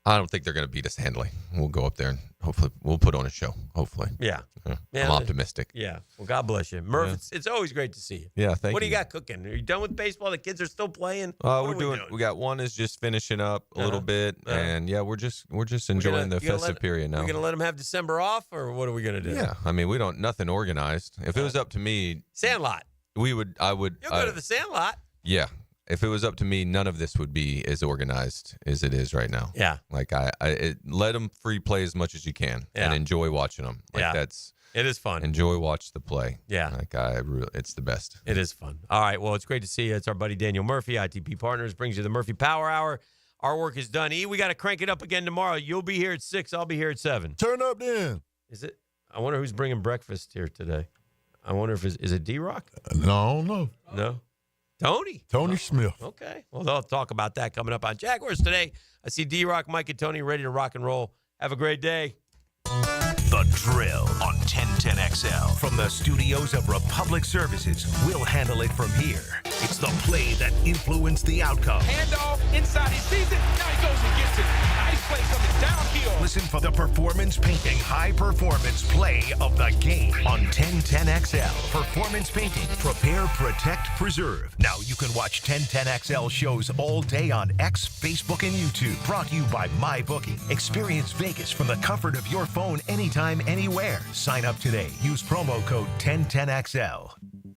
I don't think they're going to beat us handily. We'll go up there and hopefully we'll put on a show, hopefully. Yeah. I'm optimistic. Yeah. Well, God bless you. Murph, it's always great to see you. Yeah, thank you. What do you got cooking? Are you done with baseball? The kids are still playing? We're doing. We got one is just finishing up a little bit, and we're just enjoying the festive period now. We're going to let them have December off, or what are we going to do? Yeah. I mean, nothing organized. If it was up to me. Sandlot. I would. You'll go to the Sandlot. Yeah. If it was up to me, none of this would be as organized as it is right now. Yeah. Let them free play as much as you can and enjoy watching them. It is fun. Watch the play. Yeah. It's the best. It is fun. All right. Well, it's great to see you. It's our buddy Daniel Murphy, ITP Partners, brings you the Murphy Power Hour. Our work is done. We got to crank it up again tomorrow. You'll be here at 6. I'll be here at 7. Turn up then. Is it? I wonder who's bringing breakfast here today. I wonder if is it D-Rock? No, I don't know. No? Tony Smith. Okay. Well, they'll talk about that coming up on Jaguars today. I see D-Rock, Mike, and Tony ready to rock and roll. Have a great day. The Drill on 1010XL. From the studios of Republic Services, we'll handle it from here. It's the play that influenced the outcome. Handoff inside. He sees it. Now he goes and gets it. Nice play coming downhill. listen for the Performance Painting High Performance Play of the Game on 1010XL. Performance Painting. Prepare, protect, preserve. Now you can watch 1010XL shows all day on X, Facebook, and YouTube. Brought to you by MyBookie. Experience Vegas from the comfort of your phone anytime, anywhere. Sign up today. Use promo code 1010XL.